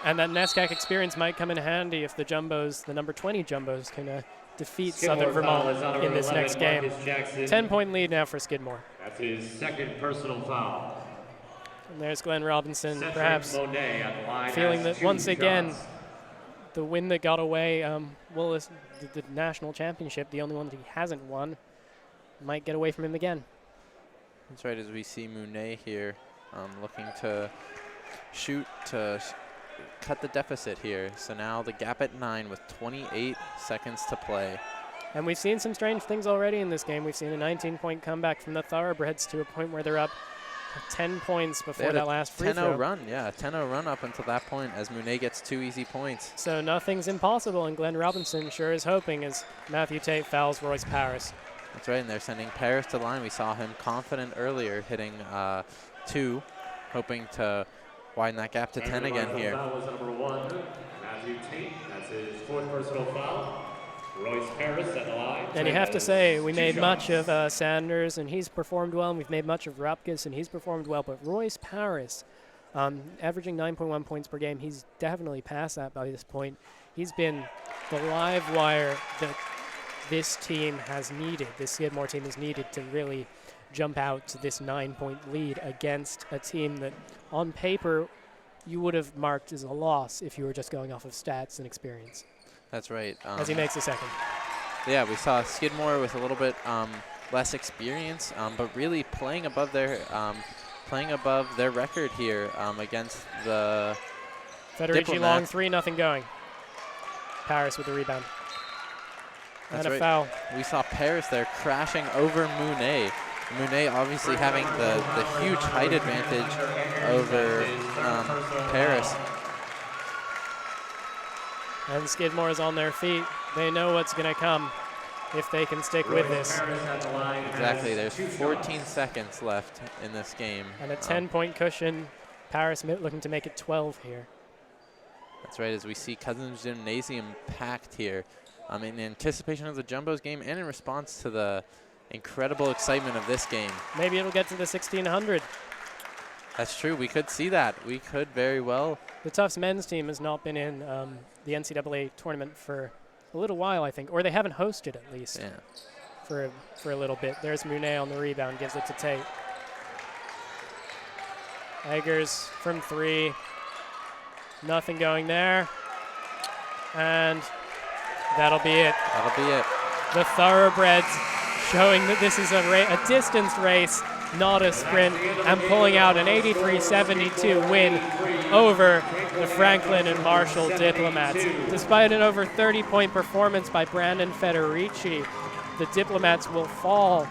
And that NESCAC experience might come in handy if the Jumbos, the number 20 Jumbos, can defeat Southern Vermont in this next game. 10-point lead now for Skidmore. That's his second personal foul. And there's Glenn Robinson, perhaps feeling that once again, the win that got away, the national championship, the only one that he hasn't won, might get away from him again. That's right, as we see Monet here looking to shoot to cut the deficit here. So now the gap at 9 with 28 seconds to play. And we've seen some strange things already in this game. We've seen a 19-point comeback from the Thoroughbreds to a point where they're up 10 points before that last free throw. 10-0 run, yeah, a 10-0 run up until that point as Monet gets 2 easy points. So nothing's impossible, and Glenn Robinson sure is hoping as Matthew Tate fouls Royce Paris. That's right, and they're sending Paris to the line. We saw him confident earlier, hitting 2, hoping to widen that gap to 10 again here. Foul was number 1, Matthew Tate. That's his 4th personal foul. Royce Paris at the line. And you have to say, we made much of Sanders, and he's performed well, and we've made much of Rupkus, and he's performed well. But Royce Paris, averaging 9.1 points per game, he's definitely past that by this point. He's been the live wire that this team has needed, this Skidmore team has needed to really jump out to this 9-point lead against a team that, on paper, you would have marked as a loss if you were just going off of stats and experience. That's right. As he makes the second. Yeah, we saw Skidmore with a little bit less experience, but really playing above their record here against the Federici Diplomats. long 3, nothing going. Paris with the rebound. That's and a right. foul. We saw Paris there crashing over Monet. Monet obviously having the huge height advantage over Paris. And Skidmore is on their feet. They know what's going to come if they can stick with this. Exactly. There's 14 seconds left in this game. And a 10-point cushion. Paris looking to make it 12 here. That's right, as we see Cousins Gymnasium packed here in anticipation of the Jumbos game and in response to the incredible excitement of this game. Maybe it'll get to the 1600. That's true. We could see that. We could very well. The Tufts men's team has not been in the NCAA tournament for a little while, I think, or they haven't hosted at least for a little bit. There's Monet on the rebound, gives it to Tate. Eggers from 3. Nothing going there. And that'll be it. That'll be it. The Thoroughbreds showing that this is a distanced race, not a sprint, and pulling out an 83-72 win over the Franklin and Marshall Diplomats. Despite an over 30-point performance by Brandon Federici, the Diplomats will fall.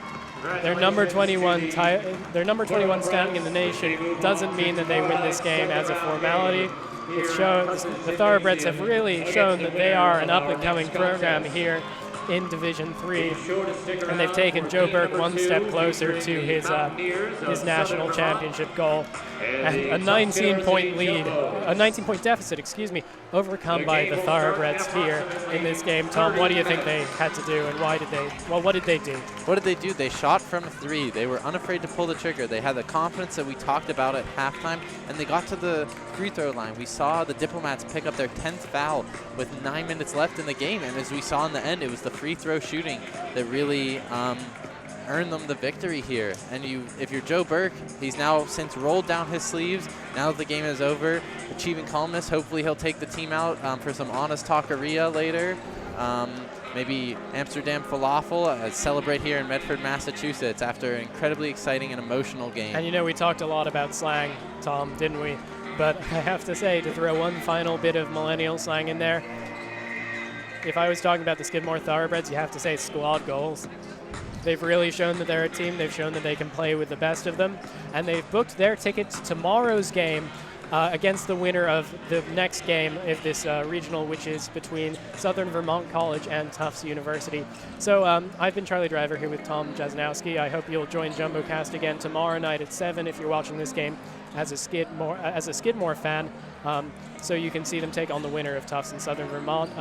Their number 21 standing in the nation doesn't mean that they win this game as a formality. It shows the Thoroughbreds have really shown that they are an up-and-coming program here in Division III, and they've taken Joe Burke one step closer to his national championship goal. And a 19-point deficit, overcome by the Thoroughbreds here in this game. Tom, what do you think they had to do, and what did they do? What did they do? They shot from 3. They were unafraid to pull the trigger. They had the confidence that we talked about at halftime, and they got to the free throw line. We saw the Diplomats pick up their 10th foul with 9 minutes left in the game, and as we saw in the end, it was the free throw shooting that really earn them the victory here. And if you're Joe Burke, he's now since rolled down his sleeves. Now that the game is over, achieving calmness. Hopefully he'll take the team out for some honest talkeria later. Maybe Amsterdam falafel, celebrate here in Medford, Massachusetts after an incredibly exciting and emotional game. And you know, we talked a lot about slang, Tom, didn't we? But I have to say, to throw one final bit of millennial slang in there, if I was talking about the Skidmore Thoroughbreds, you have to say squad goals. They've really shown that they're a team. They've shown that they can play with the best of them. And they've booked their ticket to tomorrow's game against the winner of the next game of this regional, which is between Southern Vermont College and Tufts University. So I've been Charlie Driver here with Tom Jasnowski. I hope you'll join JumboCast again tomorrow night at 7 if you're watching this game as a Skidmore fan, so you can see them take on the winner of Tufts and Southern Vermont.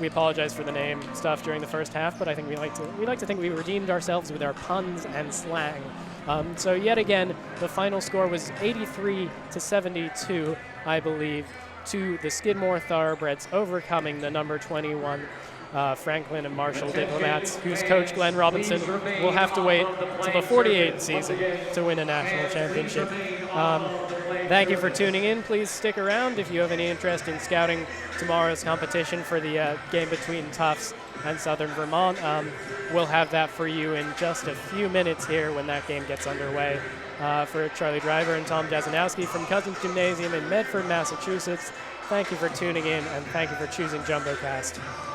We apologize for the name stuff during the first half, but I think we like to think we redeemed ourselves with our puns and slang. So yet again, the final score was 83-72, I believe, to the Skidmore Thoroughbreds, overcoming the number 21 Franklin and Marshall Diplomats, whose coach Glenn Robinson will have to wait till the 48th season to win a national championship. Thank you for tuning in. Please stick around if you have any interest in scouting tomorrow's competition for the game between Tufts and Southern Vermont. We'll have that for you in just a few minutes here when that game gets underway. For Charlie Driver and Tom Jasnowski from Cousins Gymnasium in Medford, Massachusetts, thank you for tuning in, and thank you for choosing JumboCast.